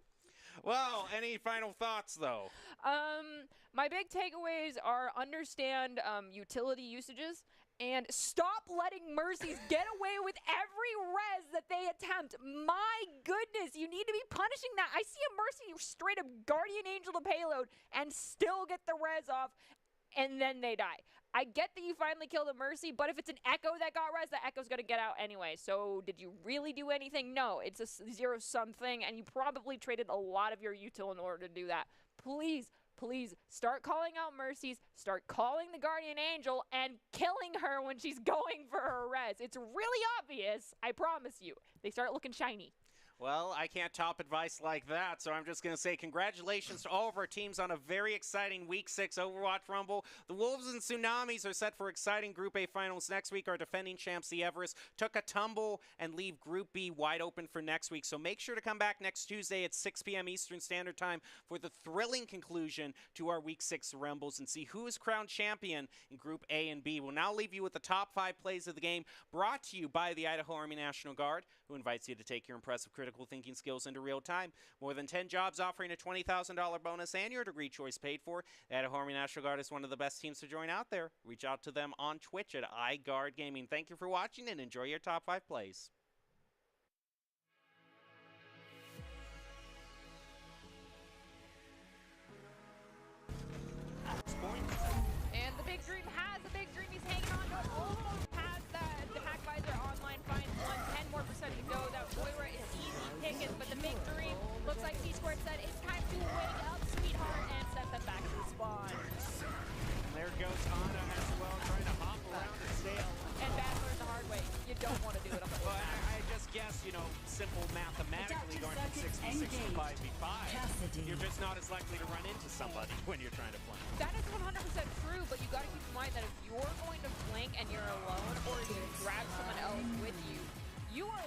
Well, any final thoughts, though? My big takeaways are understand utility usages and stop letting Mercies get away with every res that they attempt. My goodness, you need to be punishing that. I see a Mercy straight up Guardian Angel to payload and still get the res off, and then they die. I get that you finally killed a Mercy, but if it's an Echo that got res, the Echo's going to get out anyway. So did you really do anything? No, it's a zero-sum thing, and you probably traded a lot of your util in order to do that. Please, please start calling out Mercies, start calling the Guardian Angel, and killing her when she's going for her res. It's really obvious, I promise you. They start looking shiny. Well, I can't top advice like that, so I'm just going to say congratulations to all of our teams on a very exciting Week 6 Overwatch Rumble. The Wolves and Tsunamis are set for exciting Group A finals next week. Our defending champs, the Everest, took a tumble and leave Group B wide open for next week. So make sure to come back next Tuesday at 6 p.m. Eastern Standard Time for the thrilling conclusion to our Week 6 Rumbles and see who is crowned champion in Group A and B. We'll now leave you with the top 5 plays of the game, brought to you by the Idaho Army National Guard, who invites you to take your impressive critical thinking skills into real time. More than 10 jobs offering a $20,000 bonus and your degree choice paid for. The Idaho Army National Guard is one of the best teams to join out there. Reach out to them on Twitch at iGuard Gaming. Thank you for watching and enjoy your top 5 plays. And the Big Dream has a Big Dream. He's hanging on to it. Almost has the Hack Visor online. Finds 10 more percent to go. That Moira is easy pickings, but the Big Dream looks like C-Squared said it's time to wake up, sweetheart, and send them back to the spawn. And there goes Ana as well, trying to hop around the sail. And Bad learned the hard way. You don't want to do it on the Well, I just guess, simple mathematically going from 6v6 to 5v5, you're just not as likely to run into somebody when you're trying to flank. That is 100% true, but you got to keep in mind that if you're going to flank and you're alone, or you drag someone else with you, you are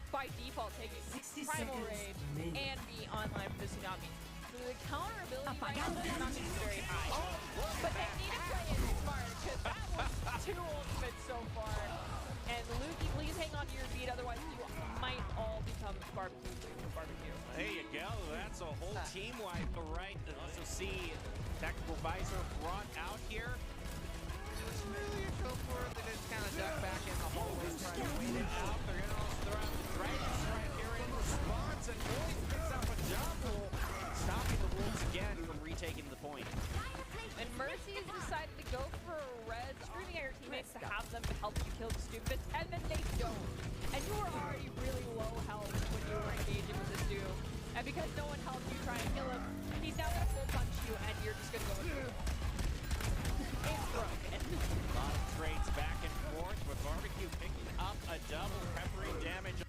by default taking Primal Raid and be online for the Tsunami. So the counterability right now for the Tsunami is very high. But they need to play it smart, because that was 2 ultimates so far. And Lukey, please hang on to your beat, otherwise you might all become barbecue. There you go. That's a whole team wipe right. And also see Tactical Visor brought out here. It's really a go for it. They just kind of duck back in the hallways, trying to wait it out. They're going to also throw out the Dragons right here in response. And Boys picks up a double, stopping the Wolves again from retaking the point. And Mercy has decided to go for a res, screaming at your teammates to have them help you kill the stupids, and then they don't. And you were already really low health when you were engaging with this dude. And because no one helped you try and kill him, he's now going to full punch you, and you're just going to go through. It's broken. A lot of trades back and forth, with Barbecue picking up a double, peppering damage.